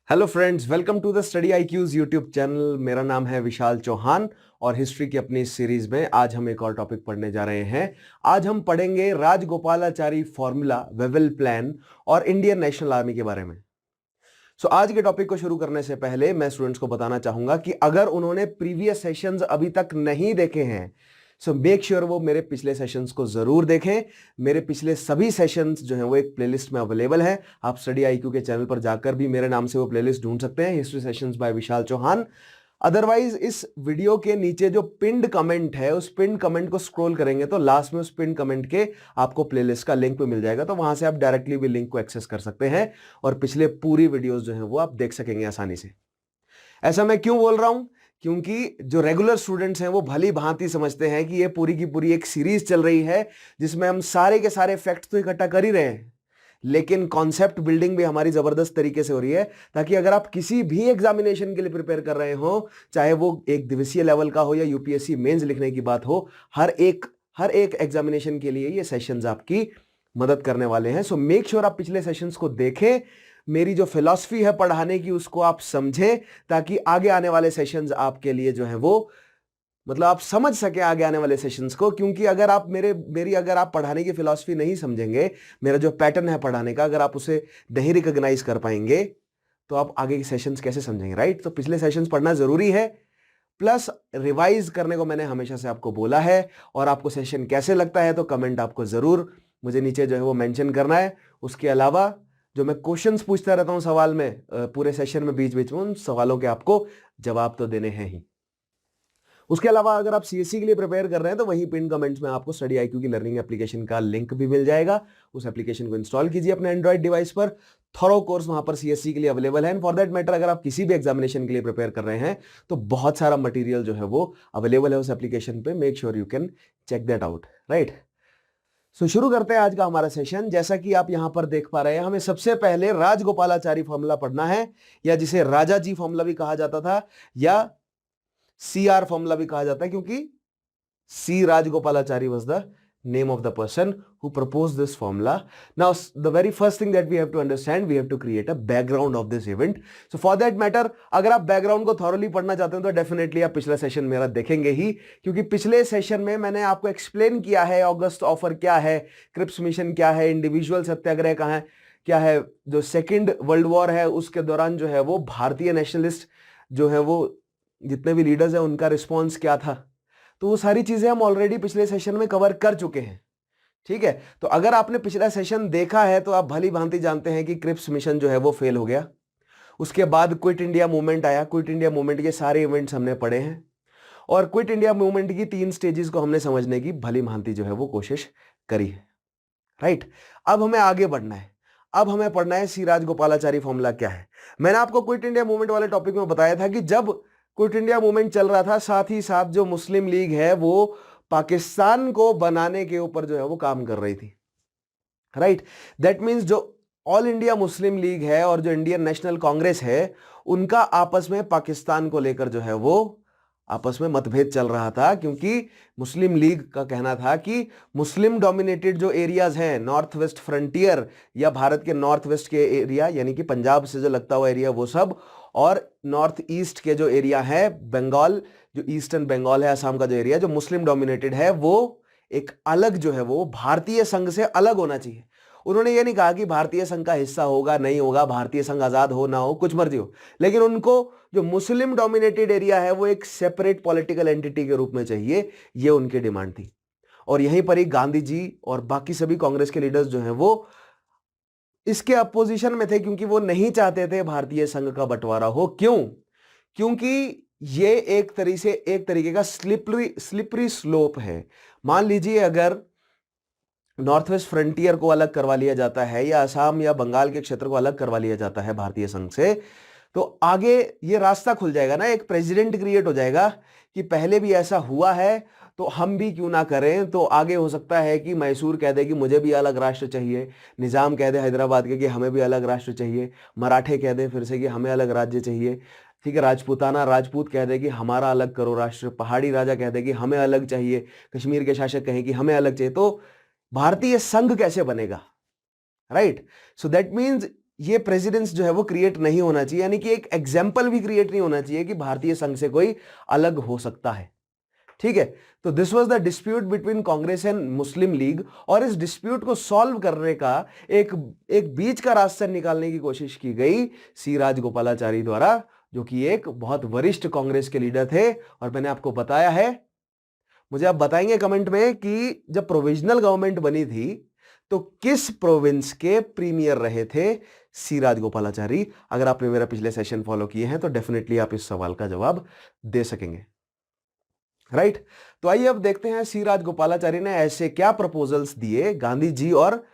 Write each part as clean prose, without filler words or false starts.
Hello friends, welcome to the study IQs YouTube channel. मेरा नाम है विशाल चौहान और हिस्ट्री की अपनी इस सीरीज में आज हम एक और टॉपिक पढ़ने जा रहे हैं। आज हम पढ़ेंगे राजगोपालाचारी फॉर्मूला, वेवेल प्लान और इंडियन नेशनल आर्मी के बारे में। आज के टॉपिक को शुरू करने से पहले मैं स्टूडेंट्स को बताना चाहूंगा कि अगर उन्होंने प्रीवियस सेशंस अभी तक नहीं देखे हैं मेक श्योर वो मेरे पिछले सेशंस को जरूर देखें। मेरे पिछले सभी सेशंस जो हैं वो एक प्लेलिस्ट में अवेलेबल है। आप स्टडी IQ के चैनल पर जाकर भी मेरे नाम से वो प्लेलिस्ट ढूंढ सकते हैं, history sessions by Vishal Chauhan. Otherwise इस वीडियो के नीचे जो पिंड कमेंट है, उस पिंड कमेंट को स्क्रॉल करेंगे तो लास्ट में उस पिंड कमेंट के आपको प्लेलिस्ट का लिंक भी मिल जाएगा, तो वहां से आप डायरेक्टली भी लिंक को एक्सेस कर सकते हैं और पिछले पूरी वीडियोस जो हैं वो आप देख सकेंगे आसानी से। ऐसा मैं क्यों बोल रहा हूं? क्योंकि जो रेगुलर स्टूडेंट्स हैं वो भली भांति समझते हैं कि ये पूरी की पूरी एक सीरीज चल रही है जिसमें हम सारे के सारे फैक्ट्स तो इकट्ठा कर ही रहे हैं, लेकिन कॉन्सेप्ट बिल्डिंग भी हमारी जबरदस्त तरीके से हो रही है, ताकि अगर आप किसी भी एग्जामिनेशन के लिए प्रिपेयर कर रहे हो, चाहे वो एक दिवसीय लेवल का हो या UPSC मेंस लिखने की बात हो, हर एक एग्जामिनेशन के लिए ये सेशंस आपकी मदद करने वाले हैं। सो मेक श्योर आप पिछले सेशंस को देखें, मेरी जो फिलॉसफी है पढ़ाने की उसको आप समझें, ताकि आगे आने वाले सेशंस आपके लिए जो है वो आप समझ सके आगे आने वाले सेशंस को। क्योंकि अगर आप अगर आप पढ़ाने की फिलॉसफी नहीं समझेंगे, मेरा जो पैटर्न है पढ़ाने का, अगर आप उसे नहीं रिकॉग्नाइज कर पाएंगे तो आप आगे के सेशंस कैसे समझेंगे, राइट? तो पिछले सेशंस पढ़ना जरूरी है, प्लस रिवाइज करने को मैंने हमेशा से आपको बोला है। और आपको सेशन कैसे लगता है तो कमेंट आपको जरूर मुझे नीचे जो है वो मेंशन करना है। उसके अलावा जो मैं क्वेश्चंस पूछता रहता हूं सवाल में, पूरे सेशन में बीच बीच में, उन सवालों के आपको जवाब तो देने हैं ही। उसके अलावा अगर आप CSC के लिए प्रिपेयर कर रहे हैं तो वहीं पिन कमेंट्स में आपको स्टडी IQ की लर्निंग एप्लीकेशन का लिंक भी मिल जाएगा। उस एप्लीकेशन को इंस्टॉल कीजिए अपने एंड्रॉइड डिवाइस पर। थॉरो कोर्स वहां पर CSC के लिए अवेलेबल है। एंड फॉर दैट मैटर अगर आप किसी भी एग्जामिनेशन के लिए प्रिपेयर कर रहे हैं तो बहुत सारा मटेरियल जो है वो अवेलेबल है उस एप्लीकेशन पे। Make sure you can check that out, right? शुरू करते हैं आज का हमारा सेशन। जैसा कि आप यहां पर देख पा रहे हैं, हमें सबसे पहले राजगोपालाचारी फॉर्मूला पढ़ना है, या जिसे राजा जी फॉर्मूला भी कहा जाता था या CR फॉर्मूला भी कहा जाता है, क्योंकि C Rajagopalachari was the name of the person who proposed this formula. Now, the very first thing that we have to understand, we have to create a background of this event. So for that matter, अगर आप background को thoroughly पढ़ना चाहते हैं तो definitely आप पिछला session मेरा देखेंगे ही, क्योंकि पिछले सेशन में मैंने आपको एक्सप्लेन किया है अगस्त ऑफर क्या है, क्रिप्स मिशन क्या है, इंडिविजुअल सत्याग्रह कहाँ है, क्या है, जो सेकेंड वर्ल्ड वॉर है उसके दौरान जो है वो भारतीय नेशनलिस्ट जो है वो जितने भी लीडर्स हैं उनका रिस्पॉन्स क्या था। तो वो सारी चीजें हम ऑलरेडी पिछले सेशन में कवर कर चुके हैं, ठीक है? तो अगर आपने पिछला सेशन देखा है तो आप भली भांति जानते हैं कि क्रिप्स मिशन जो है वो फेल हो गया। उसके बाद क्विट इंडिया मूवमेंट आया। क्विट इंडिया मूवमेंट के सारे इवेंट्स हमने पढ़े हैं और क्विट इंडिया मूवमेंट की 3 स्टेजेस को हमने समझने की भली भांति जो है वो कोशिश करी है, राइट? अब हमें आगे बढ़ना है। अब हमें पढ़ना है C राजगोपालाचारी फॉर्मूला क्या है। मैंने आपको क्विट इंडिया मूवमेंट वाले टॉपिक में बताया था कि जब क्विट इंडिया मूवमेंट चल रहा था, साथ ही साथ जो मुस्लिम लीग है वो पाकिस्तान को बनाने के ऊपर जो है वो काम कर रही थी, राइट? दैट मींस जो ऑल इंडिया मुस्लिम लीग है और जो इंडियन नेशनल कांग्रेस है, उनका आपस में पाकिस्तान को लेकर जो है वो आपस में मतभेद चल रहा था, क्योंकि मुस्लिम लीग का कहना था कि मुस्लिम डोमिनेटेड जो एरियाज हैं, नॉर्थ वेस्ट फ्रंटियर या भारत के नॉर्थ वेस्ट के एरिया, यानी कि पंजाब से जो लगता हुआ एरिया वो सब, और नॉर्थ ईस्ट के जो एरिया है, बंगाल, जो ईस्टर्न बंगाल है, असम का जो एरिया जो मुस्लिम डोमिनेटेड है, वो एक अलग जो है वो भारतीय संघ से अलग होना चाहिए। उन्होंने ये नहीं कहा कि भारतीय संघ का हिस्सा होगा नहीं होगा, भारतीय संघ आजाद हो ना हो, कुछ मर्जी हो, लेकिन उनको जो मुस्लिम डोमिनेटेड एरिया है वो एक सेपरेट पॉलिटिकल एंटिटी के रूप में चाहिए, ये उनकी डिमांड थी। और यहीं पर ही गांधी जी और बाकी सभी कांग्रेस के लीडर्स जो हैं वो इसके अपोजिशन में थे, क्योंकि वो नहीं चाहते थे भारतीय संघ का बंटवारा हो। क्यों? क्योंकि ये एक तरीके का स्लिपरी स्लोप है। मान लीजिए अगर नॉर्थ वेस्ट फ्रंटियर को अलग करवा लिया जाता है या असम या बंगाल के क्षेत्र को अलग करवा लिया जाता है भारतीय संघ से, तो आगे ये रास्ता खुल जाएगा ना, एक प्रेसिडेंट क्रिएट हो जाएगा कि पहले भी ऐसा हुआ है तो हम भी क्यों ना करें। तो आगे हो सकता है कि मैसूर कह दे कि मुझे भी अलग राष्ट्र चाहिए, निजाम कह दे हैदराबाद के कि हमें भी अलग राष्ट्र चाहिए, मराठे कह दे फिर से कि हमें अलग राज्य चाहिए, ठीक है, राजपूत कह दे कि हमारा अलग करो राष्ट्र, पहाड़ी राजा कह दे कि हमें अलग चाहिए, कश्मीर के शासक कहें कि हमें अलग चाहिए। तो भारतीय संघ कैसे बनेगा, राइट? सो दैट मीन्स ये प्रेसिडेंस जो है वो क्रिएट नहीं होना चाहिए, यानी कि एक एग्जाम्पल भी क्रिएट नहीं होना चाहिए कि भारतीय संघ से कोई अलग हो सकता है। ठीक है, तो this was the dispute between Congress and Muslim league, और इस डिस्प्यूट को सॉल्व करने का एक एक बीच का रास्ता निकालने की कोशिश की गई सी राजगोपालाचारी द्वारा, जो कि एक बहुत वरिष्ठ कांग्रेस के लीडर थे। और मैंने आपको बताया है, मुझे आप बताएंगे कमेंट में कि जब प्रोविजनल गवर्नमेंट बनी थी तो किस प्रोविंस के प्रीमियर रहे थे सी राजगोपालाचारी। अगर आपने मेरा पिछले सेशन फॉलो किए हैं तो डेफिनेटली आप इस सवाल का जवाब दे सकेंगे, राइट। तो आइए अब देखते हैं सी राजगोपालाचारी ने ऐसे क्या प्रपोजल्स दिए गांधी जी, और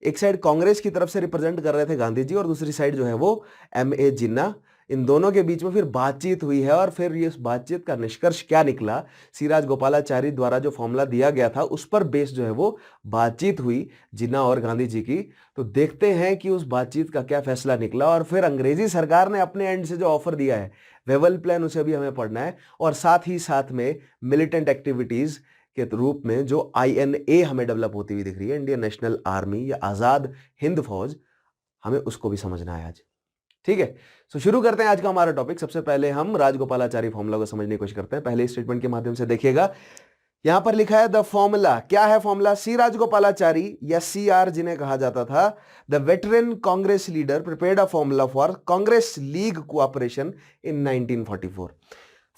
एक साइड कांग्रेस की तरफ से रिप्रेजेंट कर रहे थे गांधी जी और दूसरी साइड जो है वो M.A. जिन्ना। इन दोनों के बीच में फिर बातचीत हुई है, और फिर ये बातचीत का निष्कर्ष क्या निकला, सी राजगोपालाचारी द्वारा जो फॉर्मूला दिया गया था उस पर बेस जो है वो बातचीत हुई जिन्ना और गांधी जी की। तो देखते हैं कि उस बातचीत का क्या फैसला निकला, और फिर अंग्रेजी सरकार ने अपने एंड से जो ऑफर दिया है वेवल प्लान, उसे भी हमें पढ़ना है, और साथ ही साथ में मिलिटेंट एक्टिविटीज के रूप में जो INA हमें डेवलप होती हुई दिख रही है, इंडियन नेशनल आर्मी या आजाद हिंद फौज, हमें उसको भी समझना है आज। ठीक है, तो शुरू करते हैं आज का हमारा टॉपिक। सबसे पहले हम राजगोपालाचारी फॉर्मूला को समझने की कोशिश करते हैं। पहले स्टेटमेंट के माध्यम से देखिएगा, यहां पर लिखा है द फॉर्मूला। क्या है फॉर्मूला? सी राजगोपालाचारी या CR जिन्हें कहा जाता था, the veteran Congress leader prepared a formula for Congress league cooperation in 1944।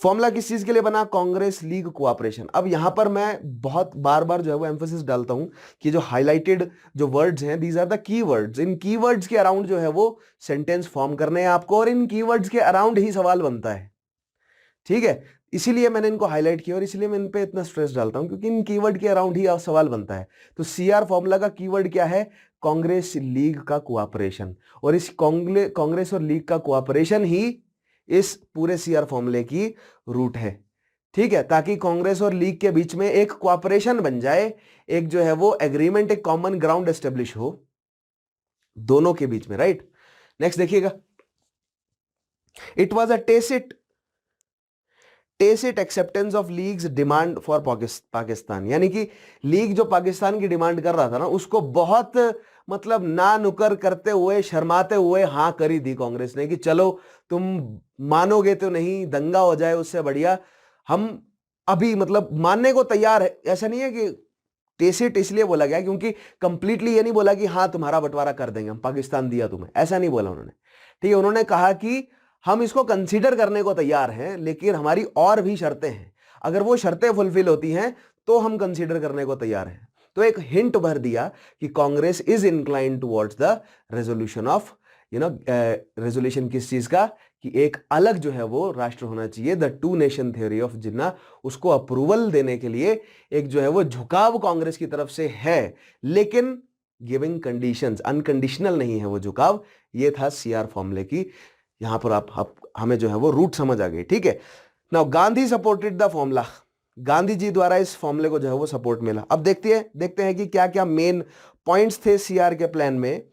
Formula किस चीज के लिए बना? Congress league cooperation. अब यहां पर मैं बहुत बार बार जो है वो एम्फोसिस डालता हूं कि जो हाईलाइटेड जो वर्ड्स हैं, दीज आर द कीवर्ड्स। इन कीवर्ड्स के अराउंड जो है वो सेंटेंस फॉर्म करने हैं आपको, और इन कीवर्ड्स के अराउंड ही सवाल बनता है। ठीक है, इसीलिए मैंने इनको हाईलाइट किया और इसीलिए मैं इन पे इतना स्ट्रेस डालता हूं, क्योंकि इन कीवर्ड के अराउंड ही सवाल बनता है। तो CR फॉर्मूला का कीवर्ड क्या है? कांग्रेस लीग का कोऑपरेशन, और इस कांग्रेस और लीग का कोऑपरेशन ही इस पूरे CR फॉर्मूले की रूट है। ठीक है, ताकि कांग्रेस और लीग के बीच में एक कोऑपरेशन बन जाए, एक जो है वो एग्रीमेंट, एक कॉमन ग्राउंड एस्टेब्लिश हो दोनों के बीच में, राइट। नेक्स्ट देखिएगा, it was a tacit acceptance of leagues demand for Pakistan, यानी कि लीग जो पाकिस्तान की डिमांड कर रहा था ना, उसको बहुत मतलब ना नुकर करते हुए, शर्माते हुए हाँ करी दी कांग्रेस ने कि चलो तुम मानोगे तो नहीं, दंगा हो जाए उससे बढ़िया हम अभी मतलब मानने को तैयार है। ऐसा नहीं है कि टेसिट इसलिए बोला गया क्योंकि कंप्लीटली ये नहीं बोला कि हाँ तुम्हारा बंटवारा कर देंगे, हम पाकिस्तान दिया तुम्हें, ऐसा नहीं बोला उन्होंने। ठीक है, उन्होंने कहा कि हम इसको कंसीडर करने को तैयार हैं, लेकिन हमारी और भी शर्तें हैं, अगर वो शर्तें फुलफिल होती हैं तो हम कंसीडर करने को तैयार हैं। तो एक हिंट भर दिया कि Congress is inclined towards the resolution of resolution किस चीज का, कि एक अलग जो है वो राष्ट्र होना चाहिए, the two nation theory of Jinnah, उसको अप्रूवल देने के लिए एक जो है वो झुकाव कांग्रेस की तरफ से है, लेकिन गिविंग कंडीशंस, अनकंडीशनल नहीं है वो झुकाव। ये था CR फॉर्मूले की, यहां पर आप हमें जो है वो रूट समझ आ गई। ठीक है, now Gandhi supported the formula, Gandhi ji द्वारा इस फॉर्मूले को जो है वो सपोर्ट मिला। अब देखते हैं कि क्या क्या मेन पॉइंट्स थे CR के प्लान में।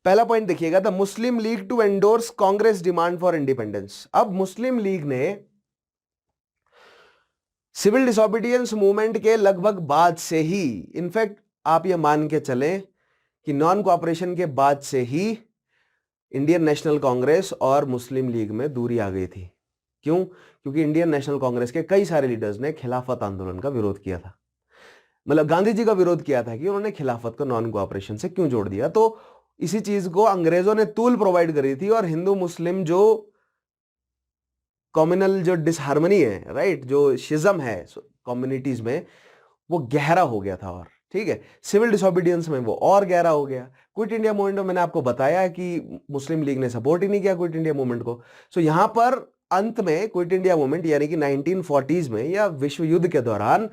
पहला पॉइंट देखिएगा, the Muslim League to endorse Congress demand for independence. अब मुस्लिम लीग ने सिविल डिसोबीडियंस मूवमेंट के लगभग बाद से ही, इनफैक्ट आप ये मान के चले कि नॉन कोऑपरेशन के बाद से ही इंडियन नेशनल कांग्रेस और मुस्लिम लीग में दूरी आ गई थी। क्यों? क्योंकि इंडियन नेशनल कांग्रेस के कई सारे लीडर्स ने खिलाफत आंदोलन का विरोध किया था, मतलब गांधी जी का विरोध किया था कि उन्होंने खिलाफत को नॉन कोऑपरेशन से क्यों जोड़ दिया। तो इसी चीज को अंग्रेजों ने तूल प्रोवाइड करी थी, और हिंदू मुस्लिम जो कम्युनल जो डिसहार्मनी है, राइट, जो शिज्म है कम्युनिटीज में, वो गहरा हो गया था। और ठीक है, सिविल डिसोबीडियंस में वो और गहरा हो गया। क्विट इंडिया मूवमेंट में मैंने आपको बताया कि मुस्लिम लीग ने सपोर्ट ही नहीं किया क्विट इंडिया मूवमेंट को। सो यहां पर अंत में क्विट इंडिया मूवमेंट यानी कि 1940s में या विश्व युद्ध के दौरान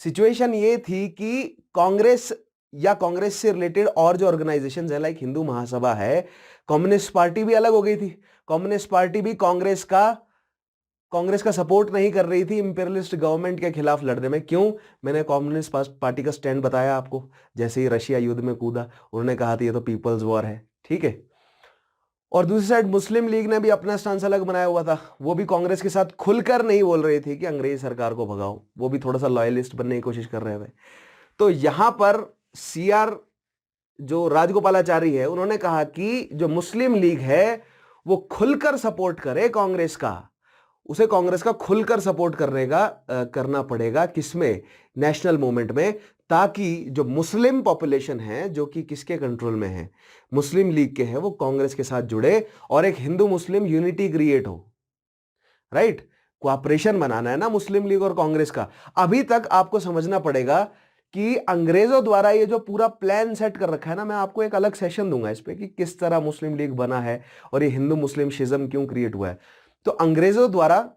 सिचुएशन ये थी कि कांग्रेस या कांग्रेस से रिलेटेड और जो ऑर्गेनाइजेशन है, लाइक हिंदू महासभा है, कम्युनिस्ट पार्टी भी अलग हो गई थी। कम्युनिस्ट पार्टी भी कांग्रेस का सपोर्ट नहीं कर रही थी इंपीरियलिस्ट गवर्नमेंट के खिलाफ लड़ने में। क्यों? मैंने कम्युनिस्ट पार्टी का स्टैंड बताया आपको, जैसे ही रशिया युद्ध में कूदा उन्होंने कहा था ये तो पीपल्स वॉर है। ठीक है, और दूसरी साइड मुस्लिम लीग ने भी अपना स्टांस अलग बनाया हुआ था, वो भी कांग्रेस के साथ खुलकर नहीं बोल रही थी कि अंग्रेज सरकार को भगाओ, वो भी थोड़ा सा लॉयलिस्ट बनने की कोशिश कर रहे थे। तो यहां पर CR जो राजगोपालाचारी है उन्होंने कहा कि जो मुस्लिम लीग है वो खुलकर सपोर्ट करे कांग्रेस का, उसे कांग्रेस का खुलकर सपोर्ट करना पड़ेगा किसमें, नेशनल मूवमेंट में, ताकि जो मुस्लिम पॉपुलेशन है जो कि किसके कंट्रोल में है, मुस्लिम लीग के है, वो कांग्रेस के साथ जुड़े और एक हिंदू मुस्लिम यूनिटी क्रिएट हो। राइट, कोऑपरेशन बनाना है ना मुस्लिम लीग और कांग्रेस का। अभी तक आपको समझना पड़ेगा कि अंग्रेजों द्वारा ये जो पूरा प्लान सेट कर रखा है ना, मैं आपको एक अलग सेशन दूंगा इस पे कि किस तरह मुस्लिम लीग बना है और ये हिंदू मुस्लिम शिज्म क्यों क्रिएट हुआ है। तो अंग्रेजों द्वारा,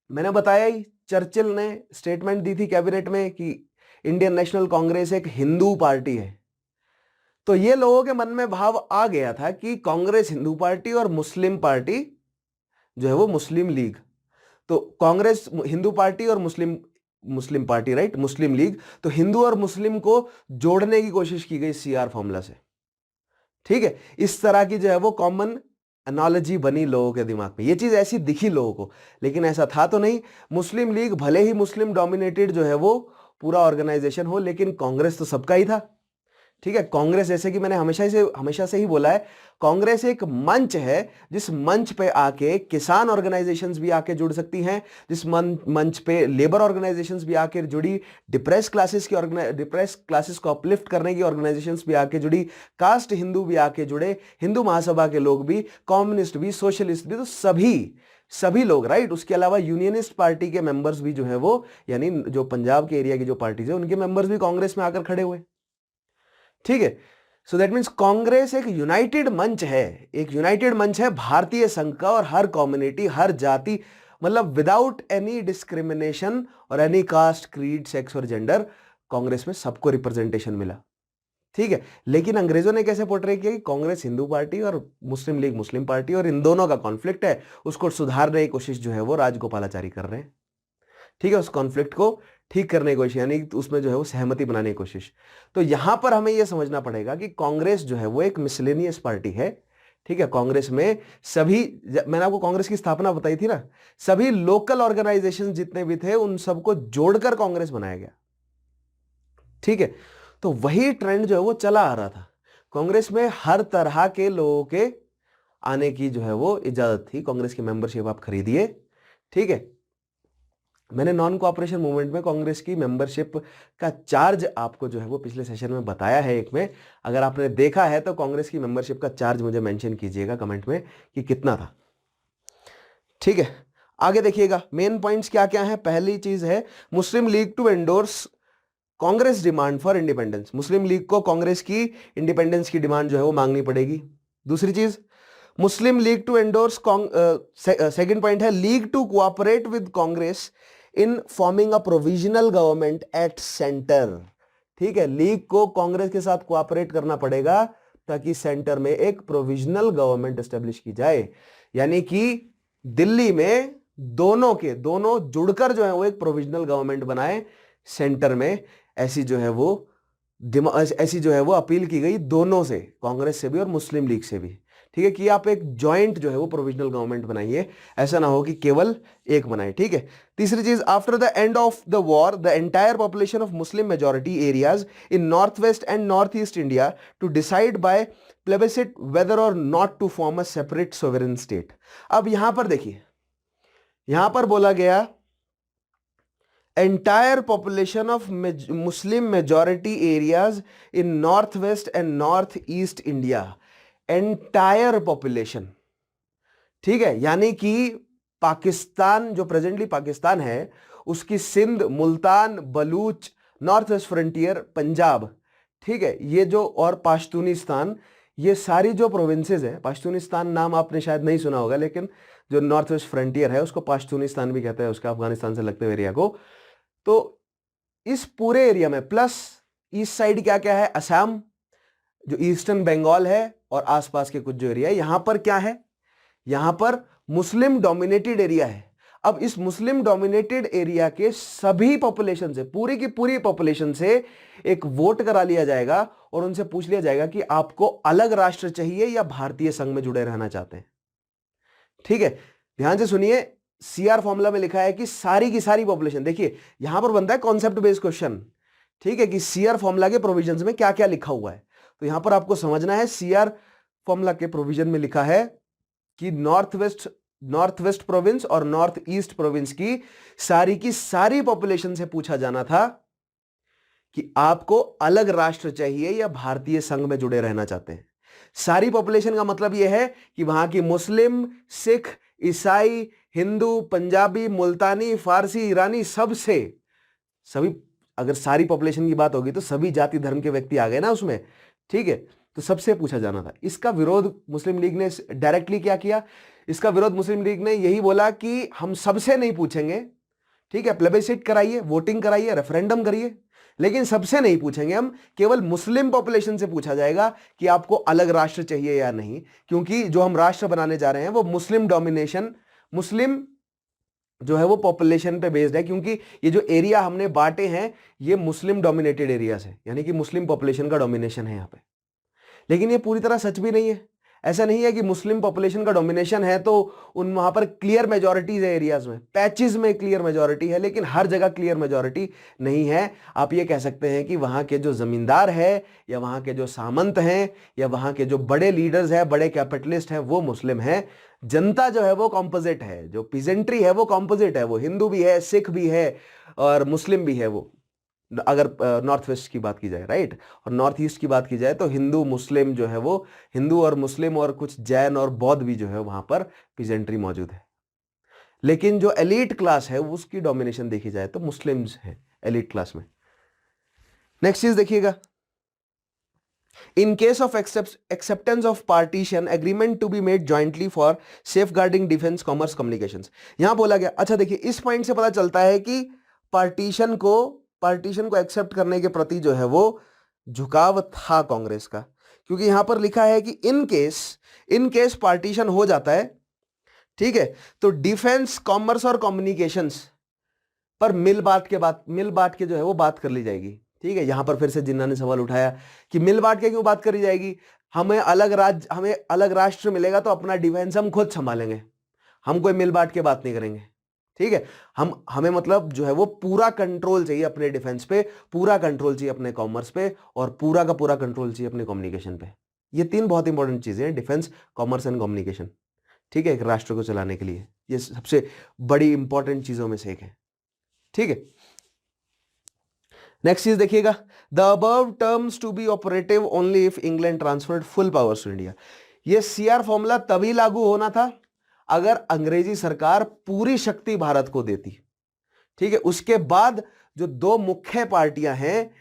मैंने बताया ही, चर्चिल ने स्टेटमेंट दी थी कैबिनेट में कि इंडियन नेशनल कांग्रेस एक हिंदू पार्टी है। तो ये लोगों के मन में भाव आ गया था कि कांग्रेस हिंदू पार्टी और मुस्लिम पार्टी जो है वो मुस्लिम लीग। तो कांग्रेस हिंदू पार्टी और मुस्लिम पार्टी, राइट, मुस्लिम लीग, तो हिंदू और मुस्लिम को जोड़ने की कोशिश की गई सीआर फॉर्मूला से। ठीक है, इस तरह की जो है वो कॉमन एनालॉजी बनी लोगों के दिमाग में, ये चीज ऐसी दिखी लोगों को, लेकिन ऐसा था तो नहीं। मुस्लिम लीग भले ही मुस्लिम डोमिनेटेड जो है वो पूरा ऑर्गेनाइजेशन हो, लेकिन कांग्रेस तो सबका ही था। ठीक है, कांग्रेस, जैसे कि मैंने हमेशा से ही बोला है, कांग्रेस एक मंच है जिस मंच पे आके किसान ऑर्गेनाइजेशंस भी आके जुड़ सकती हैं, जिस मंच पे लेबर ऑर्गेनाइजेशंस भी आके जुड़ी, डिप्रेस क्लासेस को अपलिफ्ट करने की ऑर्गेनाइजेशंस भी आके जुड़ी, कास्ट हिंदू भी आके जुड़े, हिंदू महासभा के लोग भी, कम्युनिस्ट भी, सोशलिस्ट भी, तो सभी लोग, राइट। उसके अलावा यूनियनिस्ट पार्टी के मेंबर्स भी जो है वो, यानी जो पंजाब के एरिया की जो पार्टीज है उनके मेंबर्स भी कांग्रेस में आकर खड़े हुए। ठीक है, सो दैट मीन्स कांग्रेस एक यूनाइटेड मंच है, एक यूनाइटेड मंच है भारतीय संघ का, और हर कम्युनिटी, हर जाति, मतलब विदाउट एनी डिस्क्रिमिनेशन और एनी कास्ट, क्रीड, सेक्स और जेंडर, कांग्रेस में सबको रिप्रेजेंटेशन मिला। ठीक है, लेकिन अंग्रेजों ने कैसे पोर्ट्रे किया कि कांग्रेस हिंदू पार्टी और मुस्लिम लीग मुस्लिम पार्टी, और इन दोनों का कॉन्फ्लिक्ट है, उसको सुधारने की कोशिश जो है वो राजगोपालाचारी कर रहे हैं। ठीक है, उस कॉन्फ्लिक्ट को ठीक करने की कोशिश, यानी उसमें जो है वो सहमति बनाने की कोशिश। तो यहां पर हमें यह समझना पड़ेगा कि कांग्रेस जो है वो एक मिसलेनियस पार्टी है। ठीक है, कांग्रेस में सभी, मैंने आपको कांग्रेस की स्थापना बताई थी ना, सभी लोकल ऑर्गेनाइजेशन जितने भी थे उन सबको जोड़कर कांग्रेस बनाया गया। ठीक है, तो वही ट्रेंड जो है वो चला आ रहा था, कांग्रेस में हर तरह के लोगों के आने की जो है वो इजाजत थी, कांग्रेस की मेंबरशिप आप खरीदिए। ठीक है, मैंने नॉन कोऑपरेशन मूवमेंट में कांग्रेस की मेंबरशिप का चार्ज आपको जो है वो पिछले सेशन में बताया है एक में, अगर आपने देखा है तो कांग्रेस की मेंबरशिप का चार्ज मुझे मेंशन कीजिएगा कमेंट में कि कितना था। ठीक है, आगे देखिएगा मेन पॉइंट्स क्या क्या है। पहली चीज है Muslim League to endorse Congress demand for independence, Muslim League को कांग्रेस की इंडिपेंडेंस की डिमांड जो है वो मांगनी पड़ेगी। दूसरी चीज, Muslim League to endorse, second point है League to cooperate with Congress in forming a provisional government at centre. ठीक है, लीग को कांग्रेस के साथ कोऑपरेट करना पड़ेगा ताकि सेंटर में एक प्रोविजनल गवर्नमेंट एस्टेब्लिश की जाए, यानी कि दिल्ली में दोनों जुड़कर जो है वो एक प्रोविजनल गवर्नमेंट बनाए सेंटर में। ऐसी जो है वो अपील की गई दोनों से, कांग्रेस से भी और मुस्लिम लीग से भी। ठीक है, कि आप एक जॉइंट जो है वो प्रोविजनल गवर्नमेंट बनाइए, ऐसा ना हो कि केवल एक बनाए। ठीक है, तीसरी चीज, after the end of the war the entire population of Muslim majority areas in north waste and north east India to decide by plebiscite whether or not to form a separate sovereign state. अब यहां पर देखिए, यहां पर बोला गया entire population of Muslim majority areas in northwest and northeast India, entire population। ठीक है, यानी कि पाकिस्तान, जो प्रेजेंटली पाकिस्तान है, उसकी Sindh, Multan, Baloch, North waste Frontier, Punjab, ठीक है, ये जो, और पाश्तूनिस्तान, ये सारी जो प्रोविंसेस है, पाश्तूनिस्तान नाम आपने शायद नहीं सुना होगा, लेकिन जो नॉर्थ वेस्ट फ्रंटियर है उसको पाश्तूनिस्तान भी कहते हैं, उसका अफगानिस्तान से लगते हुए एरिया को। तो इस पूरे एरिया में प्लस ईस्ट साइड क्या क्या है, असम, जो ईस्टर्न बंगाल है, और आसपास के कुछ जो एरिया है, यहां पर क्या है, यहां पर मुस्लिम डोमिनेटेड एरिया है। अब इस मुस्लिम डोमिनेटेड एरिया के सभी पॉपुलेशन से, पूरी की पूरी पॉपुलेशन से एक वोट करा लिया जाएगा और उनसे पूछ लिया जाएगा कि आपको अलग राष्ट्र चाहिए या भारतीय संघ में जुड़े रहना चाहते हैं। ठीक है, ध्यान से सुनिए, सीआर फॉर्मूला में लिखा है कि सारी की सारी पॉपुलेशन, देखिए यहां पर बनता है कॉन्सेप्ट बेस्ड क्वेश्चन। ठीक है, कि सीआर फॉर्मूला के प्रोविजंस में क्या क्या लिखा हुआ है, तो यहां पर आपको समझना है सीआर फॉर्मूला के प्रोविजन में लिखा है कि नॉर्थ वेस्ट प्रोविंस और नॉर्थ ईस्ट प्रोविंस की सारी पॉपुलेशन से पूछा जाना था कि आपको अलग राष्ट्र चाहिए या भारतीय संघ में जुड़े रहना चाहते हैं। सारी पॉपुलेशन का मतलब यह है कि वहां की मुस्लिम, सिख, ईसाई, हिंदू, पंजाबी, मुल्तानी, फारसी, ईरानी, सभी अगर सारी पॉपुलेशन की बात होगी तो सभी जाति धर्म के व्यक्ति आ गए ना उसमें, ठीक है। तो सबसे पूछा जाना था। इसका विरोध मुस्लिम लीग ने डायरेक्टली क्या किया? इसका विरोध मुस्लिम लीग ने यही बोला कि हम सबसे नहीं पूछेंगे, ठीक है, प्लेबिसाइट कराइए, वोटिंग कराइए, रेफरेंडम करिए, लेकिन सबसे नहीं पूछेंगे, हम केवल मुस्लिम पॉपुलेशन से पूछा जाएगा कि आपको अलग राष्ट्र चाहिए या नहीं, क्योंकि जो हम राष्ट्र बनाने जा रहे हैं वो मुस्लिम जो है वो पॉपुलेशन पे बेस्ड है, क्योंकि ये जो एरिया हमने बांटे हैं ये मुस्लिम डोमिनेटेड एरियाज है, यानी कि मुस्लिम पॉपुलेशन का डोमिनेशन है यहां पे। लेकिन ये पूरी तरह सच भी नहीं है। ऐसा नहीं है कि मुस्लिम पॉपुलेशन का डोमिनेशन है तो वहां पर क्लियर मेजॉरिटीज है एरियाज में, पैचेस में क्लियर मेजॉरिटी है, लेकिन हर जगह क्लियर मेजॉरिटी नहीं है। आप ये कह सकते हैं कि वहां के जो जमींदार है या वहां के जो सामंत हैं या वहां के जो बड़े लीडर्स हैं, बड़े कैपिटलिस्ट हैं, वो मुस्लिम हैं। जनता जो है वो कॉम्पोजिट है, जो पीजेंट्री है वो कॉम्पोजिट है, वो हिंदू भी है, सिख भी है और मुस्लिम भी है। वो अगर नॉर्थ वेस्ट की बात की जाए, राइट, और नॉर्थ ईस्ट की बात की जाए तो हिंदू मुस्लिम जो है वो हिंदू और मुस्लिम और कुछ जैन और बौद्ध भी जो है वहां पर पीजेंट्री मौजूद है। लेकिन जो एलीट क्लास है उसकी डोमिनेशन देखी जाए तो मुस्लिम्स है एलीट क्लास में। नेक्स्ट चीज देखिएगा, in case of acceptance of partition agreement to be made jointly for safeguarding defence commerce communications, यहां बोला गया। अच्छा देखिए, इस पॉइंट से पता चलता है कि पार्टीशन को एक्सेप्ट करने के प्रति जो है वो झुकाव था कांग्रेस का, क्योंकि यहां पर लिखा है कि इन केस पार्टीशन हो जाता है, ठीक है, तो डिफेंस, कॉमर्स और कम्युनिकेशंस पर मिल बांट के जो है वो बात कर ली जाएगी, ठीक है। यहां पर फिर से जिन्ना ने सवाल उठाया कि मिल बांट के क्यों बात करी जाएगी? हमें अलग राष्ट्र मिलेगा तो अपना डिफेंस हम खुद संभालेंगे, हम कोई मिल बांट के बात नहीं करेंगे, ठीक है। हमें मतलब जो है वो पूरा कंट्रोल चाहिए अपने डिफेंस पे, पूरा कंट्रोल चाहिए अपने कॉमर्स पे और पूरा का पूरा कंट्रोल चाहिए अपने कम्युनिकेशन पे। ये 3 बहुत इंपॉर्टेंट चीजें हैं, डिफेंस, कॉमर्स एंड कम्युनिकेशन, ठीक है, एक राष्ट्र को चलाने के लिए ये सबसे बड़ी इंपॉर्टेंट चीजों में से एक है, ठीक है। नेक्स्ट चीज देखिएगा, the above terms to be operative only if England transferred full powers to India. ये सीआर फॉर्मूला तभी लागू होना था अगर अंग्रेजी सरकार पूरी शक्ति भारत को देती, ठीक है। उसके बाद जो 2 मुख्य पार्टियां हैं,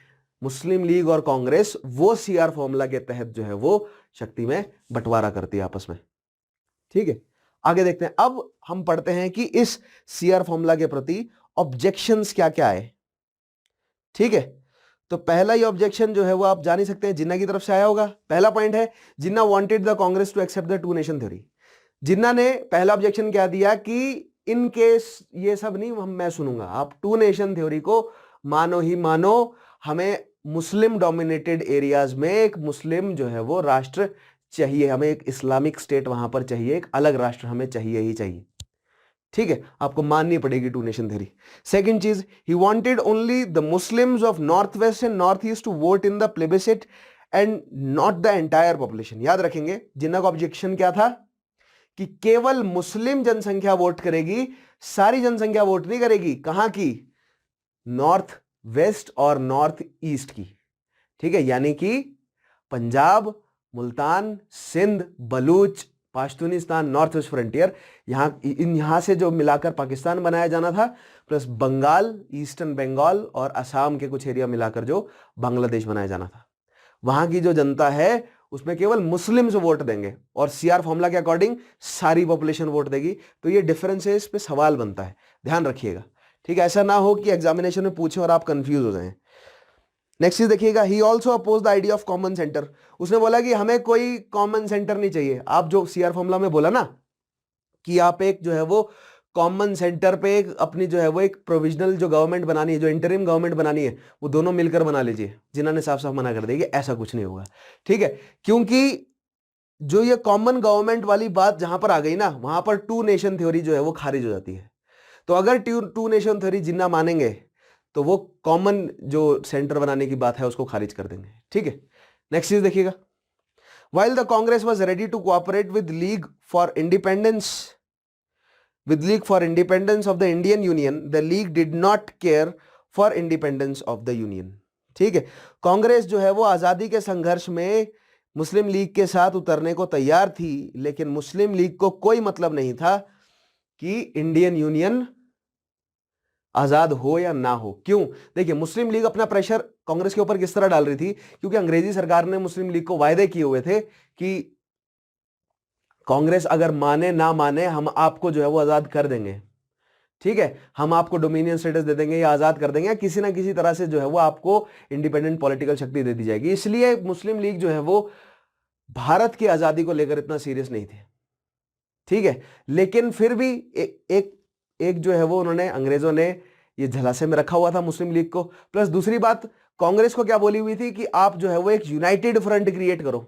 मुस्लिम लीग और कांग्रेस, वो सीआर फॉर्मूला के तहत जो है वो शक्ति में बंटवारा करती है आपस में, ठीक है। आगे देखते हैं, अब हम पढ़ते हैं कि इस सीआर फॉर्मूला के प्रति ऑब्जेक्शंस क्या क्या है, ठीक है। तो पहला ही ऑब्जेक्शन जो है वो आप जान ही सकते हैं, जिन्ना की तरफ से आया होगा। पहला पॉइंट है, Jinnah wanted the Congress to accept the 2 nation theory. Jinnah ने पहला ऑब्जेक्शन क्या दिया कि इन केस ये सब नहीं मैं सुनूंगा, आप 2 नेशन थ्योरी को मानो ही मानो, हमें मुस्लिम डोमिनेटेड एरियाज में एक मुस्लिम जो है वो राष्ट्र चाहिए, हमें एक इस्लामिक स्टेट वहां पर चाहिए, एक अलग राष्ट्र हमें चाहिए ही चाहिए, ठीक है। आपको माननी पड़ेगी 2 नेशन थ्योरी। सेकंड चीज, he wanted only the Muslims of North waste and north East to vote in the plebiscite and not the entire population. याद रखेंगे, जिन्ना का ऑब्जेक्शन क्या था कि केवल मुस्लिम जनसंख्या वोट करेगी, सारी जनसंख्या वोट नहीं करेगी। कहां की? नॉर्थ वेस्ट और नॉर्थ ईस्ट की, ठीक है, यानी कि Punjab, Multan, Sindh, Baloch, Pashtunistan, north waste frontier, यहां से जो मिलाकर पाकिस्तान बनाया जाना था, प्लस बंगाल, ईस्टर्न बंगाल और असम के कुछ एरिया मिलाकर जो बांग्लादेश बनाया जाना था, वहां की जो जनता है उसमें केवल मुस्लिम्स वोट देंगे और सीआर फॉर्मूला के अकॉर्डिंग सारी पॉपुलेशन वोट देगी। तो ये डिफरेंसेस पे सवाल बनता है, ध्यान रखिएगा, ठीक है। ऐसा ना हो कि एग्जामिनेशन में पूछे और आप कंफ्यूज हो जाएं। नेक्स्ट चीज देखिएगा, he also oppose the idea of common centre. उसने बोला कि हमें कोई कॉमन सेंटर नहीं चाहिए। आप जो सीआर फॉर्मूला में बोला ना कि आप एक जो है वो कॉमन सेंटर पे एक अपनी जो है वो एक प्रोविजनल जो गवर्नमेंट बनानी है, जो इंटरिम गवर्नमेंट बनानी है, वो दोनों मिलकर बना लीजिए। जिन्होंने साफ साफ मना कर दिया कि ऐसा कुछ नहीं होगा, ठीक है, क्योंकि जो ये कॉमन गवर्नमेंट वाली बात जहां पर आ गई ना, वहां पर 2 नेशन थ्योरी जो है वो खारिज हो जाती है। तो अगर 2 नेशन थ्योरी जिन्ना मानेंगे तो वो कॉमन जो सेंटर बनाने की बात है उसको खारिज कर देंगे, ठीक है। नेक्स्ट चीज देखिएगा, while the Congress was ready to cooperate with League for Independence of the Indian Union, the League did not care for independence of the Union. ठीक है, कांग्रेस जो है वो आजादी के संघर्ष में मुस्लिम लीग के साथ उतरने को तैयार थी, लेकिन मुस्लिम लीग को कोई मतलब नहीं था कि इंडियन यूनियन आजाद हो या ना हो। क्यों? देखिए, मुस्लिम लीग अपना प्रेशर कांग्रेस के ऊपर किस तरह डाल रही थी, क्योंकि अंग्रेजी सरकार ने मुस्लिम लीग को वायदे किए हुए थे कि कांग्रेस अगर माने ना माने हम आपको जो है वो आजाद कर देंगे, ठीक है, हम आपको डोमिनियन स्टेटस दे देंगे या आजाद कर देंगे, या किसी ना किसी तरह से जो है वो आपको इंडिपेंडेंट पॉलिटिकल शक्ति दे दी जाएगी। इसलिए मुस्लिम लीग जो है वो भारत की आजादी को लेकर इतना सीरियस नहीं थे, ठीक है। लेकिन फिर भी एक जो है वो उन्होंने, अंग्रेजों ने ये झलासे में रखा हुआ था मुस्लिम लीग को। प्लस दूसरी बात, कांग्रेस को क्या बोली हुई थी कि आप जो है वो एक यूनाइटेड फ्रंट क्रिएट करो,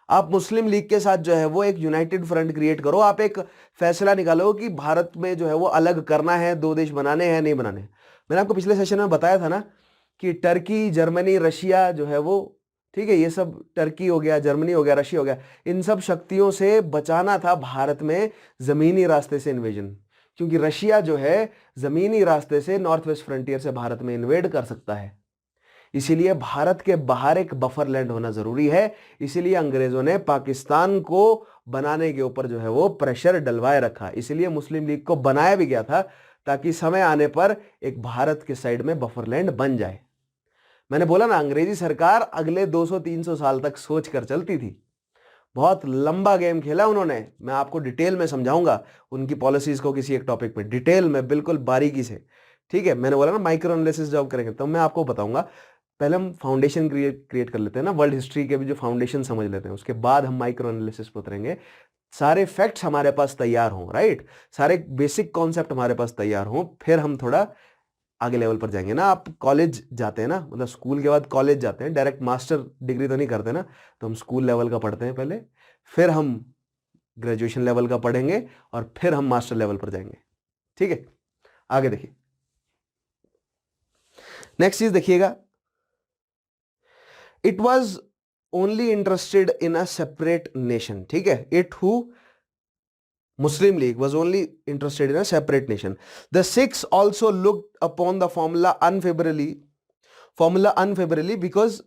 आप मुस्लिम लीग के साथ जो है वो एक यूनाइटेड फ्रंट क्रिएट करो, आप एक फैसला निकालो कि भारत में जो है वो अलग करना है, दो देश बनाने हैं नहीं बनाने। मैंने आपको पिछले सेशन में बताया था ना कि टर्की, जर्मनी, रशिया जो है वो, ठीक है, ये सब, टर्की हो गया, जर्मनी हो गया, रशिया हो गया, इन सब शक्तियों से बचाना था भारत में जमीनी रास्ते से इन्वेजन, क्योंकि रशिया जो है जमीनी रास्ते से नॉर्थ वेस्ट फ्रंटियर से भारत में इन्वेड कर सकता है। इसीलिए भारत के बाहर एक बफर लैंड होना जरूरी है। इसीलिए अंग्रेजों ने पाकिस्तान को बनाने के ऊपर जो है वो प्रेशर डलवाए रखा। इसीलिए मुस्लिम लीग को बनाया भी गया था ताकि समय आने पर एक भारत के साइड में बफर लैंड बन जाए। मैंने बोला ना, अंग्रेजी सरकार अगले 200-300 साल तक सोच कर चलती थी। बहुत लंबा गेम खेला उन्होंने। मैं आपको डिटेल में समझाऊंगा उनकी पॉलिसीज को किसी एक टॉपिक में, डिटेल में, बिल्कुल बारीकी से, ठीक है। मैंने बोला ना माइक्रो एनालिसिस जब करेंगे तो मैं आपको बताऊंगा। पहले हम फाउंडेशन क्रिएट कर लेते हैं ना, वर्ल्ड हिस्ट्री के भी जो फाउंडेशन समझ लेते हैं, उसके बाद हम माइक्रो एनालिसिस पे उतरेंगे। सारे फैक्ट्स हमारे पास तैयार हों, राइट, सारे बेसिक कॉन्सेप्ट हमारे पास तैयार हों, फिर हम थोड़ा आगे लेवल पर जाएंगे ना। आप कॉलेज जाते हैं ना, मतलब स्कूल के बाद कॉलेज जाते हैं, डायरेक्ट मास्टर डिग्री तो नहीं करते ना, तो हम स्कूल लेवल का पढ़ते हैं पहले, फिर हम ग्रेजुएशन लेवल का पढ़ेंगे और फिर हम मास्टर लेवल पर जाएंगे, ठीक है। आगे देखिए, नेक्स्ट चीज देखिएगा, it was only interested in a separate nation, ठीक है। It who Muslim League was only interested in a separate nation. The Sikhs also looked upon the formula unfavorably because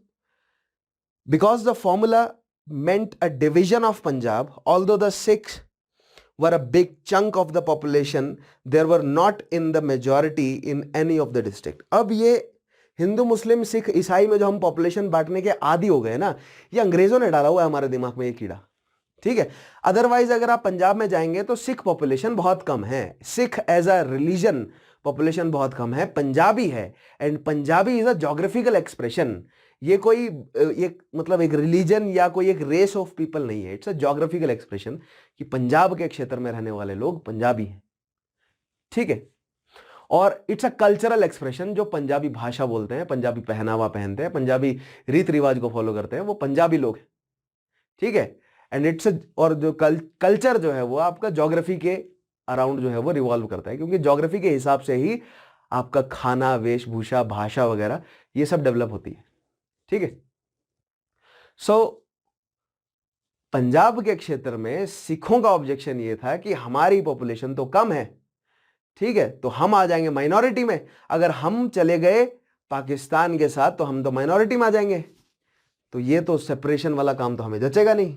the formula meant a division of Punjab. Although the Sikhs were a big chunk of the population, they were not in the majority in any of the district. अब ये हिंदू, मुस्लिम, सिख, ईसाई में जो हम population बांटने के आदी हो गए ना, ये अंग्रेजों ने डाला हुआ है हमारे दिमाग में ये कीड़ा, ठीक है। अदरवाइज अगर आप पंजाब में जाएंगे तो सिख पॉपुलेशन बहुत कम है, Sikh as a religion population बहुत कम है, पंजाबी है, and Punjabi is a geographical expression. ये कोई एक मतलब एक रिलीजन या कोई एक रेस ऑफ पीपल नहीं है, इट्स अ ज्योग्राफिकल एक्सप्रेशन कि पंजाब के क्षेत्र में रहने वाले लोग पंजाबी हैं, ठीक है। और इट्स अ कल्चरल एक्सप्रेशन, जो पंजाबी भाषा बोलते हैं, पंजाबी पहनावा पहनते हैं, पंजाबी रीत रिवाज को फॉलो करते हैं, वो पंजाबी लोग हैं, ठीक है। एंड इट्स, और जो कल्चर जो है वो आपका ज्योग्राफी के अराउंड जो है वो रिवॉल्व करता है, क्योंकि ज्योग्राफी के हिसाब से ही आपका खाना, वेशभूषा, भाषा वगैरह ये सब डेवलप होती है, ठीक है। सो पंजाब के क्षेत्र में सिखों का ऑब्जेक्शन ये था कि हमारी पॉपुलेशन तो कम है, ठीक है, तो हम आ जाएंगे माइनॉरिटी में। अगर हम चले गए पाकिस्तान के साथ तो हम तो माइनॉरिटी में आ जाएंगे, तो ये तो सेपरेशन वाला काम तो हमें जचेगा नहीं,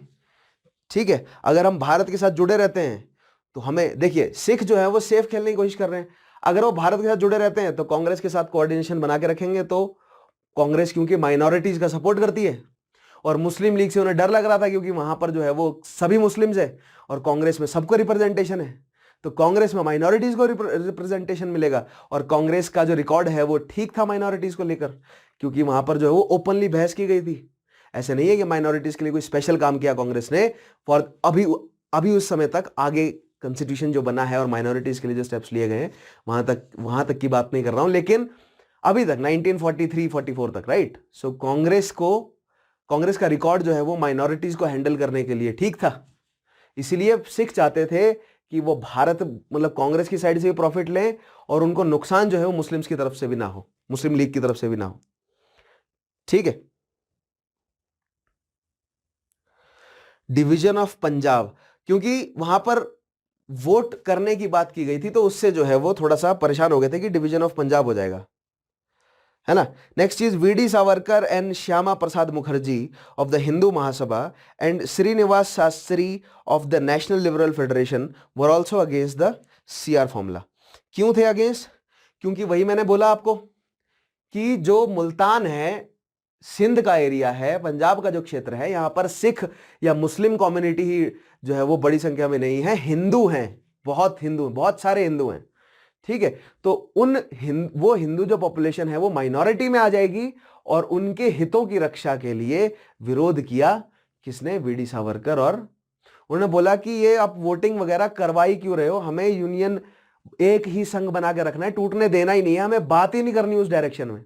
ठीक है। अगर हम भारत के साथ जुड़े रहते हैं तो हमें, देखिए, सिख जो है वो सेफ खेलने की कोशिश कर रहे हैं। अगर वो भारत के साथ जुड़े रहते हैं तो कांग्रेस के साथ कोऑर्डिनेशन बना के रखेंगे, तो कांग्रेस क्योंकि माइनॉरिटीज का सपोर्ट करती है, और मुस्लिम लीग से उन्हें डर लग रहा था क्योंकि वहां पर जो है वो सभी मुस्लिम्स है और कांग्रेस में सबको रिप्रेजेंटेशन है, तो कांग्रेस में माइनॉरिटीज को रिप्रेजेंटेशन मिलेगा। और कांग्रेस का जो रिकॉर्ड है वो ठीक था माइनॉरिटीज को लेकर, क्योंकि वहां पर जो है वो ओपनली बहस की गई थी। ऐसे नहीं है कि माइनॉरिटीज के लिए कोई स्पेशल काम किया कांग्रेस ने, फॉर अभी उस समय तक, आगे कॉन्स्टिट्यूशन जो बना है और माइनॉरिटीज के लिए जो स्टेप्स लिए गए हैं वहां तक की बात नहीं कर रहा हूं, लेकिन अभी तक 1943-44 तक, राइट। सो कांग्रेस का रिकॉर्ड जो है वो माइनॉरिटीज को हैंडल करने के लिए ठीक था। इसीलिए सिख चाहते थे कि वो भारत, मतलब कांग्रेस की साइड से भी प्रॉफिट लें और उनको नुकसान जो है वो मुस्लिम्स की तरफ से भी ना हो, मुस्लिम लीग की तरफ से भी ना हो, ठीक है। डिवीजन ऑफ पंजाब, क्योंकि वहां पर वोट करने की बात की गई थी, तो उससे जो है वो थोड़ा सा परेशान हो गए थे कि डिवीजन ऑफ पंजाब हो जाएगा, है ना। Next is V D Savarkar and Shyama Prasad Mukherjee of the Hindu Mahasabha and Srinivasa Sastri of the National Liberal Federation were also against the CR formula. क्यों थे अगेंस्ट? क्योंकि वही मैंने बोला आपको कि जो मुल्तान है, सिंध का एरिया है, पंजाब का जो क्षेत्र है, यहां पर सिख या मुस्लिम कम्युनिटी ही जो है वो बड़ी संख्या में नहीं है, हिंदू हैं, बहुत हिंदू, बहुत सारे हिंदू हैं, ठीक है। तो वो हिंदू जो पॉपुलेशन है वो माइनॉरिटी में आ जाएगी, और उनके हितों की रक्षा के लिए विरोध किया किसने? वीडी सावरकर। और उन्होंने बोला कि ये आप वोटिंग वगैरह करवाई क्यों रहे हो, हमें यूनियन एक ही संघ बना के रखना है, टूटने देना ही नहीं है, हमें बात ही नहीं करनी उस डायरेक्शन में।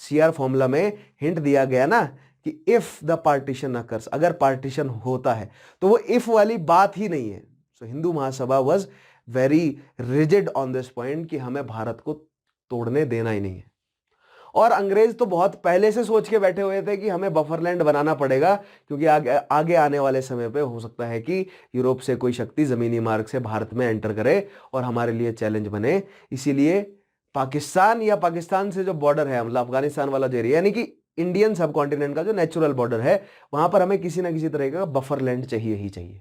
सीआर फॉर्मूला में हिंट दिया गया ना कि इफ द पार्टीशन अकर्स, अगर पार्टीशन होता है, तो वो इफ वाली बात ही नहीं है। So Hindu Mahasabha was very rigid on this point कि हमें भारत को तोड़ने देना ही नहीं है। और अंग्रेज तो बहुत पहले से सोच के बैठे हुए थे कि हमें बफरलैंड बनाना पड़ेगा, क्योंकि आगे आने वाले समय पे हो सकता है कि यूरोप से कोई शक्ति जमीनी मार्ग से भारत में एंटर करे और हमारे लिए चैलेंज बने। इसीलिए पाकिस्तान या पाकिस्तान से जो बॉर्डर है, मतलब अफगानिस्तान वाला जो एरिया, यानी कि इंडियन सब कॉन्टिनेंट का जो नेचुरल बॉर्डर है, वहां पर हमें किसी ना किसी तरह का बफरलैंड चाहिए ही चाहिए,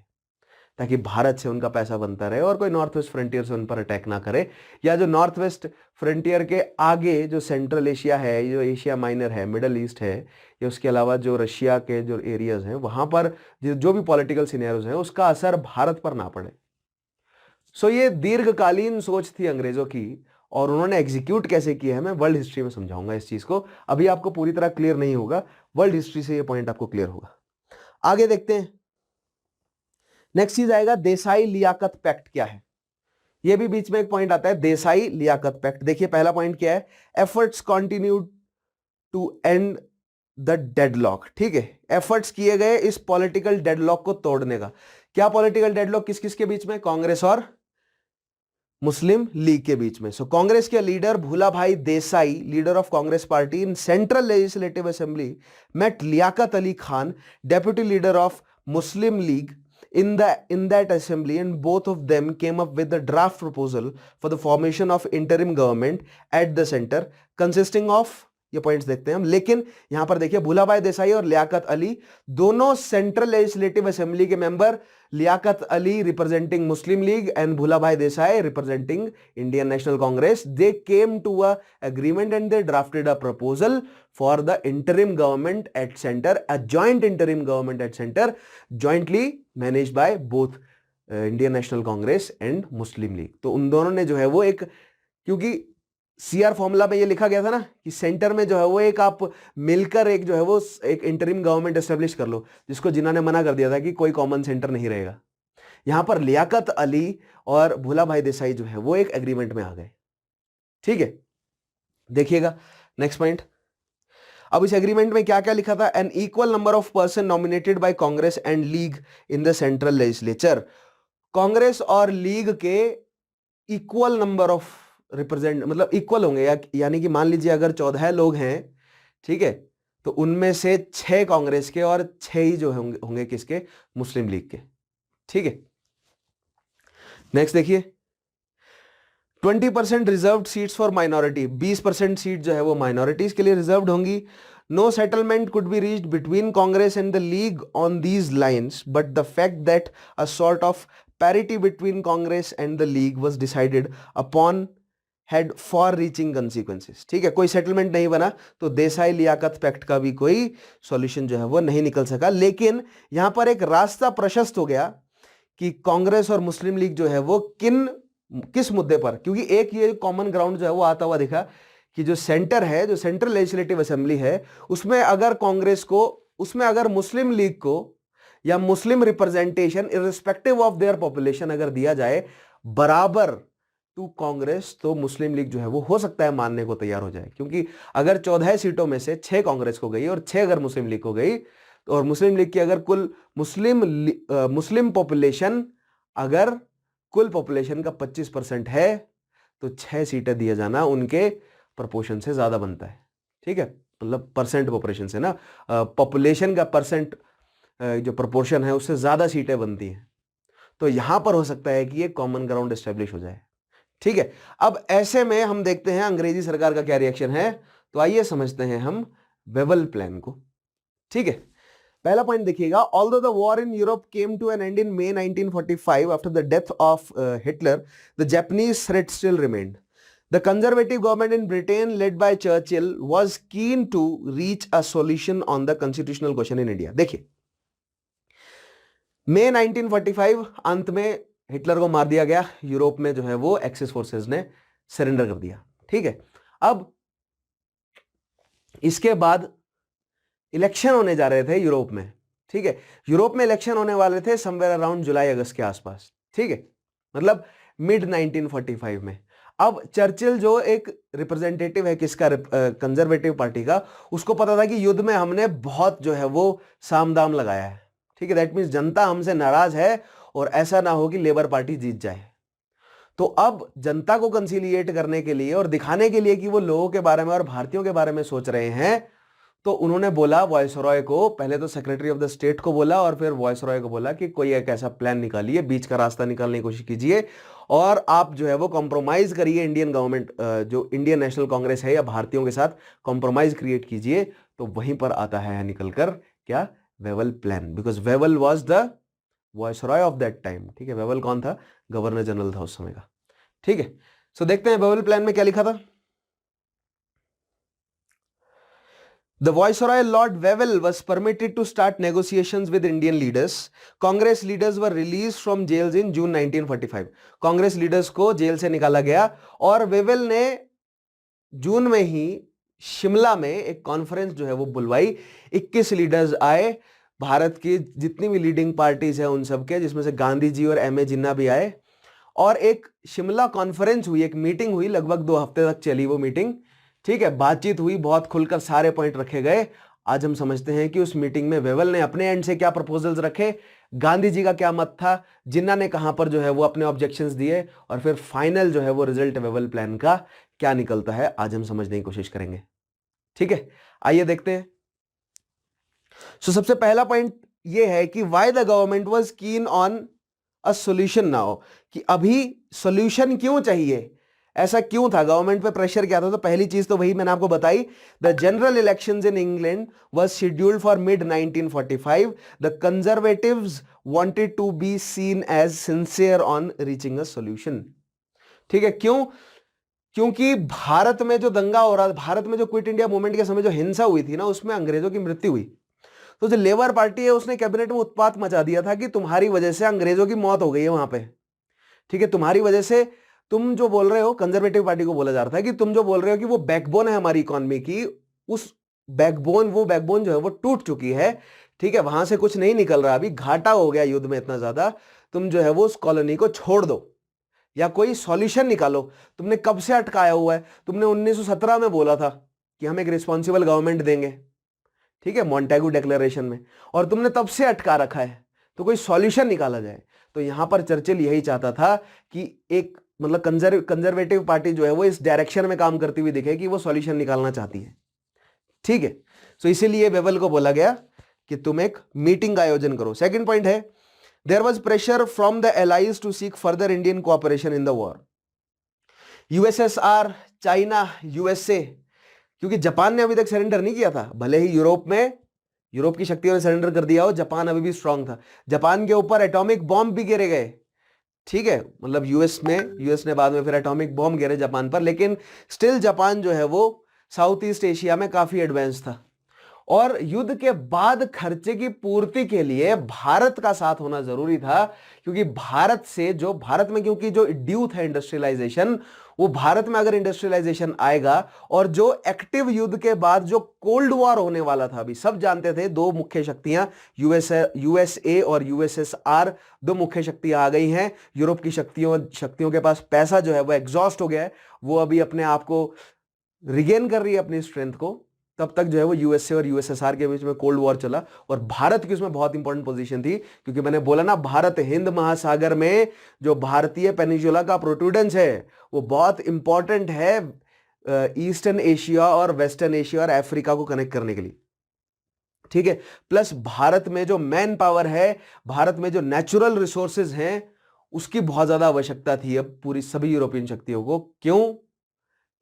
ताकि भारत से उनका पैसा बनता रहे और कोई नॉर्थ वेस्ट फ्रंटियर से उन पर अटैक ना करे, या जो नॉर्थ वेस्ट फ्रंटियर के आगे जो सेंट्रल एशिया है, जो एशिया माइनर है, मिडल ईस्ट है, या उसके अलावा जो रशिया के जो एरियाज हैं, वहां पर जो भी पॉलिटिकल सिनेरियोज हैं उसका असर भारत पर ना पड़े। सो ये दीर्घकालीन सोच थी अंग्रेजों की, और उन्होंने एग्जीक्यूट कैसे किया है मैं वर्ल्ड हिस्ट्री में समझाऊंगा इस चीज को। अभी आपको पूरी तरह क्लियर नहीं होगा, वर्ल्ड हिस्ट्री से ये पॉइंट आपको क्लियर होगा। आगे देखते हैं। नेक्स्ट चीज आएगा देसाई लियाकत पैक्ट क्या है। ये भी बीच में एक पॉइंट आता है, देसाई लियाकत पैक्ट। देखिए पहला पॉइंट क्या है, efforts continue to end the deadlock. ठीक है, एफर्ट्स किए गए इस पॉलिटिकल डेडलॉक को तोड़ने का। क्या पॉलिटिकल डेडलॉक? किस किस के बीच में? कांग्रेस और मुस्लिम लीग के बीच में। सो कांग्रेस के leader Bhulabhai Desai, leader of Congress party in Central Legislative Assembly, met Liaquat Ali Khan, deputy leader of Muslim League in that assembly, and both of them came up with a draft proposal for the formation of interim government at the center consisting of, ये points देखते हैं हम। लेकिन यहां पर देखिए भूला भाई देसाई और लियाकत अली दोनों सेंट्रल लेजिस्लेटिव असेंबली के member, Liaquat Ali representing Muslim League and Bhulabhai Desai representing Indian National Congress, they came to a agreement and they drafted a proposal for the interim government at center, a joint interim government at center, jointly managed by both Indian National Congress and Muslim league. तो उन दोनों ने जो है वो एक, क्योंकि CR formula में ये लिखा गया था ना कि सेंटर में जो है वो एक आप मिलकर एक जो है वो एक इंटरिम गवर्नमेंट एस्टेब्लिश कर लो, जिसको जिन्हों ने मना कर दिया था कि कोई कॉमन सेंटर नहीं रहेगा। यहां पर लियाकत अली और भूला भाई देसाई जो है वो एक एग्रीमेंट में आ गए। ठीक है, देखिएगा नेक्स्ट पॉइंट। अब इस एग्रीमेंट में क्या क्या लिखा था? An equal number of person nominated by Congress and League in the central legislature. Congress और लीग के इक्वल नंबर ऑफ रिप्रेजेंट, मतलब इक्वल होंगे, यानी कि मान लीजिए अगर 14 लोग हैं, ठीक है, तो उनमें से 6 कांग्रेस के और 6 ही जो होंगे किसके? मुस्लिम लीग के। ठीक है, नेक्स्ट देखिए, 20% reserved seats for minority, 20% seat जो है वो माइनॉरिटीज के लिए रिजर्व्ड होंगी। No settlement could be reached between Congress and the League on these lines, but the fact that a sort of parity between Congress and the League was decided upon had far reaching consequences. ठीक है, कोई settlement नहीं बना, तो Desai Liaquat pact का भी कोई solution जो है वो नहीं निकल सका। लेकिन यहां पर एक रास्ता प्रशस्त हो गया कि कांग्रेस और मुस्लिम लीग जो है वो किस मुद्दे पर, क्योंकि एक ये कॉमन ग्राउंड जो है वो आता हुआ दिखा कि जो सेंटर है, जो सेंट्रल लेजिस्लेटिव असेंबली है, उसमें अगर कांग्रेस को, उसमें अगर मुस्लिम लीग को या मुस्लिम representation irrespective of their population अगर दिया जाए बराबर टू कांग्रेस, तो मुस्लिम लीग जो है वो हो सकता है मानने को तैयार हो जाए। क्योंकि अगर 14 सीटों में से 6 कांग्रेस को गई और 6 अगर मुस्लिम लीग को गई, तो और मुस्लिम लीग की अगर कुल मुस्लिम पॉपुलेशन अगर कुल पॉपुलेशन का 25% है, तो 6 सीटें दिया जाना उनके प्रोपोर्शन से ज्यादा बनता है। ठीक है, मतलब परसेंट पॉपुलेशन से ना, पॉपुलेशन का परसेंट जो प्रोपोर्शन है उससे ज्यादा सीटें बनती हैं, तो यहां पर हो सकता है कि ये कॉमन ग्राउंड एस्टेब्लिश हो जाए। ठीक है, अब ऐसे में हम देखते हैं अंग्रेजी सरकार का क्या रिएक्शन है। तो आइए समझते हैं हम वेवल प्लान को। ठीक है, पहला पॉइंट देखिएगा, although the war in Europe came to an end in May 1945 after the death of Hitler, the Japanese threat still remained. The conservative government in Britain, led by Churchill, was keen to reach a solution on the constitutional question in India. देखिए, मई 1945 अंत में Hitler को मार दिया गया, Europe में जो है वो एक्सिस फोर्सेस ने सरेंडर कर दिया। ठीक है, अब इसके बाद इलेक्शन होने जा रहे थे यूरोप में। ठीक है, यूरोप में इलेक्शन होने वाले थे समवेयर अराउंड जुलाई अगस्त के आसपास। ठीक है, मतलब मिड 1945 में। अब चर्चिल जो एक रिप्रेजेंटेटिव है किसका, कंजर्वेटिव पार्टी का, उसको पता था कि युद्ध में हमने बहुत जो है वो साम दाम लगाया है। ठीक है, दैट मीन्स जनता हमसे नाराज है और ऐसा ना हो कि लेबर पार्टी जीत जाए। तो अब जनता को कंसिलिएट करने के लिए और दिखाने के लिए कि वो लोगों के बारे में और भारतीयों के बारे में सोच रहे हैं, तो उन्होंने बोला वॉयसरॉय को, पहले तो सेक्रेटरी ऑफ द स्टेट को बोला और फिर वॉयसरॉय को बोला कि कोई एक ऐसा प्लान निकालिए, बीच का रास्ता निकालने की कोशिश कीजिए और आप जो है वो कॉम्प्रोमाइज करिए इंडियन गवर्नमेंट, जो इंडियन नेशनल कांग्रेस है या भारतीयों के साथ कॉम्प्रोमाइज क्रिएट कीजिए। तो वहीं पर आता है निकलकर क्या, Wavell plan, because Wavell was the viceroy of that time. ठीक है, वेवल कौन था, गवर्नर जनरल था उस समय का। ठीक है, सो देखते हैं वेवल प्लान में क्या लिखा था। The Viceroy Lord Wavell was permitted to start negotiations with Indian leaders. Congress leaders were released from jails in June 1945. Congress leaders को जेल से निकाला गया और वेवेल ने जून में ही शिमला में एक कॉन्फ्रेंस जो है वो बुलवाई। 21 लीडर्स आए, भारत की जितनी भी लीडिंग पार्टीज है उन सबके, जिसमें से गांधी जी और एम ए जिन्ना भी आए, और एक शिमला कॉन्फ्रेंस हुई, एक मीटिंग हुई, लगभग 2 हफ्ते तक चली वो मीटिंग। ठीक है, बातचीत हुई, बहुत खुलकर सारे पॉइंट रखे गए। आज हम समझते हैं कि उस मीटिंग में वेवल ने अपने एंड से क्या प्रपोजल्स रखे, गांधी जी का क्या मत था, जिन्ना ने कहां पर जो है वो अपने ऑब्जेक्शंस दिए, और फिर फाइनल जो है वो रिजल्ट वेवल प्लान का क्या निकलता है, आज हम समझने की कोशिश करेंगे। ठीक है, आइए देखते हैं। सबसे पहला पॉइंट ये है कि why the government was keen on a solution now, कि अभी सॉल्यूशन क्यों चाहिए, ऐसा क्यों था, गवर्नमेंट पे प्रेशर क्या था। तो पहली चीज तो वही मैंने आपको बताई, the general elections in England was scheduled for mid 1945। The conservatives wanted to be seen as sincere on reaching a solution. ठीक है, क्यों, क्योंकि भारत में जो दंगा हो रहा था, भारत में जो क्विट इंडिया मूवमेंट के समय जो हिंसा हुई थी ना, उसमें अंग्रेजों की मृत्यु हुई। तो जो लेबर पार्टी है उसने कैबिनेट में उत्पात मचा दिया था कि तुम्हारी वजह से अंग्रेजों की मौत हो गई है वहां पे। ठीक है, तुम्हारी वजह से, तुम जो बोल रहे हो, कंजर्वेटिव पार्टी को बोला जा रहा था कि तुम जो बोल रहे हो कि वो बैकबोन है हमारी इकोनॉमी की, उस बैकबोन, वो बैकबोन जो है वो टूट चुकी है। ठीक है, वहां से कुछ नहीं निकल रहा, अभी घाटा हो गया युद्ध में इतना ज्यादा, तुम जो है वो उस कॉलोनी को छोड़ दो या कोई सॉल्यूशन निकालो। तुमने कब से अटकाया हुआ है, तुमने 1917 में बोला था कि हम एक रिस्पॉन्सिबल गवर्नमेंट देंगे, ठीक है, मॉन्टेगू डिक्लेरेशन में, और तुमने तब से अटका रखा है, तो कोई सॉल्यूशन निकाला जाए। तो यहां पर चर्चिल यही चाहता था कि एक मतलब कंजर्वेटिव पार्टी जो है वो इस डायरेक्शन में काम करती हुई दिखे कि वो सॉल्यूशन निकालना चाहती है। ठीक है, सो इसीलिए वेवल को बोला गया कि तुम एक मीटिंग का आयोजन करो। सेकंड पॉइंट है, there was pressure from the allies to seek further Indian cooperation in the war. USSR, China, USA, क्योंकि जापान ने अभी तक सरेंडर नहीं किया था, भले ही यूरोप की शक्तियों ने सरेंडर कर दिया हो, जापान अभी भी स्ट्रांग था। जापान के ऊपर एटॉमिक बॉम्ब भी गिरे गए। ठीक है, मतलब यूएस ने बाद में फिर एटॉमिक बॉम्ब गिरे जापान पर, लेकिन स्टिल जापान जो है वो साउथ ईस्ट एशिया में काफी एडवांस था। और युद्ध के बाद खर्चे की पूर्ति के लिए भारत का साथ होना जरूरी था, क्योंकि भारत में क्योंकि जो ड्यू था इंडस्ट्रियलाइजेशन, वो भारत में अगर इंडस्ट्रियलाइजेशन आएगा, और जो एक्टिव युद्ध के बाद जो कोल्ड वॉर होने वाला था, अभी सब जानते थे, 2 मुख्य शक्तियां यूएसए और यूएसएसआर, 2 मुख्य शक्तियां आ गई हैं। यूरोप की शक्तियों के पास पैसा जो है वो एग्जॉस्ट हो गया है, वो अभी अपने आप को रिगेन कर रही है अपनी स्ट्रेंथ को। तब तक जो है वो यूएसए और यूएसएसआर के बीच में कोल्ड वॉर चला, और भारत की उसमें बहुत इंपॉर्टेंट पोजीशन थी, क्योंकि मैंने बोला ना, भारत हिंद महासागर में जो भारतीय पेनिनसुला का प्रोटूडेंस है वो बहुत इंपॉर्टेंट है ईस्टर्न एशिया और वेस्टर्न एशिया और अफ्रीका को कनेक्ट करने के लिए। ठीक है। प्लस भारत में जो मैन पावर है, भारत में जो नेचुरल रिसोर्सेज हैं, उसकी बहुत ज्यादा आवश्यकता थी अब पूरी सभी यूरोपियन शक्तियों को। क्यों?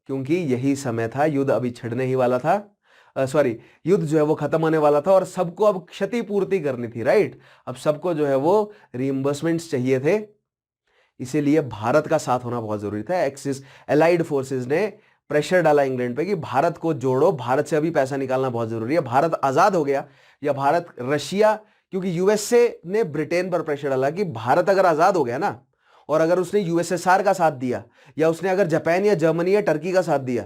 क्योंकि यही समय था, युद्ध अभी छिड़ने ही वाला था, सॉरी, युद्ध जो है वो खत्म होने वाला था और सबको अब क्षतिपूर्ति करनी थी, राइट। अब सबको जो है वो रीइंबर्समेंट्स चाहिए थे, इसीलिए भारत का साथ होना बहुत जरूरी था। एक्सिस एलाइड फोर्सेस ने प्रेशर डाला इंग्लैंड पे कि भारत को जोड़ो, भारत से अभी पैसा निकालना बहुत जरूरी है। भारत आजाद हो गया या भारत रशिया, क्योंकि यूएसए ने ब्रिटेन पर प्रेशर डाला कि भारत अगर आजाद हो गया ना, और अगर उसने यूएसएसआर का साथ दिया, या उसने अगर जापान या जर्मनी या टर्की का साथ दिया,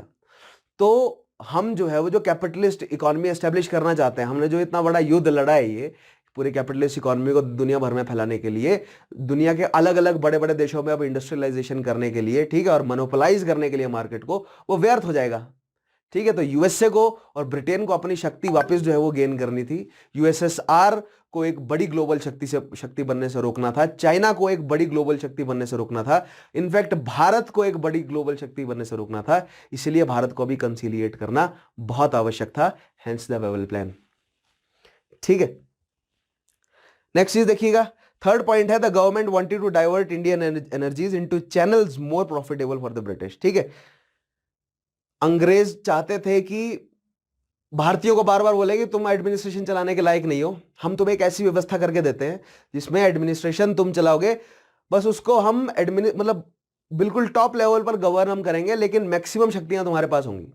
तो हम जो है वो जो कैपिटलिस्ट इकोनॉमी एस्टेब्लिश करना चाहते हैं, हमने जो इतना बड़ा युद्ध लड़ा है ये पूरे कैपिटलिस्ट इकोनॉमी को दुनिया भर में फैलाने के लिए, दुनिया के अलग अलग बड़े बड़े देशों में अब इंडस्ट्रियलाइजेशन करने के लिए, ठीक है, और मोनोपोलाइज करने के लिए मार्केट को, वो व्यर्थ हो जाएगा। ठीक है, तो यूएसए को और ब्रिटेन को अपनी शक्ति वापस जो है वो गेन करनी थी। यूएसएसआर को एक बड़ी ग्लोबल शक्ति बनने से रोकना था, चाइना को एक बड़ी ग्लोबल शक्ति बनने से रोकना था, इनफैक्ट भारत को एक बड़ी ग्लोबल शक्ति बनने से रोकना था। इसलिए भारत को भी कंसीलिएट करना बहुत आवश्यक था, हेंस द वेवल प्लान। ठीक है, नेक्स्ट चीज देखिएगा, थर्ड पॉइंट है the government wanted to divert Indian energies into channels more profitable for the British. ठीक है, अंग्रेज चाहते थे कि भारतीयों को बार बार बोले कि तुम एडमिनिस्ट्रेशन चलाने के लायक नहीं हो, हम तुम्हें एक ऐसी व्यवस्था करके देते हैं जिसमें एडमिनिस्ट्रेशन तुम चलाओगे, बस उसको हम मतलब बिल्कुल टॉप लेवल पर गवर्न हम करेंगे, लेकिन मैक्सिमम शक्तियां तुम्हारे पास होंगी।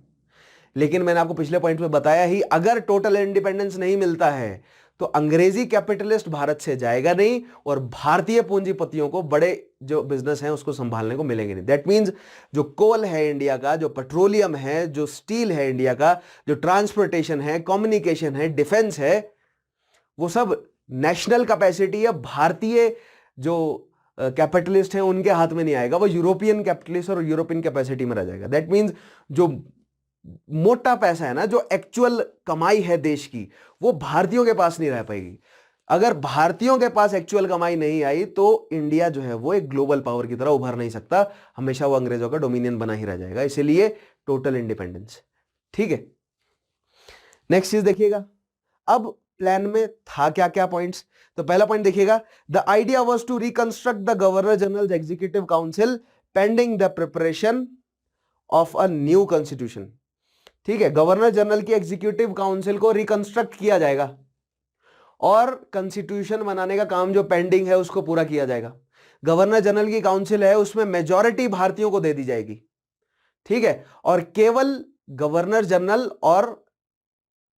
लेकिन मैंने आपको पिछले पॉइंट में बताया ही, अगर टोटल इंडिपेंडेंस नहीं मिलता है तो अंग्रेजी कैपिटलिस्ट भारत से जाएगा नहीं और भारतीय पूंजीपतियों को बड़े जो बिजनेस हैं उसको संभालने को मिलेंगे नहीं। दैट मींस जो कोल है इंडिया का, जो पेट्रोलियम है, जो स्टील है इंडिया का, जो ट्रांसपोर्टेशन है, कम्युनिकेशन है, डिफेंस है, वो सब नेशनल कैपेसिटी है, भारतीय जो कैपिटलिस्ट हैं उनके हाथ में नहीं आएगा, वो यूरोपियन कैपिटलिस्ट और यूरोपियन कैपेसिटी में रह जाएगा। दैट मींस जो मोटा पैसा है ना, जो एक्चुअल कमाई है देश की, वो भारतीयों के पास नहीं रह पाएगी। अगर भारतीयों के पास एक्चुअल कमाई नहीं आई तो इंडिया जो है वो एक ग्लोबल पावर की तरह उभर नहीं सकता, हमेशा वो अंग्रेजों का डोमिनियन बना ही रह जाएगा। इसीलिए टोटल इंडिपेंडेंस। ठीक है, नेक्स्ट चीज देखिएगा, अब प्लान में था क्या क्या पॉइंट्स। तो पहला पॉइंट देखिएगा, the idea was to reconstruct the governor general executive council pending the preparation of a new constitution. ठीक है, गवर्नर जनरल की एग्जीक्यूटिव काउंसिल को रिकंस्ट्रक्ट किया जाएगा और कॉन्स्टिट्यूशन बनाने का काम जो पेंडिंग है उसको पूरा किया जाएगा। गवर्नर जनरल की काउंसिल है, उसमें मेजॉरिटी भारतीयों को दे दी जाएगी। ठीक है, और केवल गवर्नर जनरल और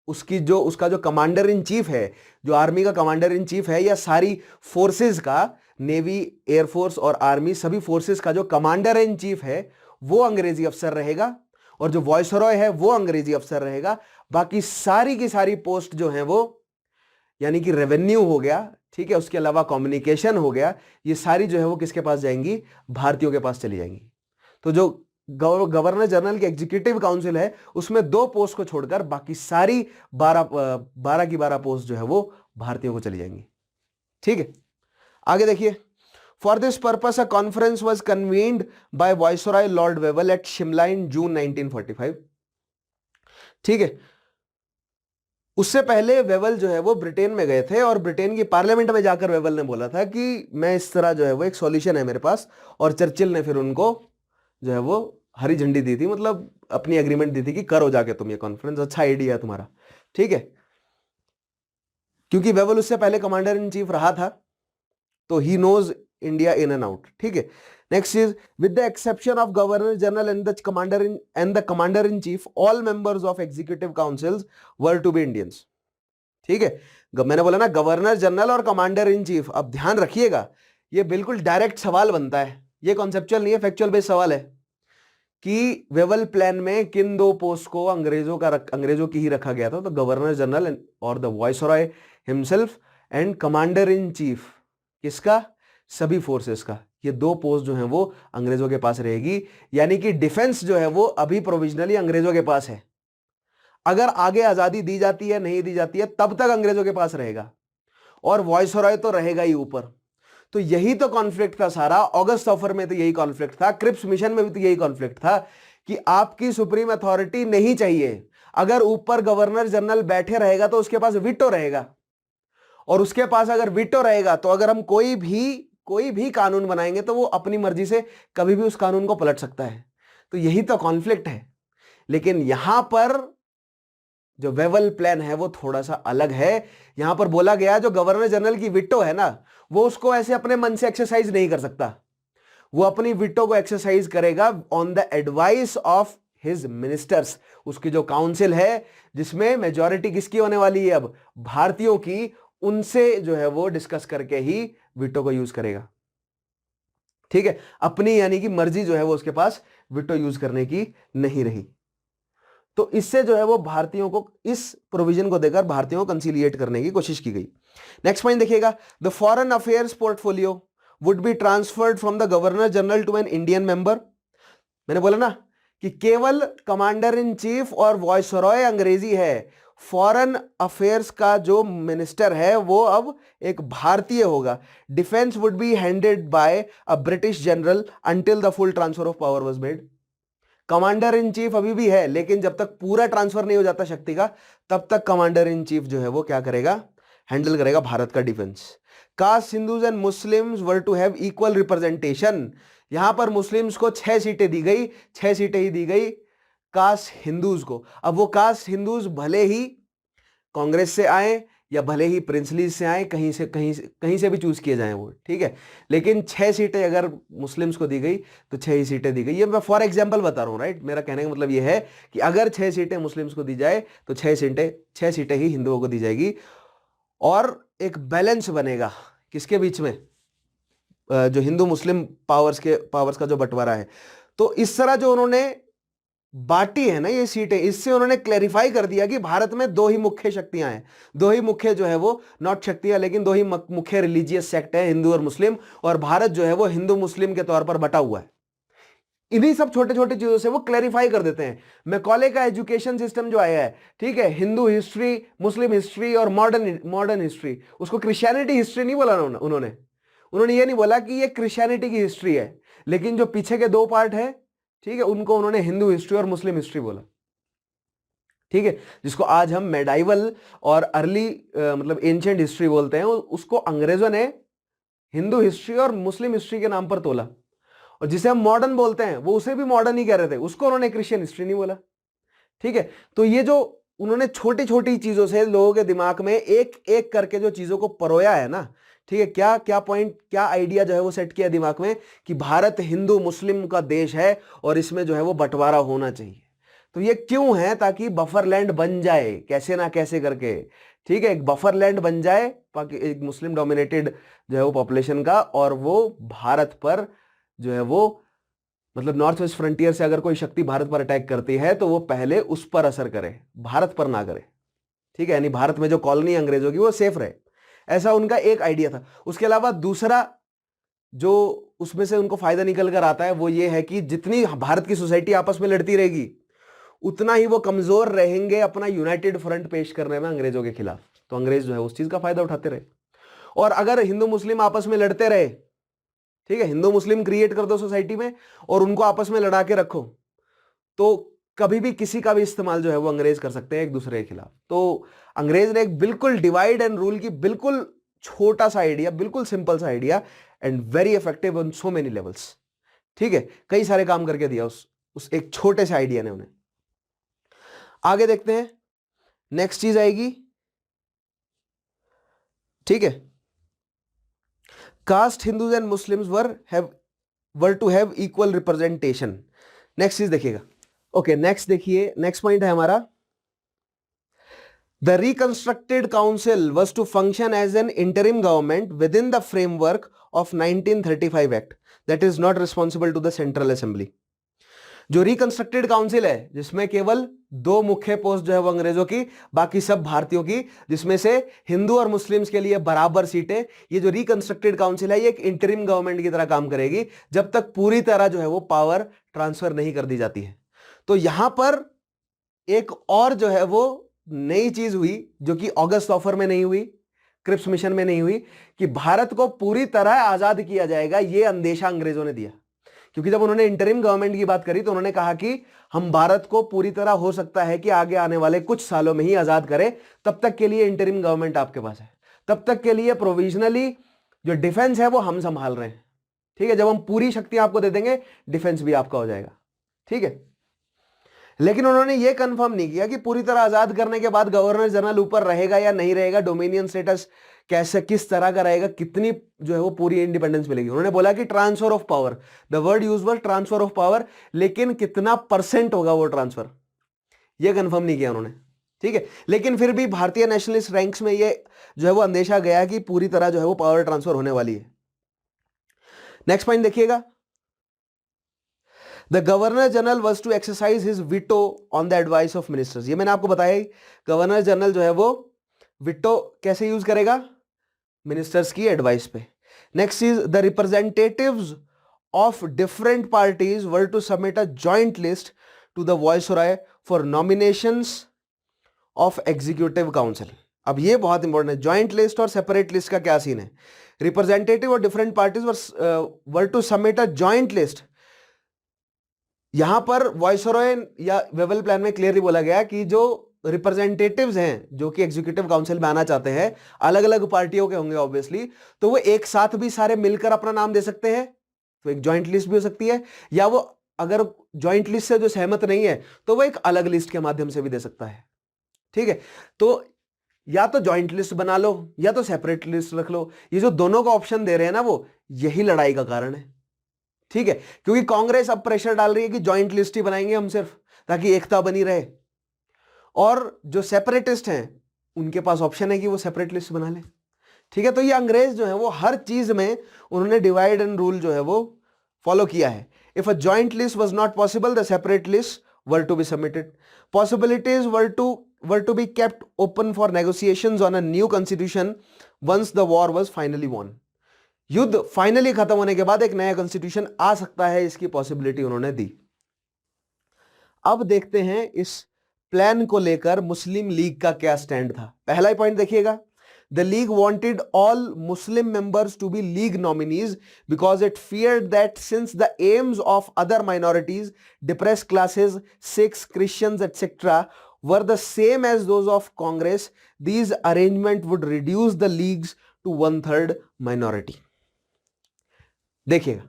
उसका जो कमांडर इन चीफ है, जो आर्मी का कमांडर इन चीफ है, या सारी फोर्सेस का, नेवी, एयरफोर्स और आर्मी, सभी फोर्सेस का जो कमांडर इन चीफ है वो अंग्रेजी अफसर रहेगा, और जो वॉइसरॉय है वो अंग्रेजी अफसर रहेगा। बाकी सारी की सारी पोस्ट जो है वो, यानी कि रेवेन्यू हो गया, ठीक है, उसके अलावा कम्युनिकेशन हो गया, ये सारी जो है वो किसके पास जाएंगी? भारतीयों के पास चली जाएंगी। तो जो गवर्नर जनरल की एग्जीक्यूटिव काउंसिल है उसमें 2 पोस्ट को छोड़कर बाकी सारी 12 की 12 पोस्ट जो है वो भारतीयों को चली जाएंगी। ठीक है, आगे देखिए, for this purpose a conference was convened by viceroy Lord Wavell at Shimla in June 1945। ठीक है, उससे पहले वेवल जो है वो ब्रिटेन में गए थे और ब्रिटेन की पार्लियामेंट में जाकर वेवल ने बोला था कि मैं इस तरह जो है वो एक सॉल्यूशन है मेरे पास, और चर्चिल ने फिर उनको जो है वो हरी झंडी दी थी, मतलब अपनी एग्रीमेंट दी थी कि करो जाके तुम ये कॉन्फ्रेंस, अच्छा आइडिया है तुम्हारा। ठीक है, क्योंकि वेवल उससे पहले कमांडर इन चीफ रहा था तो he knows India in and out. ठीक है, next is with the exception of governor general and the commander in chief, all members of executive councils were to be Indians. ठीक है, मैंने बोला ना गवर्नर जनरल और कमांडर इन चीफ, अब ध्यान रखिएगा ये बिल्कुल डायरेक्ट सवाल बनता है, ये कॉन्सेप्चुअल नहीं है, फैक्चुअल बेस्ड सवाल है कि वेवल प्लान में किन 2 पोस्ट को अंग्रेजों की ही रखा गया था। तो गवर्नर जनरल और the viceroy himself and commander in chief, किसका? सभी फोर्सेस का। ये 2 पोस्ट जो हैं वो अंग्रेजों के पास रहेगी, यानी कि डिफेंस जो है वो अभी प्रोविजनली अंग्रेजों के पास है। अगर आगे आजादी दी जाती है, नहीं दी जाती है, तब तक अंग्रेजों के पास रहेगा, और वॉइसरॉय तो रहेगा ही ऊपर। तो यही तो कॉन्फ्लिक्ट था सारा। ऑगस्ट ऑफर में तो यही कॉन्फ्लिक्ट था, क्रिप्स मिशन में भी तो यही कॉन्फ्लिक्ट था कि आपकी सुप्रीम अथॉरिटी नहीं चाहिए, अगर ऊपर गवर्नर जनरल बैठे रहेगा तो उसके पास वीटो रहेगा, और उसके पास अगर वीटो रहेगा तो अगर हम कोई भी कानून बनाएंगे तो वो अपनी मर्जी से कभी भी उस कानून को पलट सकता है। तो यही तो कॉन्फ्लिक्ट है। लेकिन यहां पर जो वेवल प्लान है वो थोड़ा सा अलग है। यहां पर बोला गया जो गवर्नर जनरल की विटो है ना, वो उसको ऐसे अपने मन से एक्सरसाइज नहीं कर सकता, वो अपनी विटो को एक्सरसाइज करेगा on the advice of his ministers. उसकी जो काउंसिल है जिसमें मेजॉरिटी किसकी होने वाली है, अब भारतीयों की, उनसे जो है वो डिस्कस करके ही विटो को यूज करेगा। ठीक है, अपनी यानी कि मर्जी जो है वो उसके पास विटो यूज करने की नहीं रही। तो इससे जो है वो भारतीयों को, इस प्रोविजन को देकर भारतीयों को कंसीलिएट करने की कोशिश की गई। नेक्स्ट पॉइंट देखिएगा, the foreign affairs portfolio would be transferred from the governor general to an Indian member. मैंने बोला ना कि केवल कमांडर इन चीफ और वॉइसरॉय अंग्रेजी है, फॉरेन अफेयर्स का जो मिनिस्टर है वो अब एक भारतीय होगा। Defence would be handed by a British general until the full transfer of power was made. Commander in chief अभी भी है, लेकिन जब तक पूरा ट्रांसफर नहीं हो जाता शक्ति का, तब तक कमांडर इन चीफ जो है वो क्या करेगा, हैंडल करेगा भारत का defence. Caste Hindus and Muslims were to have equal representation. यहां पर मुस्लिम्स को 6 सीटें दी गई, 6 सीटें ही दी गई कास्ट हिंदूज को। अब वो कास्ट हिंदूज भले ही कांग्रेस से आए या भले ही प्रिंसलीज से आए, कहीं से भी चूज किए जाएं वो, ठीक है, लेकिन 6 सीटें अगर मुस्लिम्स को दी गई तो 6 ही सीटें दी गई। ये मैं फॉर एग्जांपल बता रहा हूं, राइट। मेरा कहने का मतलब ये है कि अगर 6 सीटें मुस्लिम्स को दी जाए तो 6 सीटें ही हिंदुओं को दी जाएगी, और एक बैलेंस बनेगा किसके बीच में, जो हिंदू मुस्लिम पावर्स का जो बंटवारा है। तो इस तरह जो उन्होंने बांटी है ना ये सीटें, इससे उन्होंने क्लैरिफाई कर दिया कि भारत में 2 ही मुख्य शक्तियां हैं, 2 ही मुख्य जो है वो नॉट शक्तियां, लेकिन 2 ही मुख्य रिलीजियस सेक्ट है, हिंदू और मुस्लिम, और भारत जो है वो हिंदू मुस्लिम के तौर पर बटा हुआ है। इन्हीं सब छोटे छोटे चीजों से वो क्लैरिफाई कर देते हैं। मैकॉले का एजुकेशन सिस्टम जो आया है, ठीक है, हिंदू हिस्ट्री, मुस्लिम हिस्ट्री और मॉडर्न हिस्ट्री, उसको क्रिश्चियनिटी हिस्ट्री नहीं बोला उन्होंने ये नहीं बोला कि ये क्रिश्चियनिटी की हिस्ट्री है, लेकिन जो पीछे के 2 पार्ट है, ठीक है, उनको उन्होंने हिंदू हिस्ट्री और मुस्लिम हिस्ट्री बोला। ठीक है, जिसको आज हम मेडाइवल और अर्ली मतलब एंशिएंट हिस्ट्री बोलते हैं, उसको अंग्रेजों ने हिंदू हिस्ट्री और मुस्लिम हिस्ट्री के नाम पर तोला, और जिसे हम मॉडर्न बोलते हैं वो उसे भी मॉडर्न ही कह रहे थे, उसको उन्होंने क्रिश्चियन हिस्ट्री नहीं बोला। ठीक है, तो ये जो उन्होंने छोटी छोटी चीजों से लोगों के दिमाग में एक एक करके जो चीजों को परोया है ना, ठीक है, क्या क्या पॉइंट, क्या आइडिया जो है वो सेट किया दिमाग में कि भारत हिंदू मुस्लिम का देश है और इसमें जो है वो बंटवारा होना चाहिए। तो ये क्यों है, ताकि बफर लैंड बन जाए कैसे ना कैसे करके, ठीक है, एक बफर लैंड बन जाए एक मुस्लिम डोमिनेटेड जो है वो पॉपुलेशन का, और वो भारत पर जो है वो मतलब नॉर्थ वेस्ट फ्रंटियर से अगर कोई शक्ति भारत पर अटैक करती है तो वो पहले उस पर असर करे, भारत पर ना करे। ठीक है, यानी भारत में जो कॉलोनी अंग्रेजों की वो सेफ रहे, ऐसा उनका एक आइडिया था। उसके अलावा दूसरा जो उसमें से उनको फायदा निकल कर आता है वो ये है कि जितनी भारत की सोसाइटी आपस में लड़ती रहेगी उतना ही वो कमजोर रहेंगे अपना यूनाइटेड फ्रंट पेश करने में अंग्रेजों के खिलाफ। तो अंग्रेज जो है उस चीज का फायदा उठाते रहे, और अगर हिंदू मुस्लिम आपस में लड़ते रहे, ठीक है, हिंदू मुस्लिम क्रिएट कर दो सोसाइटी में और उनको आपस में लड़ा के रखो, तो कभी भी किसी का भी इस्तेमाल जो है वो अंग्रेज कर सकते हैं एक दूसरे के खिलाफ। तो अंग्रेज ने एक बिल्कुल डिवाइड एंड रूल की बिल्कुल छोटा सा आइडिया, बिल्कुल सिंपल सा idea and very effective on so many levels. ठीक है, कई सारे काम करके दिया उस एक छोटे से आइडिया ने उन्हें। आगे देखते हैं, नेक्स्ट चीज आएगी, ठीक है, caste Hindus and Muslims were to have equal representation. Next चीज देखिएगा, ओके, नेक्स्ट देखिए, नेक्स्ट पॉइंट है हमारा, the reconstructed council was to function as an interim government within the framework of 1935 act that is not responsible to the central assembly. जो reconstructed council है जिसमें केवल 2 मुख्य पोस्ट जो है वो अंग्रेजों की, बाकी सब भारतीयों की, जिसमें से हिंदू और मुस्लिम्स के लिए बराबर सीटें, ये जो रिकंस्ट्रक्टेड काउंसिल है ये एक इंटरिम गवर्नमेंट की तरह काम करेगी जब तक पूरी तरह जो है वो पावर ट्रांसफर नहीं कर दी जाती है। तो यहां पर एक और जो है वो नई चीज हुई जो कि अगस्त ऑफर में नहीं हुई, क्रिप्स मिशन में नहीं हुई, कि भारत को पूरी तरह आजाद किया जाएगा, ये अंदेशा अंग्रेजों ने दिया क्योंकि जब उन्होंने इंटरिम गवर्नमेंट की बात करी तो उन्होंने कहा कि हम भारत को पूरी तरह हो सकता है कि आगे आने वाले कुछ सालों में ही आजाद करें, तब तक के लिए इंटरिम गवर्नमेंट आपके पास है, तब तक के लिए प्रोविजनली जो डिफेंस है वो हम संभाल रहे हैं। ठीक है, जब हम पूरी शक्ति आपको दे देंगे डिफेंस भी आपका हो जाएगा। ठीक है, लेकिन उन्होंने ये कंफर्म नहीं किया कि पूरी तरह आजाद करने के बाद गवर्नर जनरल ऊपर रहेगा या नहीं रहेगा, डोमिनियन स्टेटस कैसे किस तरह का रहेगा, कितनी जो है वो पूरी इंडिपेंडेंस मिलेगी। उन्होंने बोला कि transfer of power, the word use was transfer of power, लेकिन कितना परसेंट होगा वो ट्रांसफर ये कंफर्म नहीं किया उन्होंने। ठीक है, लेकिन फिर भी भारतीय नेशनलिस्ट रैंक्स में ये जो है वो अंदेशा गया कि पूरी तरह जो है वो पावर ट्रांसफर होने वाली है। नेक्स्ट पॉइंट देखिएगा, the governor general was to exercise his veto on the advice of ministers. ये मैंने आपको बताया, गवर्नर जनरल जो है वो विटो कैसे यूज करेगा, मिनिस्टर्स की एडवाइस पे। Next is the representatives of different parties were to submit a joint list to the viceroy for nominations of executive council. अब ये बहुत इंपॉर्टेंट है, जॉइंट लिस्ट और सेपरेट लिस्ट का क्या सीन है। रिप्रेजेंटेटिव और different parties were to submit a joint list. यहां पर वॉइसरॉय या वेबल प्लान में क्लियरली बोला गया कि जो रिप्रेजेंटेटिव्स हैं जो कि एग्जीक्यूटिव काउंसिल में आना चाहते हैं, अलग अलग पार्टियों के होंगे ऑब्वियसली, तो वो एक साथ भी सारे मिलकर अपना नाम दे सकते हैं, तो एक जॉइंट लिस्ट भी हो सकती है, या वो अगर जॉइंट लिस्ट से जो सहमत नहीं है तो वो एक अलग लिस्ट के माध्यम से भी दे सकता है। ठीक है, तो या तो जॉइंट लिस्ट बना लो या तो सेपरेट लिस्ट रख लो। ये जो दोनों का ऑप्शन दे रहे हैं ना, वो यही लड़ाई का कारण है। ठीक है, क्योंकि कांग्रेस अब प्रेशर डाल रही है कि जॉइंट लिस्ट ही बनाएंगे हम सिर्फ, ताकि एकता बनी रहे, और जो सेपरेटिस्ट हैं उनके पास ऑप्शन है कि वो सेपरेट लिस्ट बना ले। ठीक है, तो ये अंग्रेज जो है वो हर चीज में उन्होंने डिवाइड एंड रूल जो है वो फॉलो किया है। If a joint list was not possible, the separate list were to be submitted. Possibilities were to be kept open for negotiations on a new constitution once the war was finally won. युद्ध finally खत्म होने के बाद एक नया constitution आ सकता है, इसकी पॉसिबिलिटी उन्होंने दी। अब देखते हैं इस प्लान को लेकर मुस्लिम लीग का क्या स्टैंड था। पहला ही पॉइंट देखिएगा, the league wanted all Muslim members to be league nominees because it feared that since the aims of other minorities, depressed classes, Sikhs, Christians etcetera were the same as those of Congress, these arrangement would reduce the leagues to 1/3 minority. देखिएगा,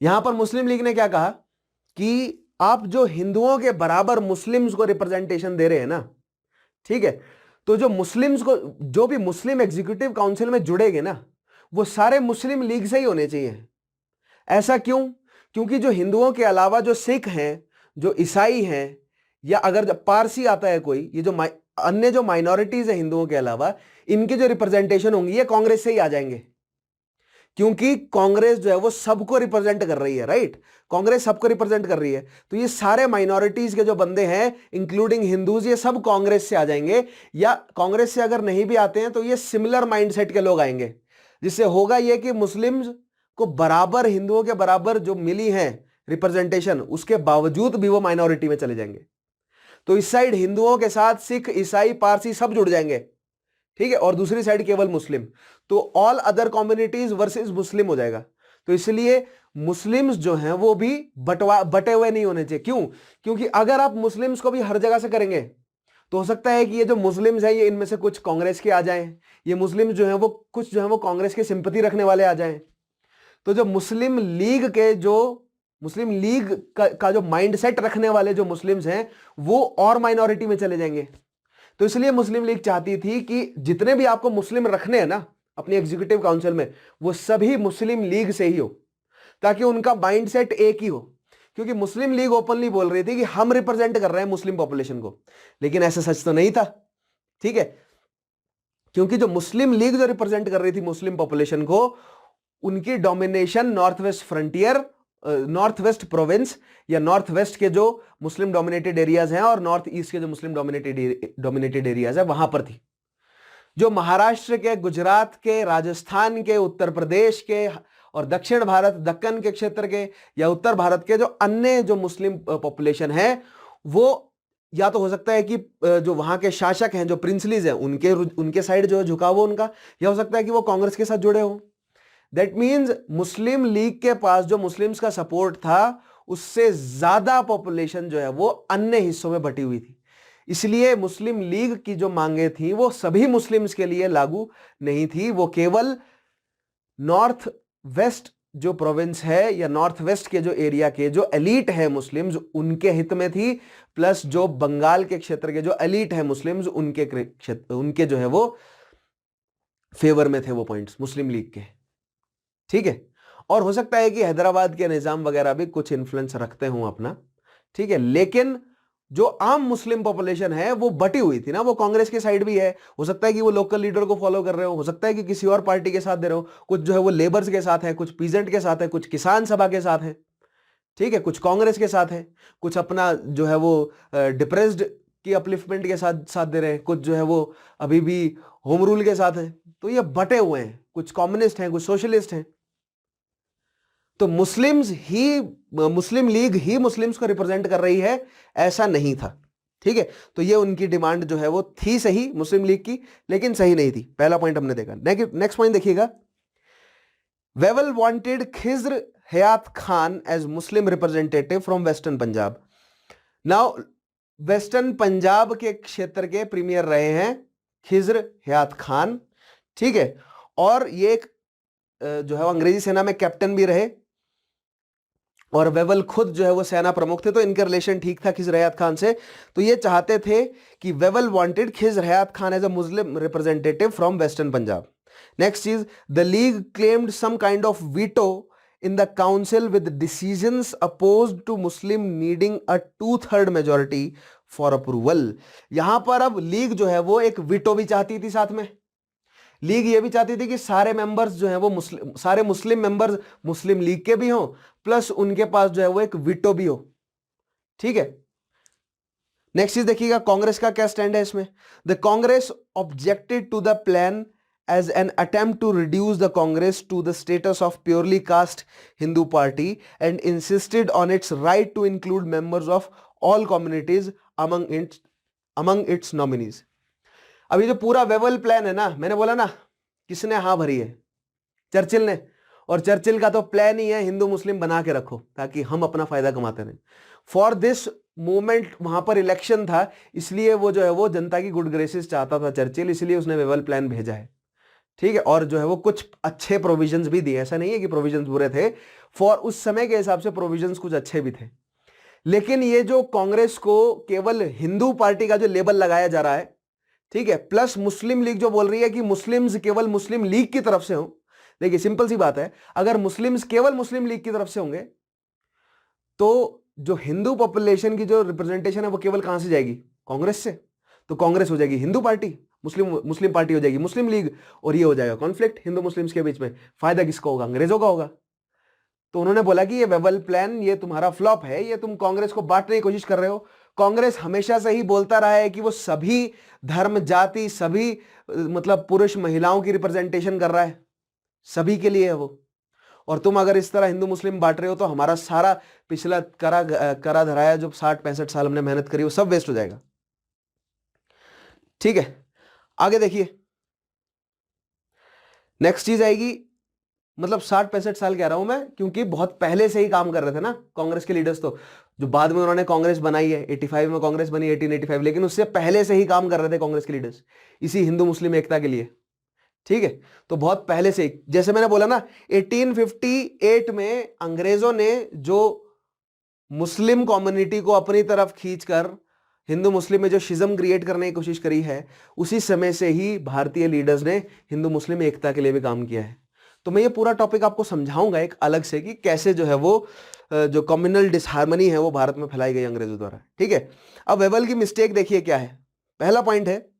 यहां पर मुस्लिम लीग ने क्या कहा कि आप जो हिंदुओं के बराबर मुस्लिम्स को रिप्रेजेंटेशन दे रहे हैं ना, ठीक है, तो जो मुस्लिम्स को, जो भी मुस्लिम एग्जीक्यूटिव काउंसिल में जुड़ेंगे ना, वो सारे मुस्लिम लीग से ही होने चाहिए। ऐसा क्यों? क्योंकि जो हिंदुओं के अलावा जो सिख हैं, जो ईसाई हैं, या अगर जब पारसी आता है कोई, ये जो अन्य जो माइनॉरिटीज है हिंदुओं के अलावा, इनके जो रिप्रेजेंटेशन होंगी ये कांग्रेस से ही आ जाएंगे, क्योंकि कांग्रेस जो है वो सबको रिप्रेजेंट कर रही है। राइट, कांग्रेस सबको रिप्रेजेंट कर रही है, तो ये सारे माइनॉरिटीज के जो बंदे हैं इंक्लूडिंग हिंदूज, ये सब कांग्रेस से आ जाएंगे। या कांग्रेस से अगर नहीं भी आते हैं तो ये सिमिलर माइंडसेट के लोग आएंगे, जिससे होगा ये कि मुस्लिम्स को बराबर, हिंदुओं के बराबर जो मिली है रिप्रेजेंटेशन, उसके बावजूद भी वो माइनॉरिटी में चले जाएंगे। तो इस साइड हिंदुओं के साथ सिख, ईसाई, पारसी सब जुड़ जाएंगे, ठीक है, और दूसरी साइड केवल मुस्लिम, तो ऑल अदर कम्युनिटीज वर्सेस मुस्लिम हो जाएगा। तो इसलिए मुस्लिम्स जो हैं वो भी बटे हुए नहीं होने चाहिए। क्यों? क्योंकि अगर आप मुस्लिम्स को भी हर जगह से करेंगे तो हो सकता है कि ये जो मुस्लिम्स हैं ये इनमें से कुछ कांग्रेस के आ जाएं, ये मुस्लिम जो हैं वो कुछ जो है वो कांग्रेस की सिंपैथी रखने वाले आ जाएं। तो जो मुस्लिम लीग का जो माइंडसेट रखने वाले जो मुस्लिम्स हैं वो और माइनॉरिटी में चले जाएंगे। तो इसलिए मुस्लिम लीग चाहती थी कि जितने भी आपको मुस्लिम रखने हैं ना अपनी एग्जीक्यूटिव काउंसिल में, वो सभी मुस्लिम लीग से ही हो, ताकि उनका माइंडसेट एक ही हो। क्योंकि मुस्लिम लीग ओपनली बोल रही थी कि हम रिप्रेजेंट कर रहे हैं मुस्लिम पॉपुलेशन को, लेकिन ऐसा सच तो नहीं था। ठीक है, क्योंकि जो मुस्लिम लीग जो रिप्रेजेंट कर रही थी मुस्लिम पॉपुलेशन को, उनकी domination north west frontier, north west province या नॉर्थ वेस्ट के जो मुस्लिम डोमिनेटेड एरियाज हैं और नॉर्थ ईस्ट के जो मुस्लिम डोमिनेटेड एरियाज है वहां पर थी। जो महाराष्ट्र के, गुजरात के, राजस्थान के, उत्तर प्रदेश के और दक्षिण भारत, दक्कन के क्षेत्र के या उत्तर भारत के जो अन्य जो मुस्लिम पॉपुलेशन है, वो या तो हो सकता है कि जो वहां के शासक हैं, जो प्रिंसलीज हैं, उनके साइड जो झुकाव हो उनका, या हो सकता है कि वो कांग्रेस के साथ जुड़े हो। दैट मीन्स मुस्लिम लीग के पास जो मुस्लिम्स का सपोर्ट था उससे ज्यादा पॉपुलेशन जो है वो अन्य हिस्सों में बटी हुई थी। इसलिए मुस्लिम लीग की जो मांगे थी वो सभी मुस्लिम्स के लिए लागू नहीं थी, वो केवल नॉर्थ वेस्ट जो प्रोविंस है या नॉर्थ वेस्ट के जो एरिया के जो एलीट है मुस्लिम्स उनके हित में थी, प्लस जो बंगाल के क्षेत्र के जो एलीट है मुस्लिम्स उनके क्षेत्र उनके जो है वो फेवर में थे वो पॉइंट्स मुस्लिम लीग के। ठीक है, और हो सकता है कि हैदराबाद के निजाम वगैरह भी कुछ इन्फ्लुएंस रखते हों अपना। ठीक है, लेकिन जो आम मुस्लिम पॉपुलेशन है वो बटी हुई थी ना, वो कांग्रेस के साइड भी है, हो सकता है कि वो लोकल लीडर को फॉलो कर रहे हो सकता है कि किसी और पार्टी के साथ दे रहे हो, कुछ जो है वो लेबर्स के साथ है, कुछ पीजेंट के साथ है, कुछ किसान सभा के साथ है। ठीक है, कुछ कांग्रेस के साथ है, कुछ अपना जो है वो डिप्रेस्ड की अपलिफ्टमेंट के साथ साथ दे रहे हैं, कुछ जो है वो अभी भी होम रूल के साथ है। तो ये बटे हुए हैं, कुछ कम्युनिस्ट हैं, कुछ सोशलिस्ट हैं। तो मुस्लिम लीग ही मुस्लिम्स को रिप्रेजेंट कर रही है ऐसा नहीं था। ठीक है, तो ये उनकी डिमांड जो है वो थी सही मुस्लिम लीग की, लेकिन सही नहीं थी। पहला पॉइंट हमने देखा। नेक्स्ट पॉइंट देखिएगा, Wavell wanted Khizr Hayat Khan as Muslim representative from western Punjab. Now western Punjab के क्षेत्र के प्रीमियर रहे हैं खिज्र हयात खान। ठीक है, और ये एक जो है वो अंग्रेजी सेना में कैप्टन भी रहे, और वेवल खुद जो है वो सेना प्रमुख थे, तो इनका रिलेशन ठीक था खिज्र हयात खान से। तो ये चाहते थे कि Wavell wanted Khizr Hayat Khan as a Muslim representative from western Punjab. Next is the league claimed some kind of veto in the council with decisions opposed to Muslim needing a 2/3 majority for approval। यहां पर अब लीग जो है वो एक veto भी चाहती थी, साथ में लीग ये भी चाहती थी कि सारे मेंबर्स जो है वो सारे मुस्लिम मेंबर्स मुस्लिम लीग के भी हों, प्लस उनके पास जो है वो एक वीटो भी हो। ठीक है, नेक्स्ट चीज देखिएगा कांग्रेस का क्या स्टैंड है इसमें। The Congress objected to the plan as an attempt to reduce the Congress to the status of purely caste Hindu party and insisted on its right to include members of all communities among its nominees। अभी जो पूरा Wavell plan है ना, मैंने बोला ना किसने हाँ भरी है, चर्चिल ने, और चर्चिल का तो प्लान ही है हिंदू मुस्लिम बना के रखो ताकि हम अपना फायदा कमाते रहें। फॉर दिस मूवमेंट वहां पर इलेक्शन था, इसलिए वो जो है वो जनता की गुड ग्रेसेस चाहता था चर्चिल, इसलिए उसने वेवल प्लान भेजा है। ठीक है, और जो है वो कुछ अच्छे प्रोविजंस भी दिए, ऐसा नहीं है कि प्रोविजंस बुरे थे, फॉर उस समय के हिसाब से प्रोविजंस कुछ अच्छे भी थे। लेकिन ये जो कांग्रेस को केवल हिंदू पार्टी का जो लेबल लगाया जा रहा है, ठीक है, प्लस मुस्लिम लीग जो बोल रही है कि मुस्लिम्स केवल मुस्लिम लीग की तरफ से हो। देखिए सिंपल सी बात है, अगर मुस्लिम्स केवल मुस्लिम लीग की तरफ से होंगे तो जो हिंदू पॉपुलेशन की जो रिप्रेजेंटेशन है वो केवल कहां से जाएगी, कांग्रेस से। तो कांग्रेस हो जाएगी हिंदू पार्टी, मुस्लिम पार्टी हो जाएगी मुस्लिम लीग, और ये हो जाएगा कॉन्फ्लिक्ट हिंदू मुस्लिम्स के बीच में। फायदा किसका होगा, अंग्रेजों का होगा। तो उन्होंने बोला कि ये वेवल प्लान ये तुम्हारा फ्लॉप है, ये तुम कांग्रेस को बांटने की कोशिश कर रहे हो। कांग्रेस हमेशा से ही बोलता रहा है कि वो सभी धर्म जाति सभी मतलब पुरुष महिलाओं की रिप्रेजेंटेशन कर रहा है, सभी के लिए है वो। और तुम अगर इस तरह हिंदू मुस्लिम बांट रहे हो तो हमारा सारा पिछला करा धराया जो 60-65 साल हमने मेहनत करी वो सब वेस्ट हो जाएगा। ठीक है, आगे देखिए नेक्स्ट चीज आएगी, मतलब 60-65 साल कह रहा हूं मैं क्योंकि बहुत पहले से ही काम कर रहे थे ना कांग्रेस के लीडर्स। तो जो बाद में उन्होंने कांग्रेस बनाई है 85 में कांग्रेस बनी 1885, लेकिन उससे पहले से ही काम कर रहे थे कांग्रेस के लीडर्स इसी हिंदू मुस्लिम एकता के लिए। ठीक है, तो बहुत पहले से, जैसे मैंने बोला ना 1858 में अंग्रेजों ने जो मुस्लिम कम्युनिटी को अपनी तरफ खींचकर हिंदू मुस्लिम में जो शिज्म क्रिएट करने की कोशिश करी है, उसी समय से ही भारतीय लीडर्स ने हिंदू मुस्लिम एकता के लिए भी काम किया है। तो मैं ये पूरा टॉपिक आपको समझाऊंगा एक अलग से कि कैसे जो है वो जो कम्युनल डिसहार्मनी है वो भारत में फैलाई गई अंग्रेजों द्वारा। ठीक है, अब वेवल की मिस्टेक देखिए क्या है। पहला पॉइंट है,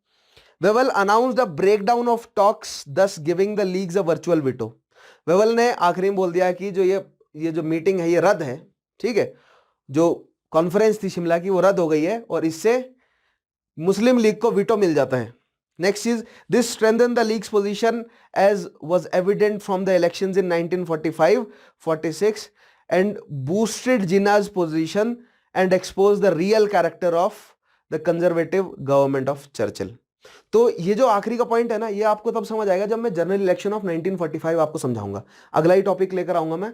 Wavell announce the breakdown of talks thus giving the League's a virtual veto. Wavell ने आखिरी में बोल दिया कि जो ये जो मीटिंग है ये रद्द है। ठीक है, जो कॉन्फ्रेंस थी शिमला की वो रद्द हो गई है और इससे मुस्लिम लीग को वीटो मिल जाता है। Next is this strengthen the league's position as was evident from the elections in 1945-46 and boosted Jinnah's position and expose the real character of the conservative government of Churchill. तो ये जो आखिरी का पॉइंट है ना, ये आपको तब समझ आएगा जब मैं जनरल इलेक्शन ऑफ 1945 आपको समझाऊंगा। अगला ही टॉपिक लेकर आऊंगा मैं,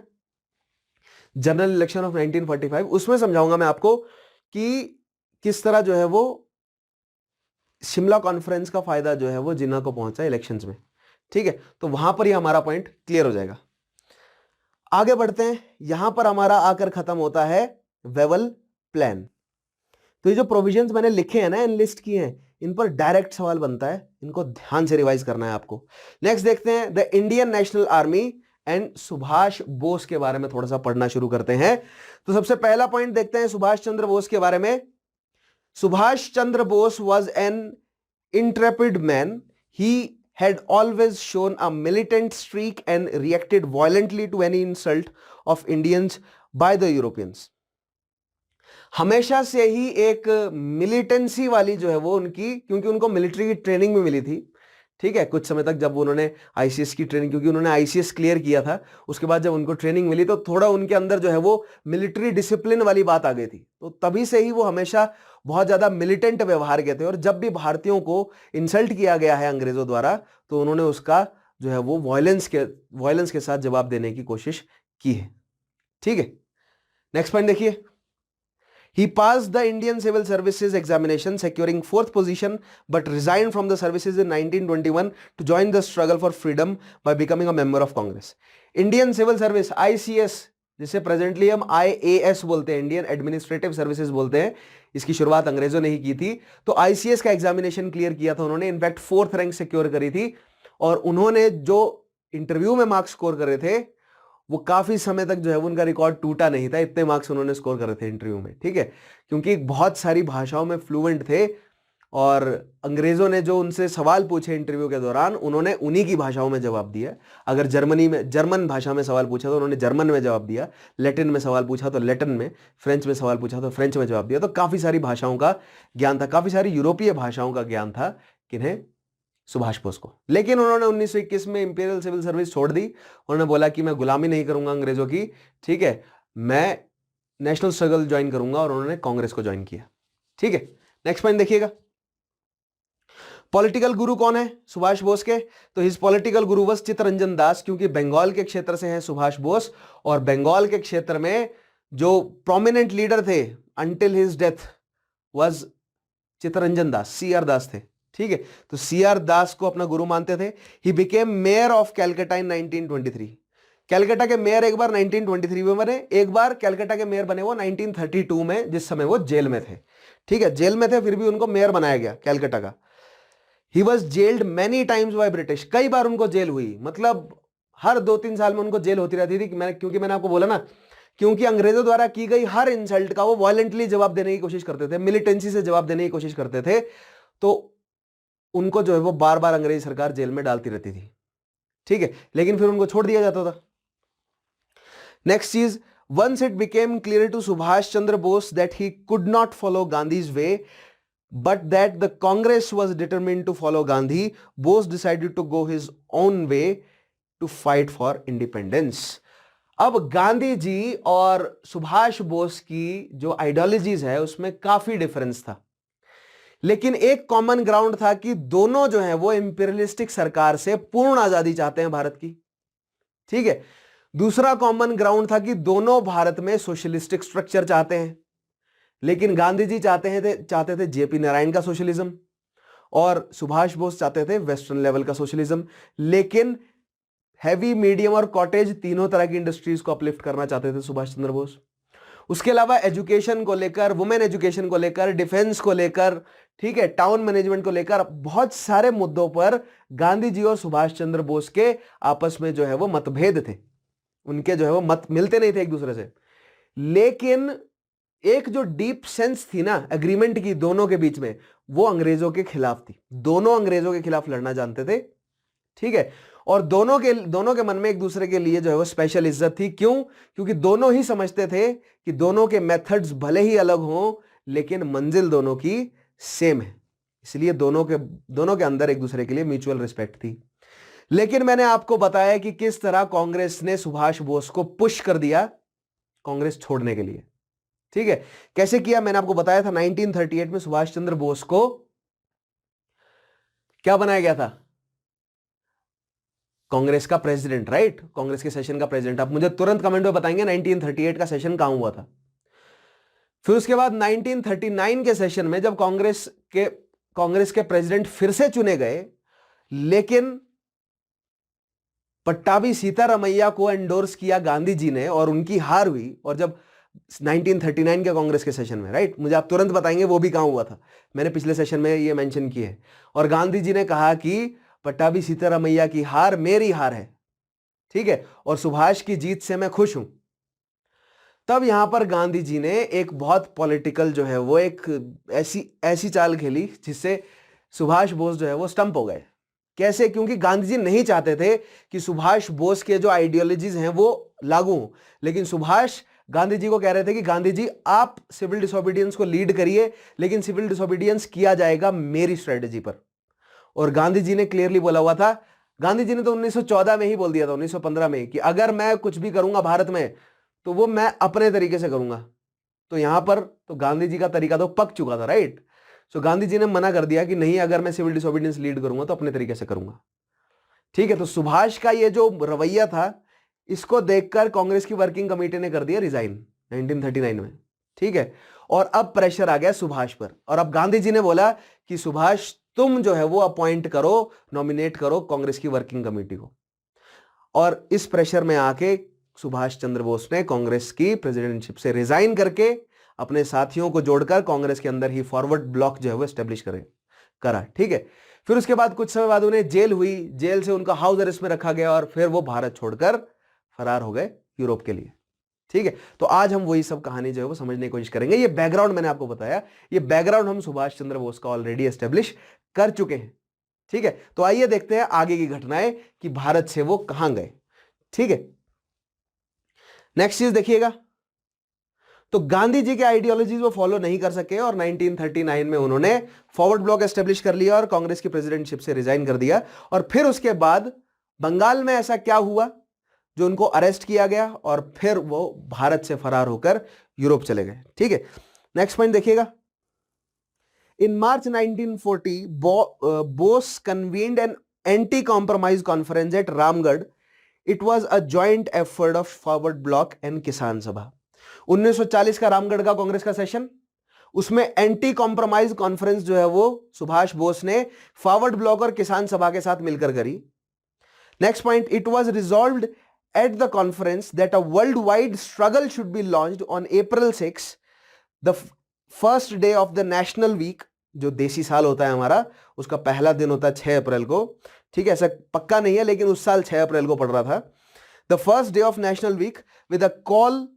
जनरल इलेक्शन ऑफ 1945, उसमें समझाऊंगा मैं आपको कि किस तरह जो है वो शिमला कॉन्फ्रेंस का फायदा जो है वो जिन्ना को पहुंचा इलेक्शंस में। ठीक है, तो वहां पर ही हमारा पॉइंट क्लियर हो जाएगा। आगे बढ़ते हैं, यहां पर हमारा आकर खत्म होता है वेवल प्लान। तो ये जो प्रोविजंस मैंने लिखे हैं ना, एनलिस्ट किए हैं, इन पर डायरेक्ट सवाल बनता है, इनको ध्यान से रिवाइज करना है आपको। नेक्स्ट देखते हैं the Indian National army and Subhash Bose के बारे में थोड़ा सा पढ़ना शुरू करते हैं। तो सबसे पहला पॉइंट देखते हैं सुभाष चंद्र बोस के बारे में। Subhash Chandra Bose was an intrepid man. He had always shown a militant streak and reacted violently to any insult of Indians by the Europeans. हमेशा से ही एक मिलिटेंसी वाली जो है वो उनकी, क्योंकि उनको मिलिट्री की ट्रेनिंग भी मिली थी। ठीक है, कुछ समय तक जब उन्होंने आईसीएस की ट्रेनिंग, क्योंकि उन्होंने आईसीएस क्लियर किया था, उसके बाद जब उनको ट्रेनिंग मिली तो थोड़ा उनके अंदर जो है वो मिलिट्री डिसिप्लिन वाली बात आ गई थी। तो तभी से ही वो हमेशा बहुत ज्यादा मिलिटेंट व्यवहार के थे, और जब भी भारतीयों को इंसल्ट किया गया है अंग्रेजों द्वारा, तो उन्होंने उसका जो है वो वॉयलेंस के साथ जवाब देने की कोशिश की है। ठीक है, नेक्स्ट पॉइंट देखिए। He passed the Indian Civil Services examination, securing 4th position, but resigned from the services in 1921 to join the struggle for freedom by becoming a member of Congress. Indian Civil Service ICS, जिसे presently हम IAS बोलते हैं, Indian administrative services बोलते हैं, इसकी शुरुआत अंग्रेजों ने ही की थी। तो ICS का एग्जामिनेशन क्लियर किया था उन्होंने, इनफैक्ट 4th रैंक सिक्योर करी थी, और उन्होंने जो इंटरव्यू में मार्क्स स्कोर करे थे वो काफी समय तक जो है उनका रिकॉर्ड टूटा नहीं था, इतने मार्क्स उन्होंने स्कोर करे थे इंटरव्यू में। ठीक है, क्योंकि बहुत सारी भाषाओं में फ्लुएंट थे, और अंग्रेजों ने जो उनसे सवाल पूछे इंटरव्यू के दौरान, उन्होंने उन्हीं की भाषाओं में जवाब दिया। अगर जर्मन भाषा में सवाल पूछा तो उन्होंने जर्मन में जवाब दिया, लैटिन में सवाल पूछा तो लैटिन में, फ्रेंच में सवाल पूछा तो फ्रेंच में जवाब दिया। तो काफी सारी भाषाओं का ज्ञान था, काफी सारी यूरोपीय भाषाओं का ज्ञान था किन्हें, सुभाष बोस को। लेकिन उन्होंने 1921 में इंपीरियल सिविल सर्विस छोड़ दी। उन्होंने बोला कि मैं गुलामी नहीं करूंगा अंग्रेजों की, ठीक है, मैं नेशनल स्ट्रगल ज्वाइन करूंगा, और उन्होंने कांग्रेस को ज्वाइन किया। ठीक है, नेक्स्ट पॉइंट देखिएगा। पॉलिटिकल गुरु कौन है सुभाष बोस के? तो his political Guru was Chittaranjan दास, क्योंकि बंगाल के क्षेत्र से है सुभाष बोस, और बंगाल के क्षेत्र में जो प्रोमिनेंट लीडर थे until his death was Chittaranjan Das, CR Das थे। ठीक है, तो सीआर दास को अपना गुरु मानते थे। He became mayor of Calcutta in 1923। Calcutta के मेयर एक बार 1923 में बने, एक बार कैलकाटा के मेयर बने वो 1932 में, जिस समय वो जेल में थे। ठीक है, जेल में थे, फिर भी उनको मेयर बनाया गया कैलकाटा का। He was gelled many times by British, कई बार उनको जेल हुई, मतलब हर 2-3 साल में उनको जेल होती रहती थी। क्योंकि मैंने आपको बोला ना, क्योंकि अंग्रेजों द्वारा की गई हर इंसल्ट का वो वायलेंटली जवाब देने की कोशिश करते थे, मिलिटेंसी से जवाब देने की कोशिश करते थे, तो उनको जो है वो बार बार अंग्रेज सरकार जेल में डालती रहती थी। ठीक है, लेकिन फिर उनको छोड़ दिया जाता था। नेक्स्ट चीज, once it became clear to Subhas Chandra Bose that he could not follow Gandhi's way, but that the Congress was determined to follow Gandhi, Bose decided to go his own way to fight for independence. अब गांधी जी और सुभाष बोस की जो ideologies है उसमें काफी difference था, लेकिन एक कॉमन ग्राउंड था कि दोनों जो है वो इंपीरियलिस्टिक सरकार से पूर्ण आजादी चाहते हैं भारत की। ठीक है, दूसरा कॉमन ग्राउंड था कि दोनों भारत में सोशलिस्टिक स्ट्रक्चर चाहते हैं, लेकिन गांधी जी चाहते थे जेपी नारायण का सोशलिज्म, और सुभाष बोस चाहते थे वेस्टर्न लेवल का सोशलिज्म, लेकिन हैवी, मीडियम और कॉटेज तीनों तरह की इंडस्ट्रीज को अपलिफ्ट करना चाहते थे सुभाष चंद्र बोस। उसके अलावा एजुकेशन को लेकर, वुमेन एजुकेशन को लेकर, डिफेंस को लेकर, ठीक है, टाउन मैनेजमेंट को लेकर, बहुत सारे मुद्दों पर गांधी जी और सुभाष चंद्र बोस के आपस में जो है वो मतभेद थे, उनके जो है वो मत मिलते नहीं थे एक दूसरे से। लेकिन एक जो डीप सेंस थी ना एग्रीमेंट की दोनों के बीच में, वो अंग्रेजों के खिलाफ थी। दोनों अंग्रेजों के खिलाफ लड़ना जानते थे। ठीक है, और दोनों के मन में एक दूसरे के लिए जो है वो स्पेशल इज्जत थी। क्यों? क्योंकि दोनों ही समझते थे कि दोनों के मेथड्स भले ही अलग हों, लेकिन मंजिल दोनों की सेम है, इसलिए दोनों के अंदर एक दूसरे के लिए म्यूचुअल रिस्पेक्ट थी। लेकिन मैंने आपको बताया कि किस तरह कांग्रेस ने सुभाष बोस को पुश कर दिया कांग्रेस छोड़ने के लिए। ठीक है, कैसे किया मैंने आपको बताया था। 1938 में सुभाष चंद्र बोस को क्या बनाया गया था? कांग्रेस का प्रेसिडेंट, राइट, कांग्रेस के सेशन का प्रेसिडेंट। आप मुझे तुरंत कमेंट में बताएंगे 1938 का सेशन कहां हुआ था। फिर उसके बाद 1939 के सेशन में जब कांग्रेस के प्रेसिडेंट फिर से चुने गए, लेकिन पट्टाभी सीतारामैया को एंडोर्स किया गांधी जी ने और उनकी हार हुई। और जब 1939 के कांग्रेस के सेशन में, राइट, मुझे आप तुरंत बताएंगे वो भी कहां हुआ था, मैंने पिछले सेशन में ये मेंशन किया है। और गांधी जी ने कहा कि पट्टाभी सीतारामैया की हार मेरी हार है, ठीक है, और सुभाष की जीत से मैं खुश हूं। तब यहां पर गांधी जी ने एक बहुत पॉलिटिकल जो है वो एक ऐसी चाल खेली जिससे सुभाष बोस जो है वो स्टंप हो गए। कैसे? क्योंकि गांधी जी नहीं चाहते थे कि सुभाष बोस के जो आइडियोलॉजीज हैं वो लागू हों, लेकिन सुभाष गांधी जी को कह रहे थे कि गांधी जी आप सिविल डिसोबीडियंस को लीड करिए, लेकिन सिविल डिसोबीडियंस किया जाएगा मेरी स्ट्रेटेजी पर। और गांधी जी ने क्लियरली बोला हुआ था, गांधी जी ने तो 1914 में ही बोल दिया था, 1915 में, कि अगर मैं कुछ भी करूंगा भारत में तो वो मैं अपने तरीके से करूंगा। तो यहां पर तो गांधी जी का तरीका तो पक चुका था, राइट। सो गांधी जी ने मना कर दिया कि नहीं, अगर मैं सिविल डिसोबीडियंस लीड करूंगा तो अपने तरीके से करूंगा, ठीक है। तो सुभाष का ये जो रवैया था, इसको देखकर कांग्रेस की वर्किंग कमेटी ने कर दिया रिजाइन 1939 में, ठीक है। और अब प्रेशर आ गया सुभाष पर, और अब गांधी जी ने बोला कि सुभाष तुम जो है वो अपॉइंट करो, नॉमिनेट करो कांग्रेस की वर्किंग कमेटी को। और इस प्रेशर में आके सुभाष चंद्र बोस ने कांग्रेस की प्रेसिडेंटशिप से रिजाइन करके अपने साथियों को जोड़कर कांग्रेस के अंदर ही फॉरवर्ड ब्लॉक जो है वो एस्टेब्लिश करा, ठीक है। फिर उसके बाद कुछ समय बाद उन्हें जेल हुई, जेल से उनका हाउस अरेस्ट में रखा गया और फिर वो भारत छोड़कर फरार हो गए यूरोप के लिए, ठीक है। तो आज हम वही सब कहानी जो है वो समझने की कोशिश करेंगे। ये बैकग्राउंड मैंने आपको बताया, ये बैकग्राउंड हम सुभाष चंद्र बोस का ऑलरेडी एस्टेब्लिश कर चुके हैं, ठीक है। तो आइए देखते हैं आगे की घटनाएं कि भारत से वो कहां गए, ठीक है। नेक्स्ट चीज देखिएगा, तो गांधी जी के आइडियोलॉजीज वो फॉलो नहीं कर सके और 1939 में उन्होंने फॉरवर्ड ब्लॉक एस्टेब्लिश कर लिया और कांग्रेस की प्रेसिडेंटशिप से रिजाइन कर दिया। और फिर उसके बाद बंगाल में ऐसा क्या हुआ जो उनको अरेस्ट किया गया और फिर वो भारत से फरार होकर यूरोप चले गए, ठीक है। नेक्स्ट पॉइंट देखिएगा, in March 1940 Bose convened an anti compromise conference at Ramgarh. It was a joint effort of Forward block and Kisan Sabha. 1940 का रामगढ़ का कांग्रेस का सेशन, उसमें एंटी कॉम्प्रोमाइज कॉन्फ्रेंस जो है वो सुभाष बोस ने फॉरवर्ड ब्लॉक और किसान सभा के साथ मिलकर करी। Next point, it was resolved at the conference that a world wide struggle should be launched on April 6, the first day of the national week. जो देसी साल होता है हमारा, उसका पहला दिन होता है 6 अप्रैल को, ठीक है। ऐसा पक्का नहीं है लेकिन उस साल 6 अप्रैल को पड़ रहा था। The first day of national week with a call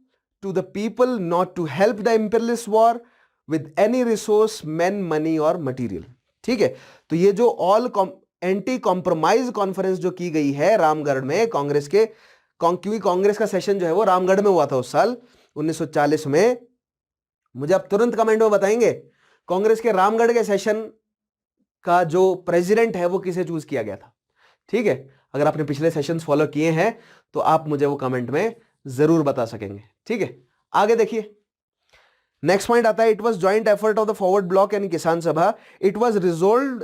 to the people not to help the imperialist war with any resource, men, money और material, ठीक है। तो ये जो ऑल एंटी कॉम्प्रोमाइज कॉन्फ्रेंस जो की गई है रामगढ़ में कांग्रेस के, क्योंकि कांग्रेस का सेशन जो है वो रामगढ़ में हुआ था उस साल 1940 में। मुझे आप तुरंत कमेंट में बताएंगे कांग्रेस के रामगढ़ के सेशन का जो प्रेसिडेंट है वो किसे चूज किया गया था, ठीक है। अगर आपने पिछले सेशंस फॉलो किए हैं तो आप मुझे वो कमेंट में जरूर बता सकेंगे, ठीक है। आगे देखिए, नेक्स्ट पॉइंट आता है, it was joint effort of the Forward block and Kisan Sabha. It was resolved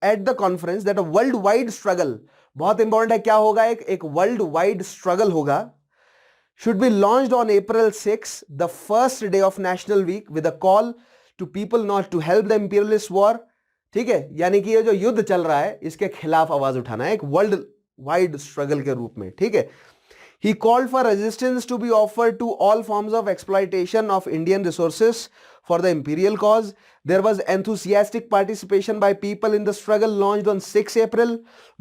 at the conference that a world wide struggle, बहुत इंपॉर्टेंट है, क्या होगा, एक वर्ल्ड वाइड स्ट्रगल होगा, should be launched on April 6, the first day of national week with a call to people not to help the imperialist war, ठीक है। यानी कि ये जो युद्ध चल रहा है इसके खिलाफ आवाज उठाना है, एक वर्ल्ड वाइड स्ट्रगल के रूप में, ठीक है। He called for resistance to be offered to all forms of exploitation of Indian resources for the imperial cause. There was enthusiastic participation by people in the struggle launched on 6 April.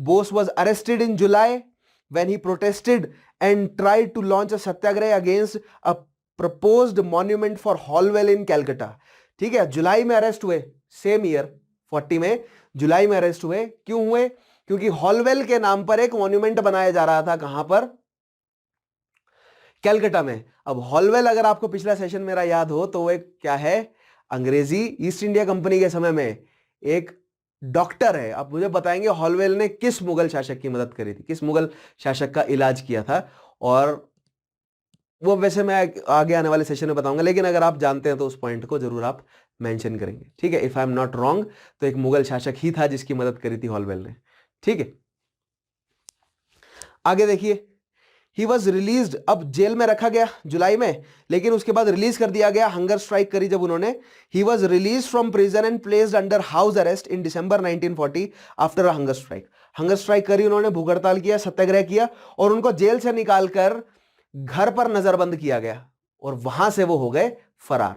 Bose was arrested in July when he protested and tried to launch a satyagraha against a proposed monument for Holwell in Calcutta. ठीक है, जुलाई में arrest हुए, same year 40 में जुलाई में arrest हुए। क्यों हुए? क्योंकि हॉलवेल के नाम पर एक मॉन्यूमेंट बनाया जा रहा था, कहां पर? कैलकाटा में। अब हॉलवेल अगर आपको पिछला सेशन मेरा याद हो तो वो एक क्या है, अंग्रेजी ईस्ट इंडिया कंपनी के समय में एक डॉक्टर है। आप मुझे बताएंगे हॉलवेल ने किस मुगल शासक की मदद करी थी, किस मुगल शासक का इलाज किया था, और वो वैसे मैं आगे आने वाले सेशन में बताऊंगा, लेकिन अगर आप जानते हैं तो उस पॉइंट को जरूर आप मेंशन करेंगे, ठीक है। If I am not wrong तो एक मुगल शासक ही था जिसकी मदद करी थी हॉलवेल ने, ठीक है। आगे देखिए, ही वॉज रिलीज्ड, अब जेल में रखा गया जुलाई में, लेकिन उसके बाद रिलीज कर दिया गया, हंगर स्ट्राइक करी जब उन्होंने। He was release from prison and placed under house arrest in December 1940 after a hunger strike. Hunger strike करी उन्होंने, भूख हड़ताल किया, सत्याग्रह किया, और उनको जेल से निकालकर घर पर नजरबंद किया गया और वहां से वो हो गए फरार,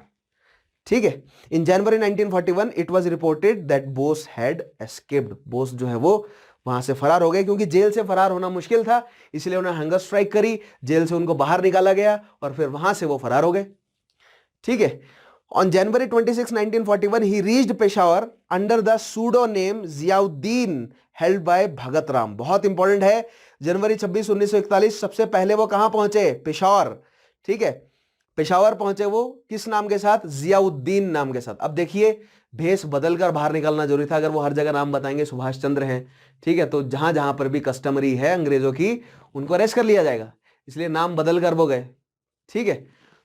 ठीक है। इन जनवरी 1941 it was reported that Bose had escaped, Bose जो है वो वहां से फरार हो गए, क्योंकि जेल से फरार होना मुश्किल था, इसलिए उन्होंने हंगर स्ट्राइक करी, जेल से उनको बाहर निकाला गया और फिर वहां से वो फरार हो गए, ठीक है। On January 26, 1941 he reached Peshawar under the pseudo name Ziauddin held by Bhagat Ram. बहुत इंपॉर्टेंट है, जनवरी 26, 1941 सबसे पहले वो कहां पहुंचे? पेशावर, ठीक है। पेशावर पहुंचे वो किस नाम के साथ? जियाउद्दीन नाम के साथ। अब देखिए, भेष बदलकर बाहर निकलना जरूरी था, अगर वो हर जगह नाम बताएंगे सुभाष चंद्र हैं, ठीक है, तो जहां जहां पर भी कस्टमरी है अंग्रेजों की, उनको अरेस्ट कर लिया जाएगा, इसलिए नाम बदलकर वो गए, ठीक है।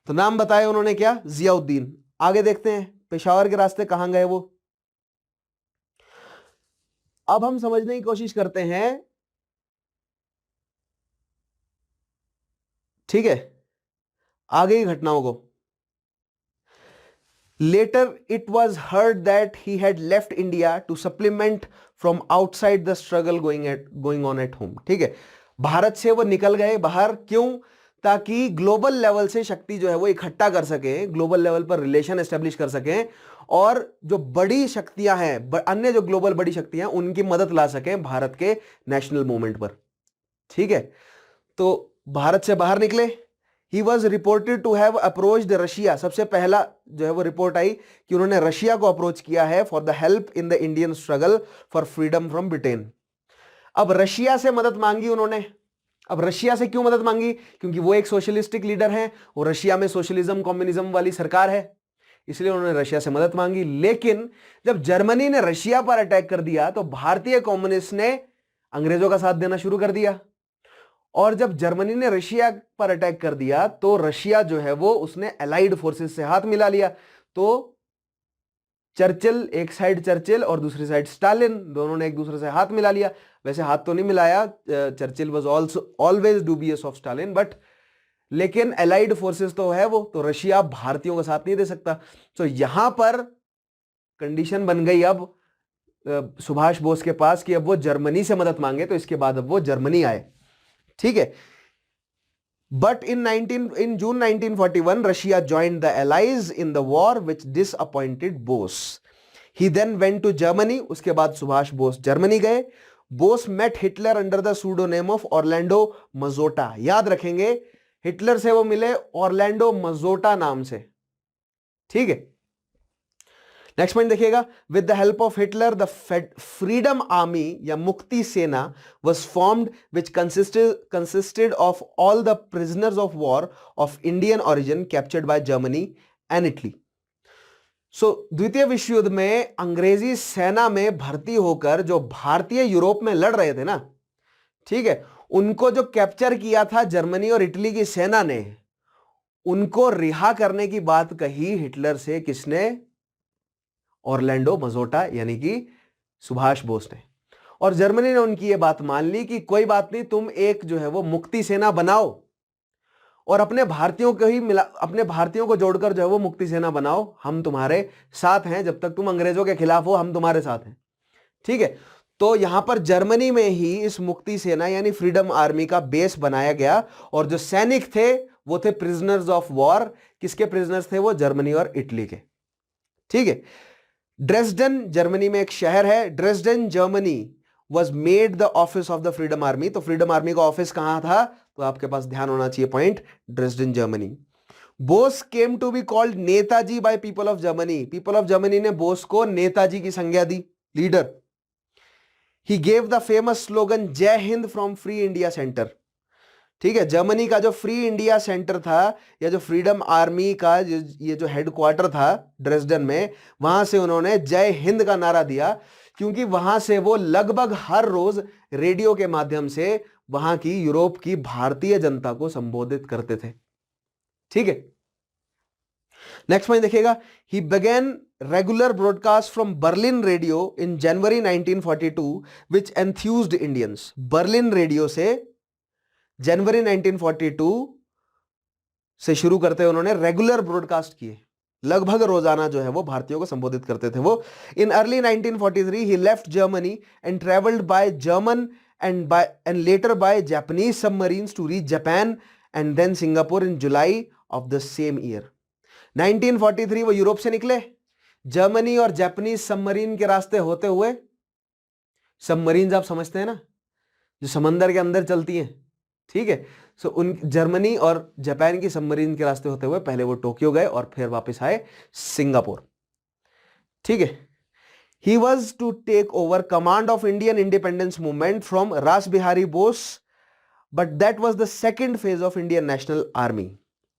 तो नाम बताया उन्होंने क्या? जियाउद्दीन। आगे देखते हैं पेशावर के रास्ते कहां गए वो। अब हम समझने की कोशिश करते हैं, ठीक है, आगे की घटनाओं को। Later, it was heard that he had left India to supplement from outside the struggle going on at home. ठीक है, भारत से वो निकल गए बाहर, क्यों? ताकि ग्लोबल लेवल से शक्ति जो है वो इकट्ठा कर सके, ग्लोबल लेवल पर रिलेशन एस्टेब्लिश कर सकें, और जो बड़ी शक्तियां हैं, अन्य जो ग्लोबल बड़ी शक्तियां, उनकी मदद ला सकें भारत के नेशनल मूवमेंट पर, ठीक है। तो भारत से बाहर निकले। He was reported to have approached Russia, सबसे पहला जो है वो रिपोर्ट आई कि उन्होंने रशिया को अप्रोच किया है for the help in the Indian struggle for freedom from Britain. अब रशिया से मदद मांगी उन्होंने। अब रशिया से क्यों मदद मांगी? क्योंकि वो एक सोशलिस्टिक लीडर है और रशिया में सोशलिज्म कम्युनिज्म वाली सरकार है, इसलिए उन्होंने रशिया से मदद मांगी। लेकिन जब जर्मनी ने रशिया पर अटैक कर दिया तो भारतीय कम्युनिस्ट ने अंग्रेजों का साथ देना शुरू कर दिया, और जब जर्मनी ने रशिया पर अटैक कर दिया तो रशिया जो है वो उसने अलाइड फोर्सेस से हाथ मिला लिया। तो चर्चिल, एक साइड चर्चिल और दूसरी साइड स्टालिन, दोनों ने एक दूसरे से हाथ मिला लिया। वैसे हाथ तो नहीं मिलाया, Churchill was also always dubious of Stalin, but लेकिन अलाइड फोर्सेस तो है वो, तो रशिया भारतीयों का साथ नहीं दे सकता। तो यहां पर कंडीशन बन गई अब सुभाष बोस के पास कि अब वो जर्मनी से मदद मांगे, तो इसके बाद अब वो जर्मनी आए, ठीक है। But in June 1941 Russia joined the allies in the war which disappointed Bose. He then went to Germany, उसके बाद सुभाष बोस जर्मनी गए। Bose met Hitler under the pseudonym of Orlando Mazzotta. याद रखेंगे, हिटलर से वो मिले ऑर्लैंडो मजोटा नाम से, ठीक है। नेक्स्ट पॉइंट देखिएगा, with the help of Hitler the freedom army या मुक्ति सेना was formed which consisted of all the prisoners of war of Indian origin captured by Germany and Italy. So द्वितीय विश्व युद्ध में अंग्रेजी सेना में भर्ती होकर जो भारतीय यूरोप में लड़ रहे थे ना, ठीक है, उनको जो कैप्चर किया था जर्मनी और इटली की सेना ने, उनको रिहा करने की बात कही हिटलर से किसने? ऑर्लैंडो मजोटा यानी कि सुभाष बोस ने। और जर्मनी ने उनकी यह बात मान ली कि कोई बात नहीं, तुम एक जो है वो मुक्ति सेना बनाओ और अपने भारतीयों को ही मिला, अपने भारतीयों को जोड़कर जो है वो मुक्ति सेना बनाओ, हम तुम्हारे साथ हैं, जब तक तुम अंग्रेजों के खिलाफ हो हम तुम्हारे साथ हैं, ठीक है। तो यहां पर जर्मनी में ही इस मुक्ति सेना यानी फ्रीडम आर्मी का बेस बनाया गया, और जो सैनिक थे वो थे प्रिजनर्स ऑफ वॉर। किसके प्रिजनर्स थे वो? जर्मनी और इटली के, ठीक है। ड्रेसडन जर्मनी में एक शहर है, Dresden Germany was made the office of the freedom army. तो फ्रीडम आर्मी का ऑफिस कहां था? तो आपके पास ध्यान होना चाहिए point, Dresden Germany. Bose came to be called Netaji by people of Germany. People of Germany ने बोस को नेताजी की संज्ञा दी, leader. He gave the famous slogan Jai Hind from free India centre, ठीक है। जर्मनी का जो फ्री इंडिया सेंटर था या जो फ्रीडम आर्मी का ये जो हेडक्वार्टर था ड्रेसडन में, वहां से उन्होंने जय हिंद का नारा दिया, क्योंकि वहां से वो लगभग हर रोज रेडियो के माध्यम से वहां की यूरोप की भारतीय जनता को संबोधित करते थे, ठीक है। नेक्स्ट पॉइंट देखिएगा, ही begin regular broadcast from Berlin Radio in January 1942 which enthused Indians. Berlin radio से जनवरी 1942 से शुरू करते हुए उन्होंने रेगुलर ब्रॉडकास्ट किए, लगभग रोजाना जो है वो भारतीयों को संबोधित करते थे वो. In early 1943 he left Germany and travelled by German and later by Japanese submarines to reach Japan and then Singapore in July of the same year. 1943 वो यूरोप से निकले, जर्मनी और जापानीज सबमरीन के रास्ते होते हुए. सबमरीन आप समझते हैं ना, जो समंदर के अंदर चलती हैं, ठीक है. सो उन जर्मनी और जापान की सबमरीन के रास्ते होते हुए पहले वो टोक्यो गए और फिर वापस आए सिंगापुर, ठीक है. He was to take over command of Indian independence movement from Ras Bihari Bose, but that was the second phase of Indian National Army.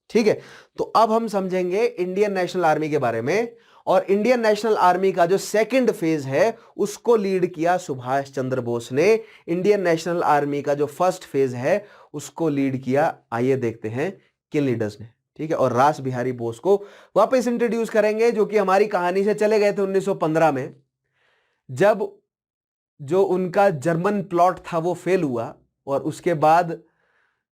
ठीक है, तो अब हम समझेंगे इंडियन नेशनल आर्मी के बारे में. और इंडियन नेशनल आर्मी का जो सेकंड फेज है उसको लीड किया सुभाष चंद्र बोस ने. इंडियन नेशनल आर्मी का जो फर्स्ट फेज है उसको लीड किया, आइए देखते हैं किन लीडर्स ने, ठीक है. और रास बिहारी बोस को वापस इंट्रोड्यूस करेंगे, जो कि हमारी कहानी से चले गए थे 1915 में, जब जो उनका जर्मन प्लॉट था वो फेल हुआ और उसके बाद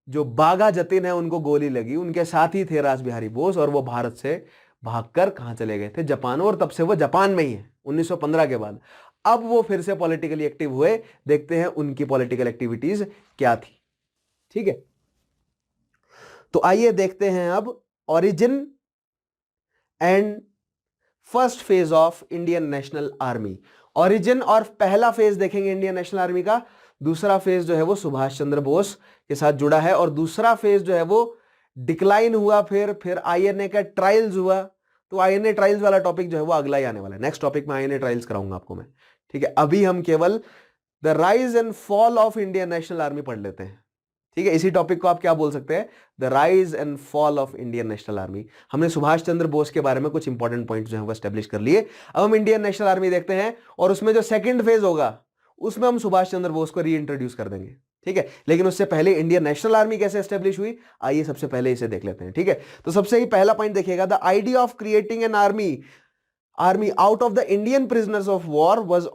जो बागा जतिन है उनको गोली लगी. उनके साथ ही थे रास बिहारी बोस और वो भारत से भागकर कहां चले गए थे, जापान. और तब से वो जापान में ही है 1915 के बाद. अब वो फिर से पॉलिटिकली एक्टिव हुए, देखते हैं उनकी पॉलिटिकल एक्टिविटीज क्या थी, ठीक है. तो आइए देखते हैं अब origin and first phase of Indian National army. Origin और पहला फेज देखेंगे इंडियन नेशनल आर्मी का. दूसरा फेज जो है वो सुभाष चंद्र बोस के साथ जुड़ा है और दूसरा फेज जो है वो डिक्लाइन हुआ, फिर आईएनए का ट्रायल्स हुआ. तो आईएनए ट्रायल्स वाला टॉपिक जो है वो अगला ही आने वाला है. नेक्स्ट टॉपिक में आईएनए ट्रायल्स कराऊंगा आपको मैं, ठीक है. अभी हम केवल the rise and fall of Indian National army पढ़ लेते हैं, ठीक है. इसी टॉपिक को आप क्या बोल सकते हैं, the rise and fall of Indian National army. हमने सुभाष चंद्र बोस के बारे में कुछ इंपॉर्टेंट पॉइंट जो है वो एस्टेब्लिश कर लिए. अब हम इंडियन नेशनल आर्मी देखते हैं और उसमें जो सेकंड फेज होगा उसमें हम सुभाष चंद्र बोस को रीइंट्रोड्यूस कर देंगे, ठीक है. लेकिन उससे पहले इंडियन नेशनल आर्मी कैसे एस्टेब्लिश हुई, आइए सबसे पहले इसे देख लेते हैं, ठीक है. तो सबसे ही पहला पॉइंट देखिएगा, the idea of creating an army out of the Indian prisoners of war was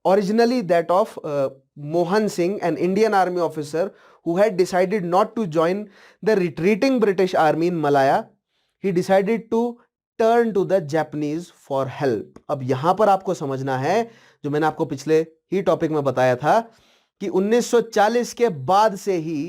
originally that of Mohan Singh, an Indian army officer who had decided not to join the retreating British army in Malaya. He decided to turn to the Japanese for help. अब यहां पर आपको समझना है, जो मैंने आपको पिछले ही टॉपिक में बताया था कि 1940 के बाद से ही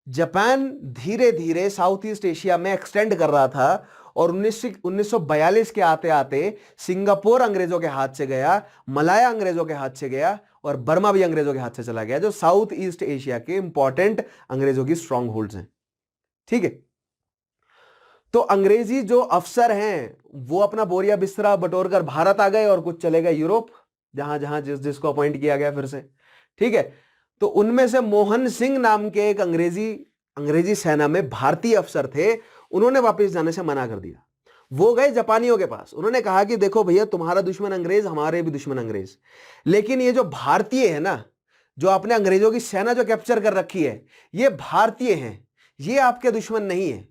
जापान धीरे धीरे साउथ ईस्ट एशिया में एक्सटेंड कर रहा था और 1942 के आते आते सिंगापुर अंग्रेजों के हाथ से गया, मलाया अंग्रेजों के हाथ से गया और बर्मा भी अंग्रेजों के हाथ से चला गया, जो साउथ ईस्ट एशिया के इंपॉर्टेंट अंग्रेजों की स्ट्रॉन्ग होल्ड्स हैं, ठीक है. तो अंग्रेजी जो अफसर हैं वो अपना बोरिया बिस्तरा बटोर कर भारत आ गए और कुछ चले गए यूरोप, जहां जहां जिसको अपॉइंट किया गया फिर से, ठीक है. तो उनमें से मोहन सिंह नाम के एक अंग्रेजी सेना में भारतीय अफसर थे, उन्होंने वापस जाने से मना कर दिया. वो गए जापानियों के पास, उन्होंने कहा कि देखो भैया, तुम्हारा दुश्मन अंग्रेज, हमारे भी दुश्मन अंग्रेज, लेकिन ये जो भारतीय है ना, जो आपने अंग्रेजों की सेना जो कैप्चर कर रखी है, ये भारतीय हैं, ये आपके दुश्मन नहीं है,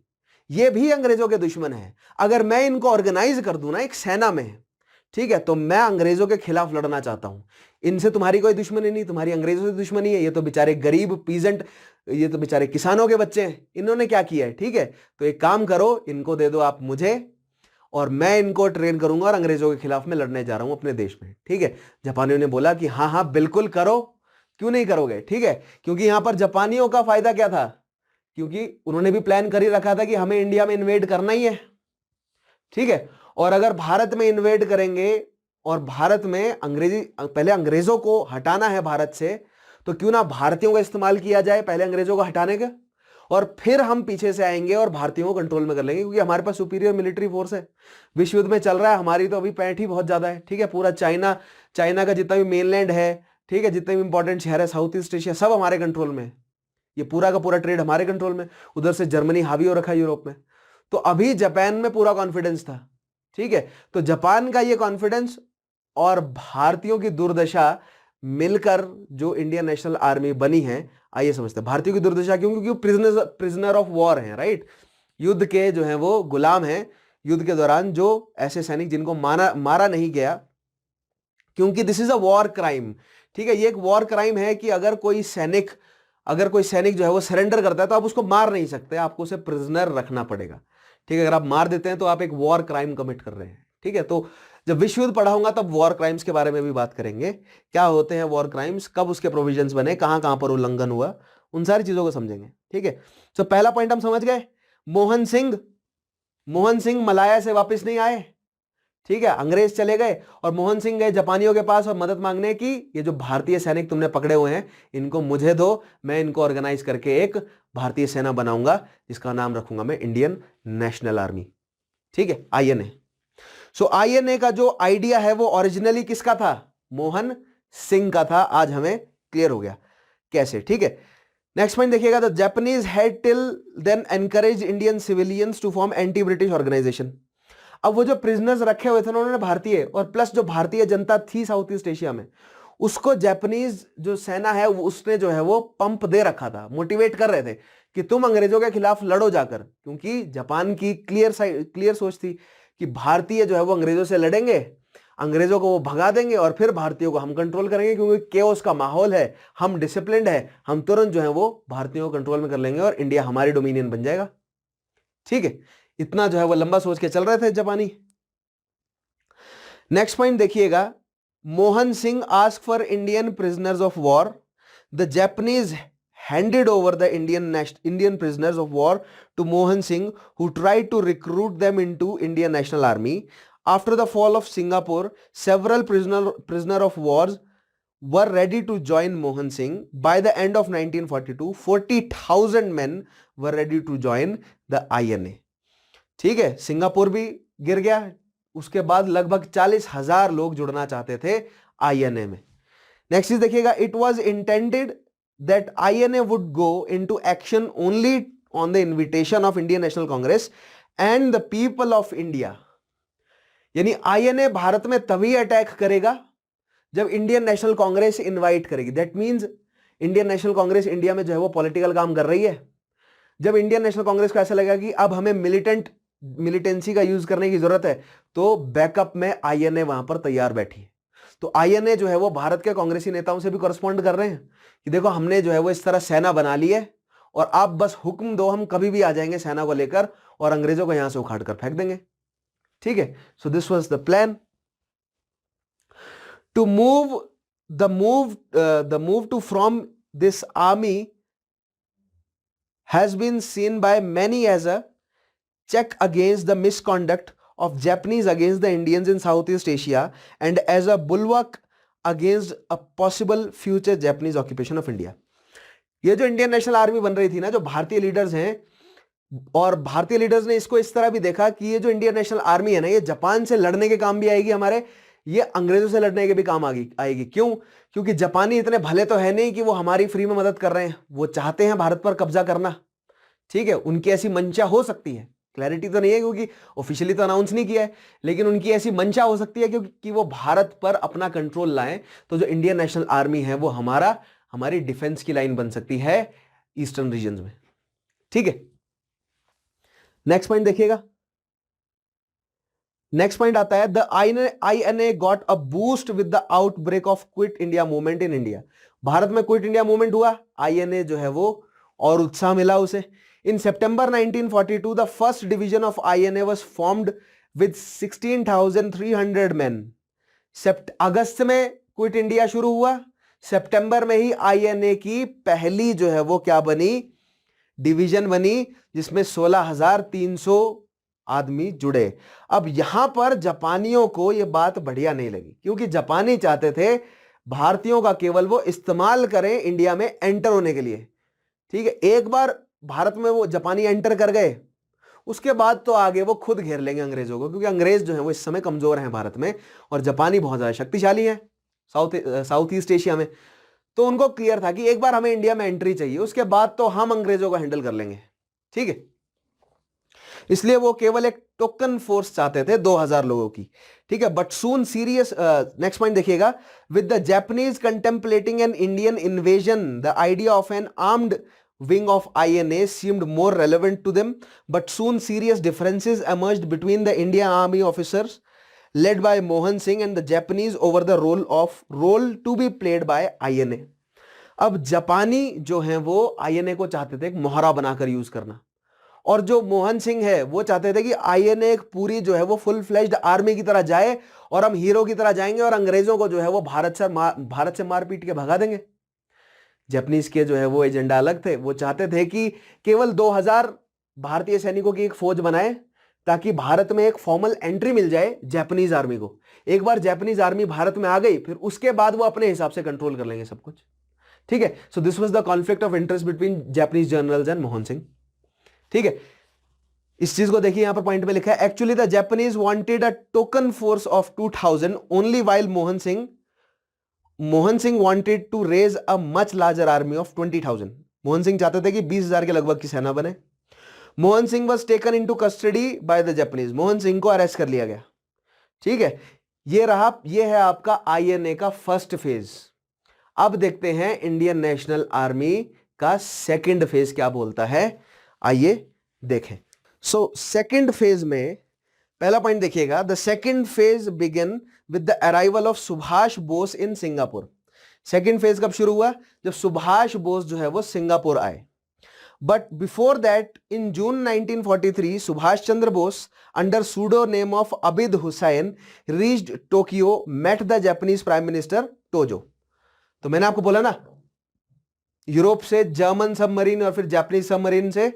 ये भी अंग्रेजों के दुश्मन है. अगर मैं इनको ऑर्गेनाइज कर दूं ना एक सेना में, ठीक है, तो मैं अंग्रेजों के खिलाफ लड़ना चाहता हूं. इनसे तुम्हारी कोई दुश्मनी नहीं, तुम्हारी अंग्रेजों से दुश्मनी है. ये तो बेचारे गरीब पीजेंट, ये तो बेचारे किसानों के बच्चे हैं, इन्होंने क्या किया है, ठीक है. तो एक काम करो, इनको दे दो आप मुझे और मैं इनको ट्रेन करूंगा और अंग्रेजों के खिलाफ मैं लड़ने जा रहा हूं अपने देश में, ठीक है. जापानियों ने बोला कि हाँ हाँ बिल्कुल करो, क्यों नहीं करोगे, ठीक है. क्योंकि यहां पर जापानियों का फायदा क्या था, क्योंकि उन्होंने भी प्लान कर ही रखा था कि हमें इंडिया में इन्वेड करना ही है, ठीक है. और अगर भारत में इन्वेड करेंगे और भारत में पहले अंग्रेजों को हटाना है भारत से, तो क्यों ना भारतीयों का इस्तेमाल किया जाए पहले अंग्रेजों को हटाने का, और फिर हम पीछे से आएंगे और भारतीयों को कंट्रोल में कर लेंगे, क्योंकि हमारे पास सुपीरियर मिलिट्री फोर्स है. विश्व युद्ध में चल रहा है, हमारी तो अभी पैठ ही बहुत ज्यादा है, ठीक है. पूरा चाइना का जितना भी मेनलैंड है, ठीक है, जितने भी इंपॉर्टेंट शहर है साउथ ईस्ट एशिया, सब हमारे कंट्रोल में. ये पूरा का पूरा ट्रेड हमारे कंट्रोल में. उधर से जर्मनी हावी हो रखा है यूरोप में. तो अभी जापान में पूरा कॉन्फिडेंस था, ठीक है. तो जापान का ये कॉन्फिडेंस और भारतीयों की दुर्दशा मिलकर जो इंडियन नेशनल आर्मी बनी है, आइए समझते हैं. भारतीयों की दुर्दशा क्यों, क्योंकि प्रिजनर ऑफ वॉर हैं, राइट. युद्ध के जो है वो गुलाम हैं, युद्ध के दौरान जो ऐसे सैनिक जिनको मारा नहीं गया, क्योंकि this is a war crime. ठीक है, ये एक वॉर क्राइम है कि अगर कोई सैनिक जो है वो सरेंडर करता है तो आप उसको मार नहीं सकते, आपको उसे प्रिजनर रखना पड़ेगा। ठीक है, अगर आप मार देते हैं तो आप एक वॉर क्राइम कमिट कर रहे हैं। ठीक है, तो जब विश्व युद्ध पढ़ाऊंगा तब वॉर क्राइम्स के बारे में भी बात करेंगे, क्या होते हैं वॉर क्राइम्स, कब उसके प्रोविजंस बने, कहां कहां पर उल्लंघन हुआ, उन सारी चीजों को समझेंगे। ठीक है, तो पहला पॉइंट हम समझ गए, मोहन सिंह मलाया से वापस नहीं आए। ठीक है, अंग्रेज चले गए और मोहन सिंह गए जापानियों के पास और मदद मांगने की, ये जो भारतीय सैनिक तुमने पकड़े हुए हैं इनको मुझे दो, मैं इनको ऑर्गेनाइज करके एक भारतीय सेना बनाऊंगा जिसका नाम रखूंगा मैं इंडियन नेशनल आर्मी। ठीक है, आईएनए। सो आईएनए का जो आइडिया है वो ओरिजिनली किसका था, मोहन सिंह का था। आज हमें क्लियर हो गया कैसे। ठीक है, नेक्स्ट पॉइंट देखिएगा, the Japanese had till then encouraged Indian civilians to form anti British organisation. अब वो जो प्रिजनर्स रखे हुए थे ना उन्होंने भारतीय और प्लस जो भारतीय जनता थी साउथ ईस्ट एशिया में, उसको जापानीज जो सेना है उसने जो है वो पंप दे रखा था, मोटिवेट कर रहे थे कि तुम अंग्रेजों के खिलाफ लड़ो जाकर, क्योंकि जापान की क्लियर सोच थी कि भारतीय जो है वो अंग्रेजों से लड़ेंगे, अंग्रेजों को वो भगा देंगे और फिर भारतीयों को हम कंट्रोल करेंगे, क्योंकि केओस का माहौल है, हम डिसिप्लिन्ड है, हम तुरंत जो है वो भारतीयों को कंट्रोल में कर लेंगे और इंडिया हमारी डोमिनियन बन जाएगा। ठीक है, इतना जो है वो लंबा सोच के चल रहे थे जापानी। नेक्स्ट पॉइंट देखिएगा, Mohan Singh ask for Indian prisoners of war, the Japanese handed over the Indian prisoners of war to Mohan Singh, who tried to recruit them into Indian National Army. After the fall of Singapore, several prisoner of wars were ready to join Mohan Singh. By the end of 1942, 40,000 men were ready to join the INA. ठीक है, Singapore भी गिर गया, उसके बाद लगभग 40,000 लोग जुड़ना चाहते थे INA में। नेक्स्ट चीज देखिएगा, it was intended that INA would go into action only on the invitation of Indian National Congress and the people of India. यानी INA भारत में तभी अटैक करेगा जब इंडियन नेशनल कांग्रेस इनवाइट करेगी। That means Indian National Congress India में जो है वो पॉलिटिकल काम कर रही है। जब इंडियन नेशनल कांग्रेस को ऐसा लगेगा कि अब हमें मिलिटेंसी का यूज करने की जरूरत है, तो बैकअप में INA वहां पर तैयार बैठी है। तो INA जो है वो भारत के कांग्रेसी नेताओं से भी कॉरेस्पॉन्ड कर रहे हैं कि देखो हमने जो है वो इस तरह सेना बना ली है और आप बस हुक्म दो, हम कभी भी आ जाएंगे सेना को लेकर और अंग्रेजों को यहां से उखाड़ कर फेंक देंगे। ठीक है, so this was the plan to move to from this army has been seen by many as a check against the misconduct of Japanese against the Indians in Southeast Asia and as a bulwark against a possible future Japanese occupation of India. ये जो Indian National army बन रही थी ना, जो भारतीय leaders हैं, और भारतीय लीडर्स ने इसको इस तरह भी देखा कि ये जो इंडियन नेशनल आर्मी है ना, ये जापान से लड़ने के काम भी आएगी हमारे, ये अंग्रेजों से लड़ने के भी काम आएगी। क्यों? क्योंकि जापानी इतने भले तो है नहीं कि वो हमारी फ्री में मदद कर रहे हैं, वो चाहते हैं भारत पर कब्जा करना। ठीक है, उनकी ऐसी मंशा हो सकती है, क्लैरिटी तो नहीं है क्योंकि ऑफिशियली तो अनाउंस नहीं किया है, लेकिन उनकी ऐसी मंशा हो सकती है क्योंकि वो भारत पर अपना कंट्रोल लाएं, तो जो इंडियन नेशनल आर्मी है वो हमारी डिफेंस की लाइन बन सकती है ईस्टर्न रीजन में। ठीक है, नेक्स्ट पॉइंट देखिएगा। नेक्स्ट पॉइंट आता है, the INA got a boost with the outbreak of quit India movement in India. Bharat में क्विट इंडिया मूवमेंट हुआ, INA जो है वो और उत्साह मिला उसे। In September 1942, the first division of INA was formed with 16,300 men. अगस्त में क्विट इंडिया शुरू हुआ, सितंबर में ही INA की पहली जो है वो क्या बनी, डिवीजन बनी, जिसमें 16,300 आदमी जुड़े। अब यहां पर जापानियों को यह बात बढ़िया नहीं लगी, क्योंकि जापानी चाहते थे भारतीयों का केवल वो इस्तेमाल करें इंडिया में एंटर होने के लिए। ठीक है, एक बार भारत में वो जापानी एंटर कर गए, उसके बाद तो आगे वो खुद घेर लेंगे अंग्रेजों को, क्योंकि अंग्रेज जो है वो इस समय कमजोर हैं भारत में और जापानी बहुत ज्यादा शक्तिशाली हैं साउथ ईस्ट एशिया में। तो उनको क्लियर था कि एक बार हमें इंडिया में एंट्री चाहिए, उसके बाद तो हम अंग्रेजों को हैंडल कर लेंगे। ठीक है, इसलिए वो केवल एक टोकन फोर्स चाहते थे 2,000 लोगों की। ठीक है, but soon serious, next point देखिएगा, with the Japanese contemplating an Indian invasion, the idea of an armed wing of INA seemed more relevant to them, but soon serious differences emerged between the Indian army officers led by Mohan Singh and the Japanese over the role to be played by INA. अब जापानी जो हैं वो INA को चाहते थे एक मोहरा बनाकर यूज करना, और जो मोहन सिंह है वो चाहते थे कि INA एक पूरी जो है वो फुल फ्लेज्ड आर्मी की तरह जाए और हम हीरो की तरह जाएंगे और अंग्रेजों को जो है वो भारत से मार पीट के भगा देंगे। जापानीज के जो है वो एजेंडा अलग थे। वो चाहते थे कि केवल 2000 भारतीय सैनिकों की एक फौज बनाए ताकि भारत में एक फॉर्मल एंट्री मिल जाए जापानीज आर्मी को। एक बार जापानीज आर्मी भारत में आ गई फिर उसके बाद वो अपने हिसाब से कंट्रोल कर लेंगे सब कुछ। ठीक है, so this was the conflict of interest between Japanese generals and Mohan Singh. ठीक है, इस चीज को देखिए यहां पर पॉइंट में लिखा है, actually the Japanese wanted a token force of 2000 only while Mohan Singh wanted to raise a much larger army of 20,000। Mohan Singh चाहते थे कि 20,000 के लगभग की सेना बने। Mohan Singh was taken into custody by the Japanese. Mohan Singh को अरेस्ट कर लिया गया। ठीक है, ये है आपका INA का फर्स्ट फेज। अब देखते हैं इंडियन नेशनल आर्मी का सेकंड फेज क्या बोलता है, आइए देखें। सो सेकंड फेज में पहला पॉइंट देखिएगा, the second phase begin with the arrival of Subhash Bose in Singapore. Second phase कब शुरू हुआ, जब सुभाष बोस जो है वो सिंगापुर आए। But before that in June 1943 Subhash Chandra Bose under pseudo name of Abid Hussain reached Tokyo, met the Japanese prime minister Tojo. तो मैंने आपको बोला ना, यूरोप से जर्मन सबमरीन और फिर जापानीज सबमरीन से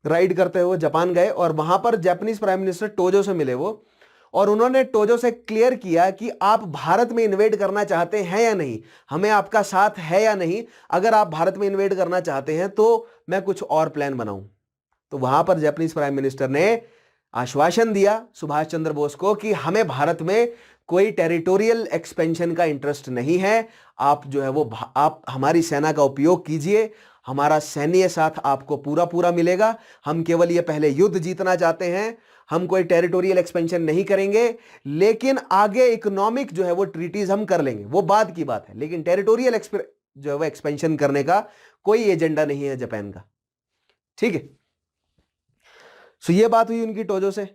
राइड करते हुए जापान गए और वहां पर जापानीज प्राइम मिनिस्टर टोजो से मिले वो, और उन्होंने टोजो से क्लियर किया कि आप भारत में इन्वेड करना चाहते हैं या नहीं, हमें आपका साथ है या नहीं। अगर आप भारत में इन्वेड करना चाहते हैं तो मैं कुछ और प्लान बनाऊं। तो वहां पर जापानीज प्राइम मिनिस्टर ने आश्वासन दिया सुभाष चंद्र बोस को कि हमें भारत में कोई टेरिटोरियल एक्सपेंशन का इंटरेस्ट नहीं है, आप जो है वो आप हमारी सेना का उपयोग कीजिए, हमारा सैन्य साथ आपको पूरा मिलेगा, हम केवल ये पहले युद्ध जीतना चाहते हैं, हम कोई टेरिटोरियल एक्सपेंशन नहीं करेंगे, लेकिन आगे इकोनॉमिक जो है वो ट्रीटीज हम कर लेंगे, वो बाद की बात है, लेकिन टेरिटोरियल जो है वो एक्सपेंशन करने का कोई एजेंडा नहीं है जापान का। ठीक है, सो ये बात हुई उनकी टोजो से।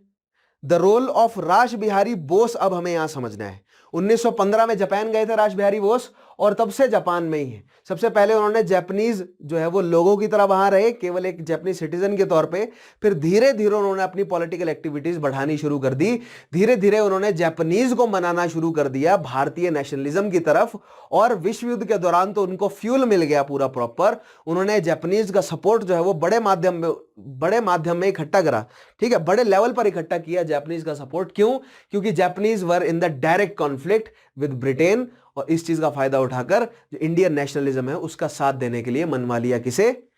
द रोल ऑफ रास बिहारी बोस अब हमें यहां समझना है। 1915 में जापान गए थे रास बिहारी बोस, और तब से जापान में ही है। सबसे पहले उन्होंने जापानीज जो है वो लोगों की तरह वहां रहे, केवल एक जापानीज सिटीजन के तौर पे। फिर धीरे धीरे उन्होंने अपनी पॉलिटिकल एक्टिविटीज बढ़ानी शुरू कर दी। धीरे धीरे उन्होंने जापानीज को मनाना शुरू कर दिया भारतीय नेशनलिज्म की तरफ, और विश्व युद्ध के दौरान तो उनको फ्यूल मिल गया पूरा प्रॉपर। उन्होंने जापानीज का सपोर्ट जो है वो बड़े माध्यम में इकट्ठा करा। ठीक है, बड़े लेवल पर इकट्ठा किया जापानीज का सपोर्ट। क्यों? क्योंकि Japanese were in the direct conflict with Britain, और इस चीज का फायदा उठाकर जो इंडियन नेशनलिज्म है उसका साथ देने के लिए मनवा लिया किसे?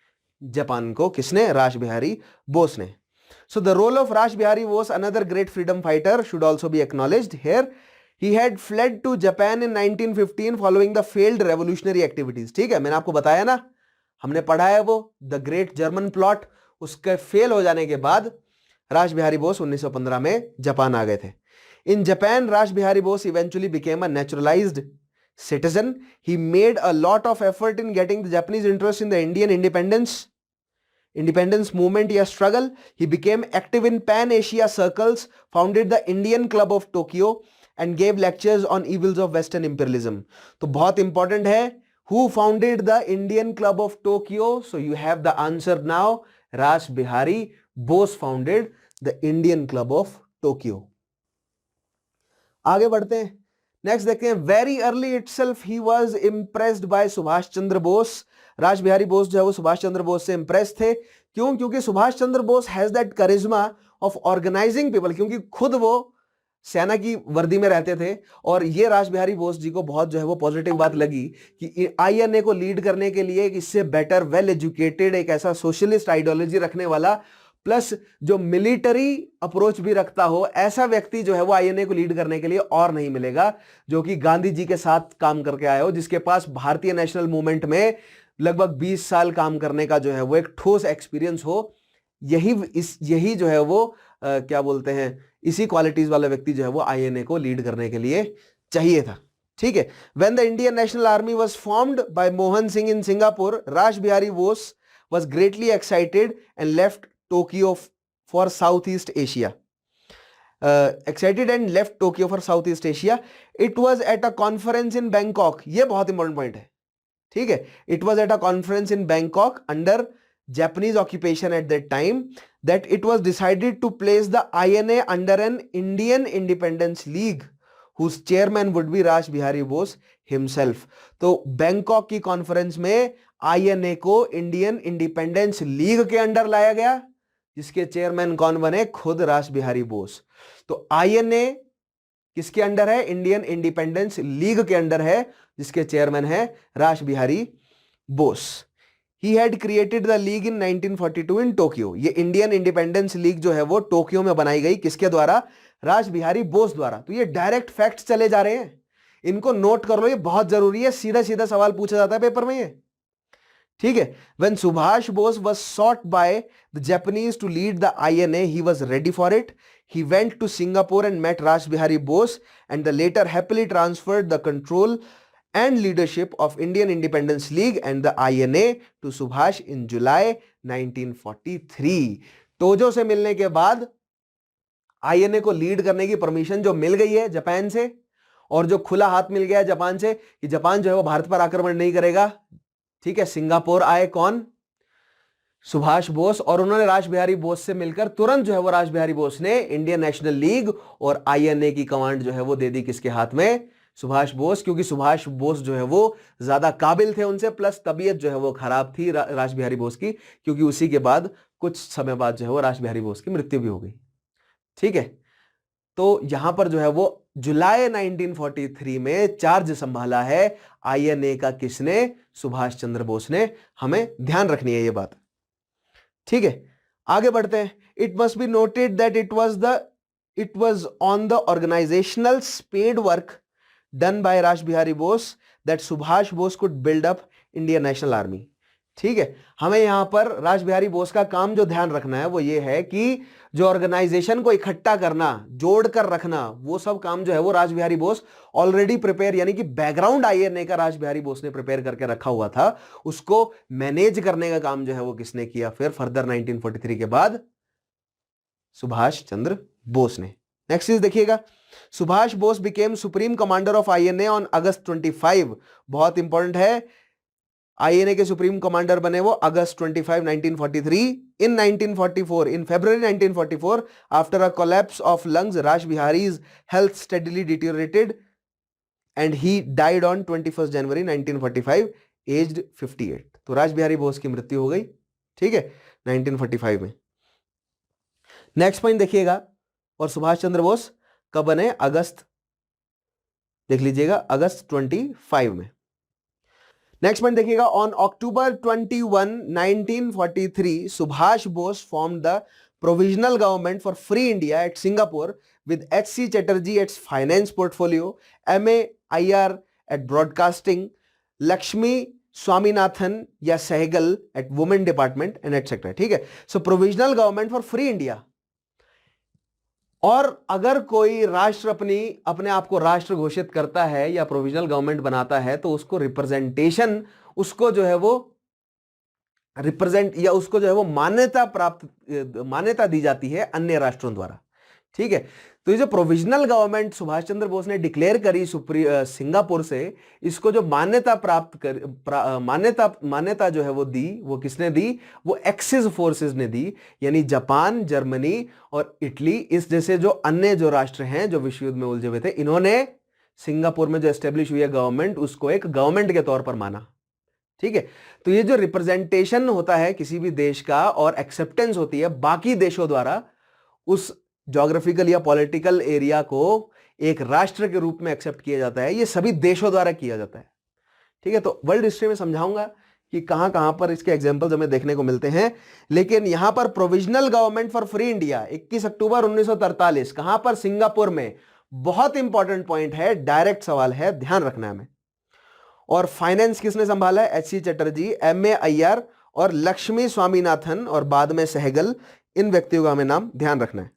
जापान को। किसने? रास बिहारी बोस ने। सो द रोल ऑफ रास Behari Bose, another great freedom fighter, should also be acknowledged here. He had fled to Japan in 1915 following the failed revolutionary activities. ठीक है, मैंने आपको बताया ना, हमने पढ़ा है वो द ग्रेट जर्मन प्लॉट, उसके फेल हो जाने के बाद रास बिहारी बोस 1915 में जापान आ गए थे। In Japan, Rash Bihari Bose eventually became a naturalized citizen. He made a lot of effort in getting the Japanese interest in the Indian independence movement या struggle. He became active in Pan-Asia circles, founded the Indian Club of Tokyo, and gave lectures on evils of Western imperialism. तो बहुत important है, who founded the Indian Club of Tokyo? So you have the answer now. Rash Bihari Bose founded the Indian Club of Tokyo. आगे बढ़ते हैं, next देखते हैं। Very early itself he was impressed by Subhash Chandra Bose. Rash Behari Bose जो है वो सुभाष चंद्र बोस से इम्प्रेस थे। क्यों? क्योंकि Subhash Chandra Bose has that charisma of organizing people, क्योंकि खुद वो सेना की वर्दी में रहते थे। और ये रास बिहारी बोस जी को बहुत जो है वो पॉजिटिव बात लगी कि INA को लीड करने के लिए इससे बेटर वेल एजुकेटेड, एक ऐसा सोशलिस्ट आइडियोलॉजी रखने वाला, प्लस जो मिलिट्री अप्रोच भी रखता हो, ऐसा व्यक्ति जो है वो INA को लीड करने के लिए और नहीं मिलेगा, जो कि गांधी जी के साथ काम करके आए हो, जिसके पास भारतीय नेशनल मूवमेंट में लगभग 20 साल काम करने का जो है वो एक ठोस एक्सपीरियंस हो। यही जो है वो क्या बोलते हैं, इसी क्वालिटीज वाला व्यक्ति जो है वो INA को लीड करने के लिए चाहिए था। ठीक है। When the Indian National Army was formed by Mohan Singh in Singapore, Rash Behari Bose was greatly excited and left Tokyo for South East Asia. Excited and left Tokyo for South East Asia. It was at a conference in Bangkok, ये बहुत important point है, ठीक है। It was at a conference in Bangkok under Japanese occupation at that time that it was decided to place the INA under an Indian Independence League whose chairman would be Rash Bihari Bose himself. तो Bangkok की conference में INA को Indian independence league के under लाया गया, जिसके chairman कौन बने? खुद रास बिहारी बोस। तो INA किसके अंडर है? इंडियन इंडिपेंडेंस लीग के अंडर है, जिसके चेयरमैन है रास Behari Bose. He had created the league in 1942 in Tokyo. ये इंडियन इंडिपेंडेंस लीग जो है वो टोक्यो में बनाई गई, किसके द्वारा? रास बिहारी बोस द्वारा। तो ये डायरेक्ट फैक्ट्स चले जा रहे हैं, इनको नोट कर लो, ये बहुत जरूरी है, सीधा सीधा सवाल पूछा जाता है पेपर में ये, ठीक है। When Subhash Bose was sought by the Japanese to lead the INA, he was ready for it. He went to Singapore and met Rash Bihari Bose, and the later happily transferred the control and leadership of Indian Independence League and the INA to Subhash in July 1943. टोजो से मिलने के बाद INA को lead करने की permission जो मिल गई है जापान से, और जो खुला हाथ मिल गया है जापान से कि जापान जो है वो भारत पर आक्रमण नहीं करेगा, ठीक है। सिंगापुर आए कौन? सुभाष बोस, और उन्होंने रास बिहारी बोस से मिलकर तुरंत जो है वो रास बिहारी बोस ने इंडियन नेशनल लीग और INA की कमांड जो है वो दे दी किसके हाथ में? सुभाष बोस, क्योंकि सुभाष बोस जो है वो ज्यादा काबिल थे उनसे, प्लस तबीयत जो है वो खराब थी रास बिहारी बोस की, क्योंकि उसी के बाद कुछ समय बाद जो है वो रास बिहारी बोस की मृत्यु भी हो गई, ठीक है। तो यहां पर जो है वो जुलाई 1943 में चार्ज संभाला है INA का किसने? सुभाष चंद्र बोस ने। हमें ध्यान रखनी है ये बात, ठीक है। आगे बढ़ते हैं। It must be noted that it was on the organisational spade work done by Rash Bihari Bose that Subhash Bose could build up Indian National Army, ठीक है। हमें यहां पर रास बिहारी बोस का काम जो ध्यान रखना है वो ये है कि जो ऑर्गेनाइजेशन को इकट्ठा करना, जोड़ कर रखना, वो सब काम जो है वो रास बिहारी बोस ऑलरेडी प्रिपेयर, यानी कि बैकग्राउंड INA का रास बिहारी बोस ने प्रिपेयर करके रखा हुआ था, उसको मैनेज करने का काम जो है वो किसने किया? फिर फर्दर 1943 के बाद सुभाष चंद्र बोस ने। नेक्स्ट चीज देखिएगा, Subhash Bose became supreme commander of INA on August 25। बहुत इंपॉर्टेंट है, INA के सुप्रीम कमांडर बने वो अगस्त 25, 1943। In 1944, in February 1944, after a collapse of lungs, Rash Behari's health steadily deteriorated and he died on 21 जनवरी 1945 एज्ड 58। तो रास बिहारी बोस की मृत्यु हो गई, ठीक है, 1945 में। नेक्स्ट पॉइंट देखिएगा, और सुभाष चंद्र बोस कब बने? अगस्त, देख लीजिएगा, अगस्त 25 में। नेक्स्ट पॉइंट देखिएगा, on October 21, 1943 Subhash Bose formed the provisional government for free India at Singapore with HC Chatterjee at finance portfolio, MA IR at broadcasting, Lakshmi Swaminathan या Sahgal at women department and etcetera, ठीक है। So provisional government for free India. और अगर कोई राष्ट्र अपने आप को राष्ट्र घोषित करता है या प्रोविजनल गवर्नमेंट बनाता है, तो उसको रिप्रेजेंटेशन, उसको जो है वो रिप्रेजेंट, या उसको जो है वो मान्यता दी जाती है अन्य राष्ट्रों द्वारा, ठीक है। तो ये जो प्रोविजनल गवर्नमेंट सुभाष चंद्र बोस ने डिक्लेयर करी सिंगापुर से, इसको जो मान्यता जो है वो दी, वो किसने दी? वो एक्सिस फोर्सेस ने दी, यानी जापान, जर्मनी और इटली, इस जैसे जो अन्य जो राष्ट्र हैं जो विश्व युद्ध में उलझे हुए थे, इन्होंने सिंगापुर में जो एस्टेब्लिश हुई है गवर्नमेंट, उसको एक गवर्नमेंट के तौर पर माना, ठीक है। तो ये जो रिप्रेजेंटेशन होता है किसी भी देश का और एक्सेप्टेंस होती है बाकी देशों द्वारा, उस ज्योग्राफिकल या पॉलिटिकल एरिया को एक राष्ट्र के रूप में एक्सेप्ट किया जाता है, ये सभी देशों द्वारा किया जाता है, ठीक है। तो वर्ल्ड हिस्ट्री में समझाऊंगा कि कहां कहां पर इसके एग्जांपल्स हमें देखने को मिलते हैं, लेकिन यहां पर provisional government for free India 21 अक्टूबर 1943, कहां पर? सिंगापुर में। बहुत इंपॉर्टेंट पॉइंट है, डायरेक्ट सवाल है, ध्यान रखना है हमें। और फाइनेंस किसने संभाला है? HC चटर्जी, MA IR और लक्ष्मी स्वामीनाथन और बाद में सहगल, इन व्यक्तियों का हमें नाम ध्यान रखना है।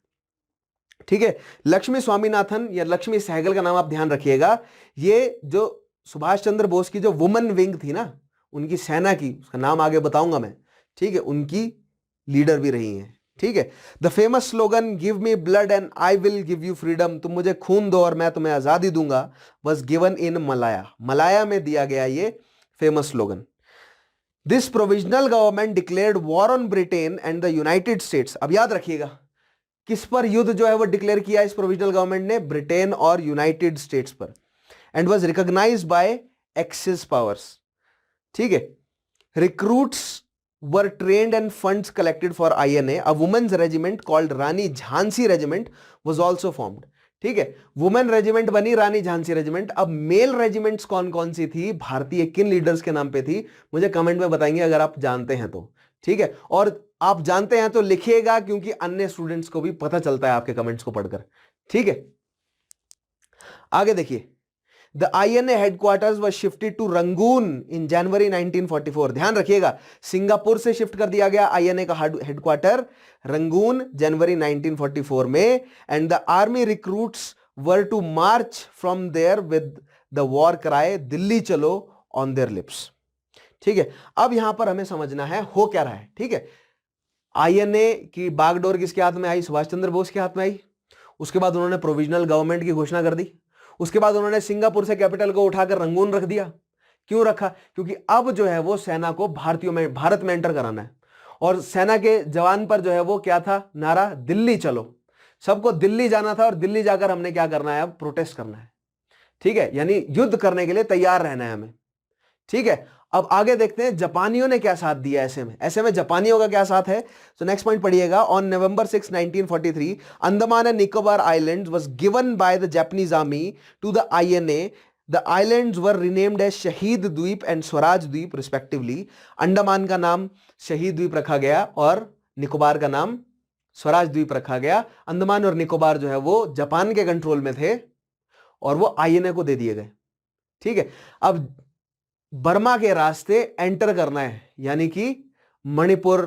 ठीक है, लक्ष्मी स्वामीनाथन या लक्ष्मी सहगल का नाम आप ध्यान रखिएगा। ये जो सुभाष चंद्र बोस की जो वुमेन विंग थी ना, उनकी सेना की, उसका नाम आगे बताऊंगा मैं, ठीक है, उनकी लीडर भी रही हैं। ठीक है, the famous slogan give me blood and I will give you freedom, तुम मुझे खून दो और मैं तुम्हें आजादी दूंगा, was given in Malaya, Malaya में दिया गया ये famous slogan. This provisional government declared war on Britain and the United states. अब याद रखिएगा किस पर युद्ध जो है वो डिक्लेयर किया इस प्रोविजनल गवर्नमेंट ने, ब्रिटेन और यूनाइटेड स्टेट्स पर, and was recognised by axis powers. ठीक है, recruits were trained and funds collected for INA. A women's regiment called Rani Jhansi regiment was also formed. ठीक है, वुमेन रेजिमेंट बनी रानी झांसी रेजिमेंट। अब mail regiments कौन कौन सी थी, भारतीय किन लीडर्स के नाम पे थी, मुझे कमेंट में बताएंगे अगर आप जानते हैं तो। ठीक है, और आप जानते हैं तो लिखिएगा, क्योंकि अन्य स्टूडेंट्स को भी पता चलता है आपके कमेंट्स को पढ़कर। ठीक है, आगे देखिए, The INA headquarters was shifted to Rangoon in January 1944. ध्यान रखिएगा, सिंगापुर से शिफ्ट कर दिया गया INA का हेडक्वार्टर रंगून जनवरी 1944 में, and the army recruits were to march from there with the war cry Delhi Chalo on there lips. ठीक है, अब यहां पर हमें समझना है हो क्या रहा है। ठीक है, INA की बागडोर किसके हाथ में आई, सुभाष चंद्र बोस के हाथ में आई। उसके बाद उन्होंने प्रोविजनल गवर्नमेंट की घोषणा कर दी। उसके बाद उन्होंने सिंगापुर से कैपिटल को उठाकर रंगून रख दिया। क्यों रखा, क्योंकि अब जो है वो सेना को भारत में एंटर कराना है, और सेना के जवान पर जो है वो क्या था नारा, दिल्ली चलो। सबको दिल्ली जाना था, और दिल्ली जाकर हमने क्या करना है, अब प्रोटेस्ट करना है। ठीक है, यानी युद्ध करने के लिए तैयार रहना है हमें। ठीक है, अब आगे देखते हैं जापानियों ने क्या साथ दिया। ऐसे में जापानियों का क्या साथ है, तो नेक्स्ट पॉइंट पढ़िएगा। On November 6, 1943 Andaman and Nicobar islands was given by the Japanese army to the INA। The islands were renamed as Shaheed Dweep and Swaraj द्वीप रिस्पेक्टिवली। अंडमान का नाम शहीद द्वीप रखा गया और निकोबार का नाम स्वराज द्वीप रखा गया। अंडमान और निकोबार जो है वो जापान के कंट्रोल में थे और वो INA को दे दिए गए। ठीक है, अब बर्मा के रास्ते एंटर करना है, यानी कि मणिपुर,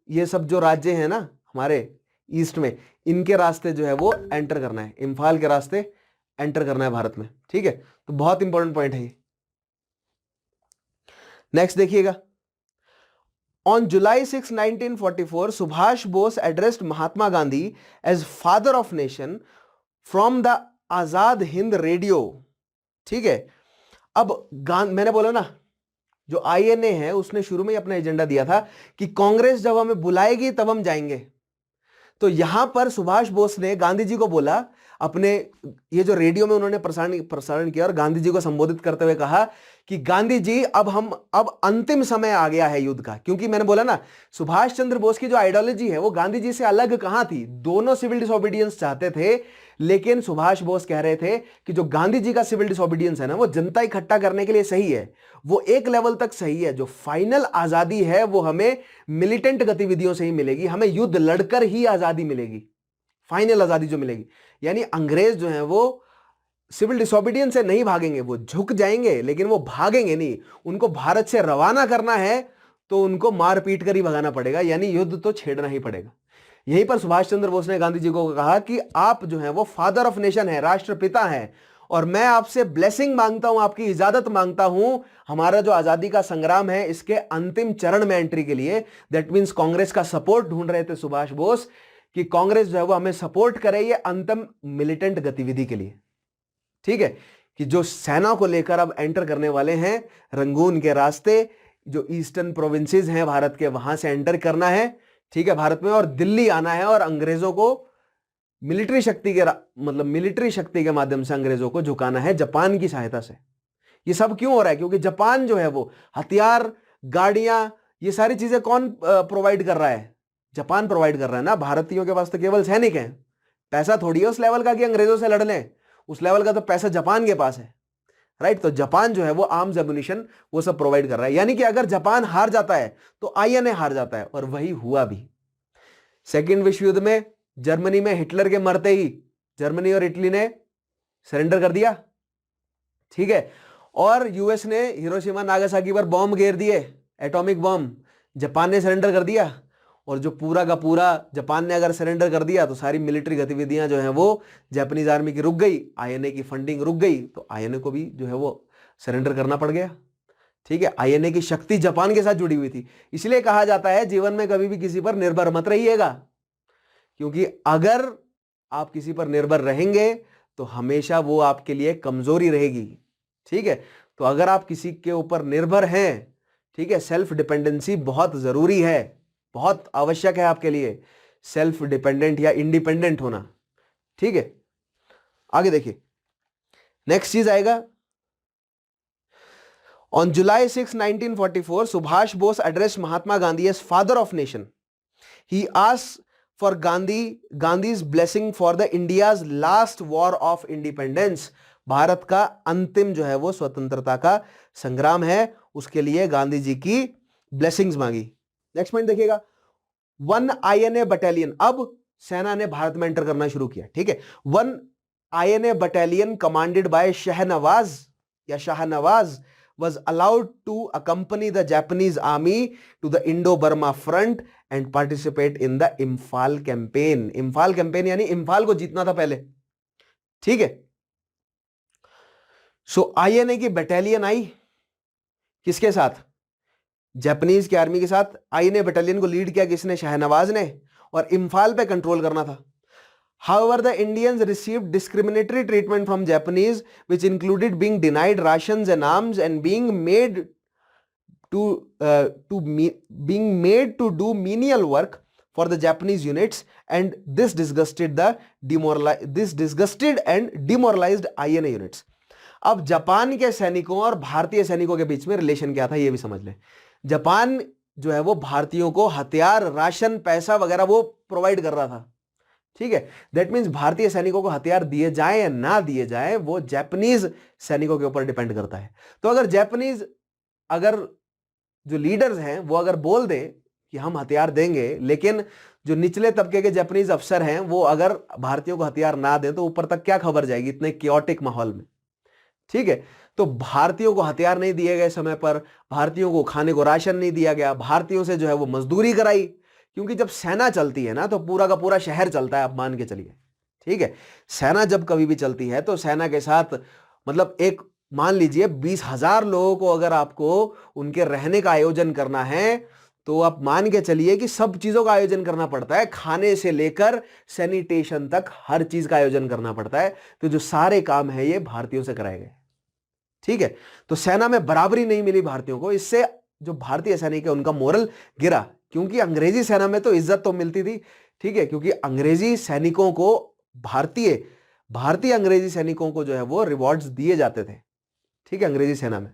ये सब जो राज्य हैं ना हमारे ईस्ट में, इनके रास्ते जो है वो एंटर करना है, इम्फाल के रास्ते एंटर करना है भारत में। ठीक है, तो बहुत इंपॉर्टेंट पॉइंट है ये। नेक्स्ट देखिएगा, on July 6, 1944 Subhas Bose addressed Mahatma Gandhi as father of nation from the Azad Hind radio. ठीक है, अब मैंने बोला ना, जो INA है उसने शुरू में ही अपना एजेंडा दिया था कि कांग्रेस जब हमें बुलाएगी तब हम जाएंगे। तो यहां पर सुभाष बोस ने गांधी जी को बोला, अपने ये जो रेडियो में उन्होंने प्रसारण किया और गांधी जी को संबोधित करते हुए कहा कि गांधी जी अब अंतिम समय आ गया है युद्ध का। क्योंकि मैंने बोला ना, सुभाष चंद्र बोस की जो आइडियोलॉजी है वो गांधी जी से अलग कहां थी, दोनों सिविल डिसोबीडियंस चाहते थे, लेकिन सुभाष बोस कह रहे थे कि जो गांधी जी का सिविल डिसोबीडियंस है ना, वो जनता इकट्ठा करने के लिए सही है, वो एक लेवल तक सही है, जो फाइनल आजादी है वो हमें मिलिटेंट गतिविधियों से ही मिलेगी, हमें युद्ध लड़कर ही आजादी मिलेगी, फाइनल आजादी जो मिलेगी। यानी अंग्रेज जो है वो सिविल डिसोबीडियंस से नहीं भागेंगे, वो झुक जाएंगे लेकिन वो भागेंगे नहीं। उनको भारत से रवाना करना है तो उनको मार पीट कर ही भगाना पड़ेगा, यानी युद्ध तो छेड़ना ही पड़ेगा। यहीं पर सुभाष चंद्र बोस ने गांधी जी को कहा कि आप जो है वो फादर ऑफ नेशन है, राष्ट्रपिता है, और मैं आपसे ब्लेसिंग मांगता हूं, आपकी इजाजत मांगता हूं हमारा जो आजादी का संग्राम है इसके अंतिम चरण में एंट्री के लिए। दैट मीन्स कांग्रेस का सपोर्ट ढूंढ रहे थे सुभाष बोस कि कांग्रेस जो है वो हमें सपोर्ट करे ये अंतिम मिलिटेंट गतिविधि के लिए। ठीक है, कि जो सेना को लेकर अब एंटर करने वाले हैं रंगून के रास्ते, जो ईस्टर्न प्रोविंसेस हैं भारत के, वहां से एंटर करना है। ठीक है, भारत में, और दिल्ली आना है और अंग्रेजों को मिलिट्री शक्ति के माध्यम से अंग्रेजों को झुकाना है जापान की सहायता से। ये सब क्यों हो रहा है, क्योंकि जापान जो है वो हथियार, गाड़ियां, ये सारी चीजें कौन प्रोवाइड कर रहा है, जापान प्रोवाइड कर रहा है ना। भारतीयों के पास तो केवल सैनिक हैं, पैसा थोड़ी है उस लेवल का कि अंग्रेजों से लड़ लें, उस लेवल का तो पैसा जापान के पास है, राइट। तो जापान जो है वो आर्म्स एम्युनिशन वो सब प्रोवाइड कर रहा है, यानी कि अगर जापान हार जाता है तो INA हार जाता है, और वही हुआ भी। सेकेंड विश्व युद्ध में जर्मनी में हिटलर के मरते ही जर्मनी और इटली ने सरेंडर कर दिया। ठीक है, और US ने हिरोशिमा नागासाकी पर बॉम्ब गिर दिए, एटॉमिक बॉम्ब, जापान ने सरेंडर कर दिया। और जो पूरा का पूरा जापान ने अगर सरेंडर कर दिया तो सारी मिलिट्री गतिविधियां जो है वो जापानीज आर्मी की रुक गई, आईएनए की फंडिंग रुक गई, तो आईएनए को भी जो है वो सरेंडर करना पड़ गया। ठीक है, आईएनए की शक्ति जापान के साथ जुड़ी हुई थी। इसलिए कहा जाता है जीवन में कभी भी किसी पर निर्भर मत रहिएगा, क्योंकि अगर आप किसी पर निर्भर रहेंगे तो हमेशा वो आपके लिए कमजोरी रहेगी। ठीक है, तो अगर आप किसी के ऊपर निर्भर हैं, ठीक है, सेल्फ डिपेंडेंसी बहुत जरूरी है, बहुत आवश्यक है आपके लिए सेल्फ डिपेंडेंट या इंडिपेंडेंट होना। ठीक है, आगे देखिए नेक्स्ट चीज आएगा। On July 6, 1944 Subhas Bose address Mahatma Gandhi as father of nation. He asked for Gandhi's blessing for the India's last war of independence. Bharat का अंतिम जो है वो स्वतंत्रता का संग्राम है, उसके लिए गांधी जी की ब्लेसिंग्स मांगी। नेक्स्ट पॉइंट देखिएगा, 1 आईएनए बटालियन, अब सेना ने भारत में एंटर करना शुरू किया। ठीक है, 1 INA battalion commanded by Shahnawaz was allowed to accompany the Japanese army to the Indo-Burma front and participate in the Imphal campaign। Imphal campaign यानी इम्फाल को जीतना था पहले। ठीक है, सो आईएनए की बटालियन आई किसके साथ? जापानीज की आर्मी के साथ। आईएनए बटालियन को लीड किया किसने? शाहनवाज ने, और इम्फाल पे कंट्रोल करना था। However, the Indians received discriminatory treatment from Japanese, which included being denied rations and arms and being made to do menial work for the Japanese units, and this disgusted and demoralized INA units. अब Japan के सैनिकों और भारतीय सैनिकों के बीच में relation क्या था ये भी समझ लें। जापान जो है वो भारतीयों को हथियार, राशन, पैसा वगैरह वो प्रोवाइड कर रहा था। ठीक है, दैट मींस भारतीय सैनिकों को हथियार दिए जाएं या ना दिए जाएं वो जापानीज सैनिकों के ऊपर डिपेंड करता है। तो अगर जो लीडर्स हैं वो अगर बोल दे कि हम हथियार देंगे, लेकिन जो निचले तबके के जापानीज अफसर हैं वो अगर भारतीयों को हथियार ना दें तो ऊपर तक क्या खबर जाएगी इतने क्योटिक माहौल में। ठीक है, तो भारतीयों को हथियार नहीं दिए गए समय पर, भारतीयों को खाने को राशन नहीं दिया गया, भारतीयों से जो है वो मजदूरी कराई, क्योंकि जब सेना चलती है ना तो पूरा का पूरा शहर चलता है, आप मान के चलिए। ठीक है, सेना जब कभी भी चलती है तो सेना के साथ मतलब एक मान लीजिए 20,000 लोगों को अगर आपको उनके रहने का आयोजन करना है तो आप मान के चलिए कि सब चीजों का आयोजन करना पड़ता है, खाने से लेकर सैनिटेशन तक हर चीज का आयोजन करना पड़ता है। तो जो सारे काम है ये भारतीयों से कराए गए। ठीक है, तो सेना में बराबरी नहीं मिली भारतीयों को, इससे जो भारतीय सैनिक है उनका मोरल गिरा, क्योंकि अंग्रेजी सेना में तो इज्जत तो मिलती थी। ठीक है, क्योंकि अंग्रेजी सैनिकों को भारतीय अंग्रेजी सैनिकों को जो है वो रिवॉर्ड्स दिए जाते थे। ठीक है, अंग्रेजी सेना में।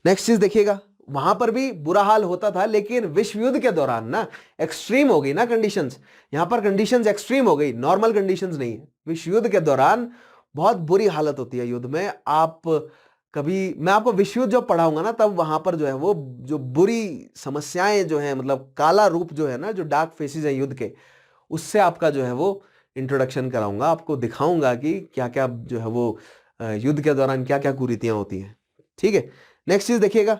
नेक्स्ट चीज देखिएगा, वहां पर भी बुरा हाल होता था, लेकिन विश्व युद्ध के दौरान ना एक्सट्रीम हो गई ना कंडीशंस। यहां पर कंडीशंस एक्सट्रीम हो गई, नॉर्मल कंडीशंस नहीं है। विश्व युद्ध के दौरान बहुत बुरी हालत होती है युद्ध में। मैं आपको विश्व युद्ध जब पढ़ाऊंगा ना तब वहां पर जो है वो जो बुरी समस्याएं जो है, मतलब काला रूप जो है ना, जो डार्क फेसेस है युद्ध के, उससे आपका जो है वो इंट्रोडक्शन कराऊंगा, आपको दिखाऊंगा कि क्या क्या जो है वो युद्ध के दौरान क्या क्या कुरीतियां होती हैं। ठीक है, नेक्स्ट चीज देखिएगा,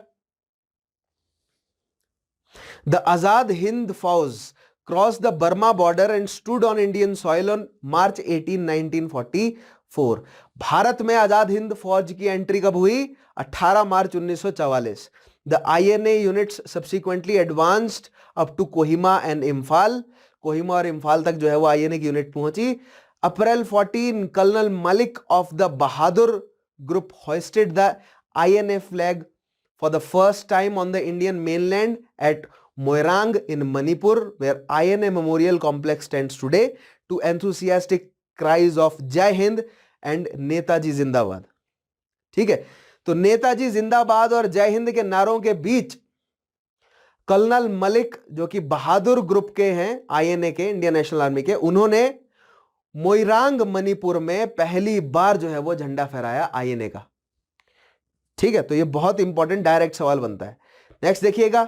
the Azad Hind Fauj cross the Burma border and stood on Indian soil on March 18, 1944। Bharat में आजाद हिंद फौज की एंट्री कब हुई? 18 March 1944। The INA units subsequently advanced up to Kohima and Imphal. Kohima और इम्फाल तक जो है वो आईएनए की यूनिट पहुंची। April 14, colonel Malik of the Bahadur group hosted the INA flag for the first time on the Indian mainland at Moirang in Manipur, where INA memorial complex stands today, to enthusiastic cries of Jai Hind and Netaji जिंदाबाद। ठीक है, तो नेताजी जिंदाबाद और जय हिंद के नारों के बीच कर्नल मलिक जो कि बहादुर ग्रुप के हैं, आईएनए के, इंडियन नेशनल आर्मी के, उन्होंने मोइरांग मणिपुर में पहली बार जो है वो झंडा फहराया आईएनए का। ठीक है, तो ये बहुत इंपॉर्टेंट डायरेक्ट सवाल बनता है। नेक्स्ट देखिएगा,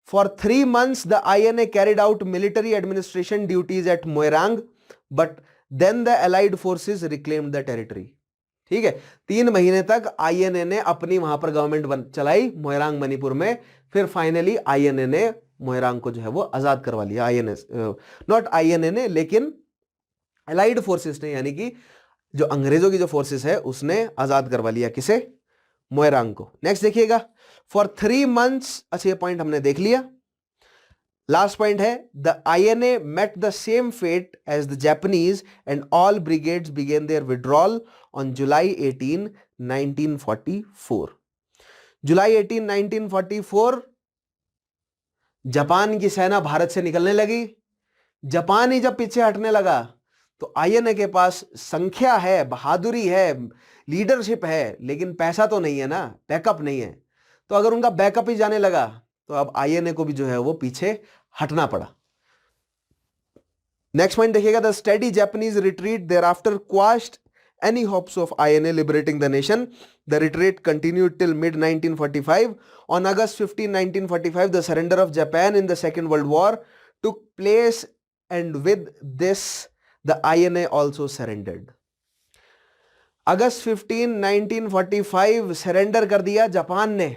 for 3 months the INA carried out military administration duties at Moirang, but then the allied forces reclaimed the territory. ठीक है, 3 महीने तक आईएनए ने अपनी वहां पर गवर्नमेंट चलाई मोइरांग मणिपुर में, फिर फाइनली आईएनए ने मोइरांग को जो है वो आजाद करवा लिया, आईएनएस नॉट आईएनए ने, लेकिन अलाइड फोर्सेस ने, यानी कि जो अंग्रेजों की जो फोर्सेस है उसने आजाद करवा लिया, किसे? मोइरांग को। नेक्स्ट देखिएगा, फॉर 3 months, अच्छा ये पॉइंट हमने देख लिया। लास्ट पॉइंट है, the INA met the same fate as the Japanese and all brigades began their withdrawal on July 18, 1944। July 18, 1944 Japan की सेना भारत से निकलने लगी। जापान ही जब पीछे हटने लगा तो आईएनए के पास संख्या है, बहादुरी है, लीडरशिप है, लेकिन पैसा तो नहीं है ना, बैकअप नहीं है। तो अगर उनका बैकअप ही जाने लगा तो अब आईएनए को भी जो है वो पीछे हटना पड़ा। नेक्स्ट पॉइंट देखिएगा, the steady Japanese retreat thereafter quashed any hopes of INA liberating the nation. The retreat continued till mid 1945. On August 15, 1945, the surrender of Japan in the Second World War took place, and with this, the INA also surrendered. August 15, 1945 surrender कर दिया Japan ने,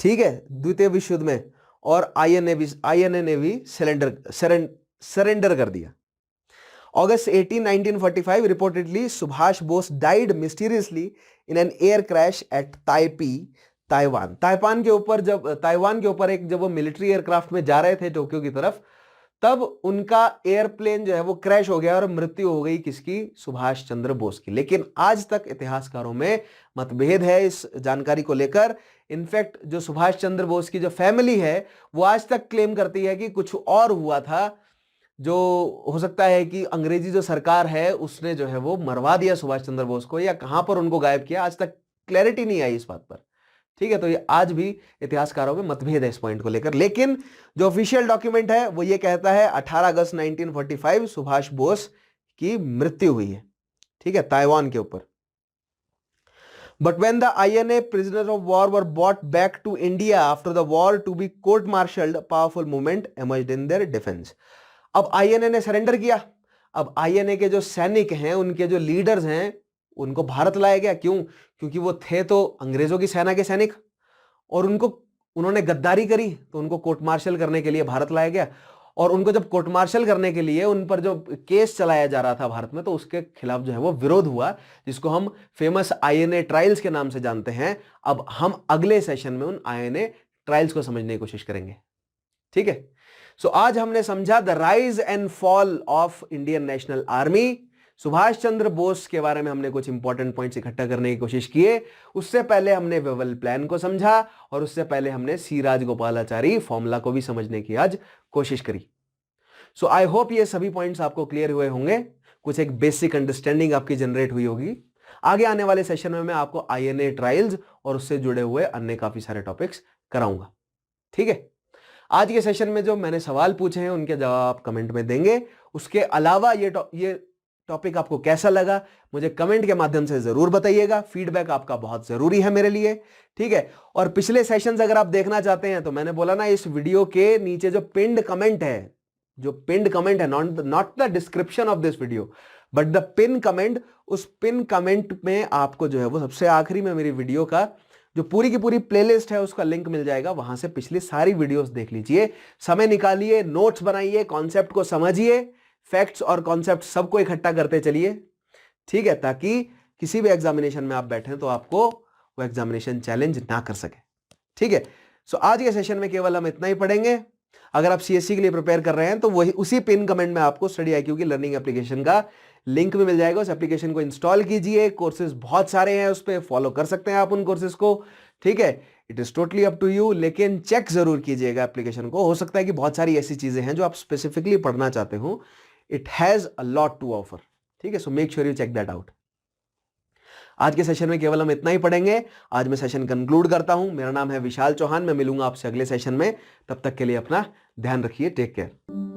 ठीक है, द्वितीय विश्व युद्ध में, और आईएनए ने भी सरेंडर कर दिया। August 18, 1945, reportedly Subhash Bose died mysteriously in an air crash at Taipei, Taiwan. Taiwan के ऊपर एक जब वो मिलिट्री एयरक्राफ्ट में जा रहे थे टोक्यो की तरफ, तब उनका एयरप्लेन जो है वो क्रैश हो गया और मृत्यु हो गई किसकी? सुभाष चंद्र बोस की। लेकिन आज तक इतिहासकारों में मतभेद है इस जानकारी को लेकर। इनफैक्ट जो सुभाष चंद्र बोस की जो फैमिली है वो आज तक क्लेम करती है कि कुछ और हुआ था, जो हो सकता है कि अंग्रेजी जो सरकार है उसने जो है वो मरवा दिया सुभाष चंद्र बोस को, या कहां पर उनको गायब किया, आज तक क्लैरिटी नहीं आई इस बात पर, ठीक है। तो ये आज भी इतिहासकारों में मतभेद है इस पॉइंट को लेकर। लेकिन जो ऑफिशियल डॉक्यूमेंट है वो ये कहता है 18 अगस्त 1945 सुभाष बोस की मृत्यु हुई है, ठीक है, ताइवान के ऊपर। But when the INA prisoners of war were brought back to India after the war to be court-martialed, a powerful movement emerged in their defense. अब आईएनए ने सरेंडर किया। अब आईएनए के जो सैनिक हैं, उनके जो लीडर्स हैं, उनको भारत लाया गया। क्यों? क्योंकि वो थे तो अंग्रेजों की सेना के सैनिक, और उन्होंने गद्दारी करी तो उनको कोर्ट मार्शल करने के लिए भारत लाया गया। और उनको जब कोर्ट मार्शल करने के लिए उन पर जो केस चलाया जा रहा था भारत में, तो उसके खिलाफ जो है वो विरोध हुआ, जिसको हम फेमस आईएनए ट्रायल्स के नाम से जानते हैं। अब हम अगले सेशन में उन आईएनए ट्रायल्स को समझने की कोशिश करेंगे, ठीक है। सो आज हमने समझा the rise and fall of Indian National Army. Subhash Chandra Bose के बारे में हमने कुछ इंपॉर्टेंट पॉइंट्स इकट्ठा करने की कोशिश किए। उससे पहले हमने वेवल प्लान को समझा, और उससे पहले हमने सी राजगोपालाचारी फॉर्मूला को भी समझने की आज कोशिश करी। सो आई होप ये सभी पॉइंट्स आपको क्लियर हुए होंगे, कुछ एक बेसिक अंडरस्टैंडिंग आपकी जनरेट हुई होगी। आगे आने वाले सेशन में मैं आपको आईएनए ट्रायल्स और उससे जुड़े हुए अन्य काफी सारे टॉपिक्स कराऊंगा, ठीक है। आज के सेशन में जो मैंने सवाल पूछे हैं उनके जवाब आप कमेंट में देंगे। उसके अलावा ये टॉपिक आपको कैसा लगा मुझे कमेंट के माध्यम से जरूर बताइएगा। फीडबैक आपका बहुत जरूरी है मेरे लिए, ठीक है। और पिछले सेशंस अगर आप देखना चाहते हैं तो मैंने बोला ना, इस वीडियो के नीचे जो पिन्ड कमेंट है, not the description of this video but the pin comment, उस पिन कमेंट में आपको जो है वो सबसे आखिरी में मेरी वीडियो का जो पूरी की पूरी प्लेलिस्ट है उसका लिंक मिल जाएगा। वहां से पिछली सारी वीडियोस देख लीजिए, समय निकालिए, नोट्स बनाइए, कॉन्सेप्ट को समझिए, फैक्ट्स और कॉन्सेप्ट सबको इकट्ठा करते चलिए, ठीक है, ताकि किसी भी एग्जामिनेशन में आप बैठे तो आपको वो एग्जामिनेशन चैलेंज ना कर सके, ठीक है। सो आज के सेशन में केवल हम इतना ही पढ़ेंगे। अगर आप सीएससी के लिए प्रिपेयर कर रहे हैं तो वही उसी पिन कमेंट में आपको स्टडी आईक्यू की लर्निंग एप्लीकेशन का लिंक भी मिल जाएगा। उस एप्लीकेशन को इंस्टॉल कीजिए, कोर्सेज बहुत सारे हैं उस पर, फॉलो कर सकते हैं आप उन कोर्सेज को, ठीक है। It is totally up to you, लेकिन चेक जरूर कीजिएगा एप्लीकेशन को। हो सकता है कि बहुत सारी ऐसी चीजें हैं जो आप स्पेसिफिकली पढ़ना चाहते हो। It has a lot to offer, ठीक है। So make sure you check that out. आज के सेशन में केवल हम इतना ही पढ़ेंगे। आज मैं सेशन कंक्लूड करता हूं। मेरा नाम है विशाल चौहान, मैं मिलूंगा आपसे अगले सेशन में। तब तक के लिए अपना ध्यान रखिए, टेक केयर।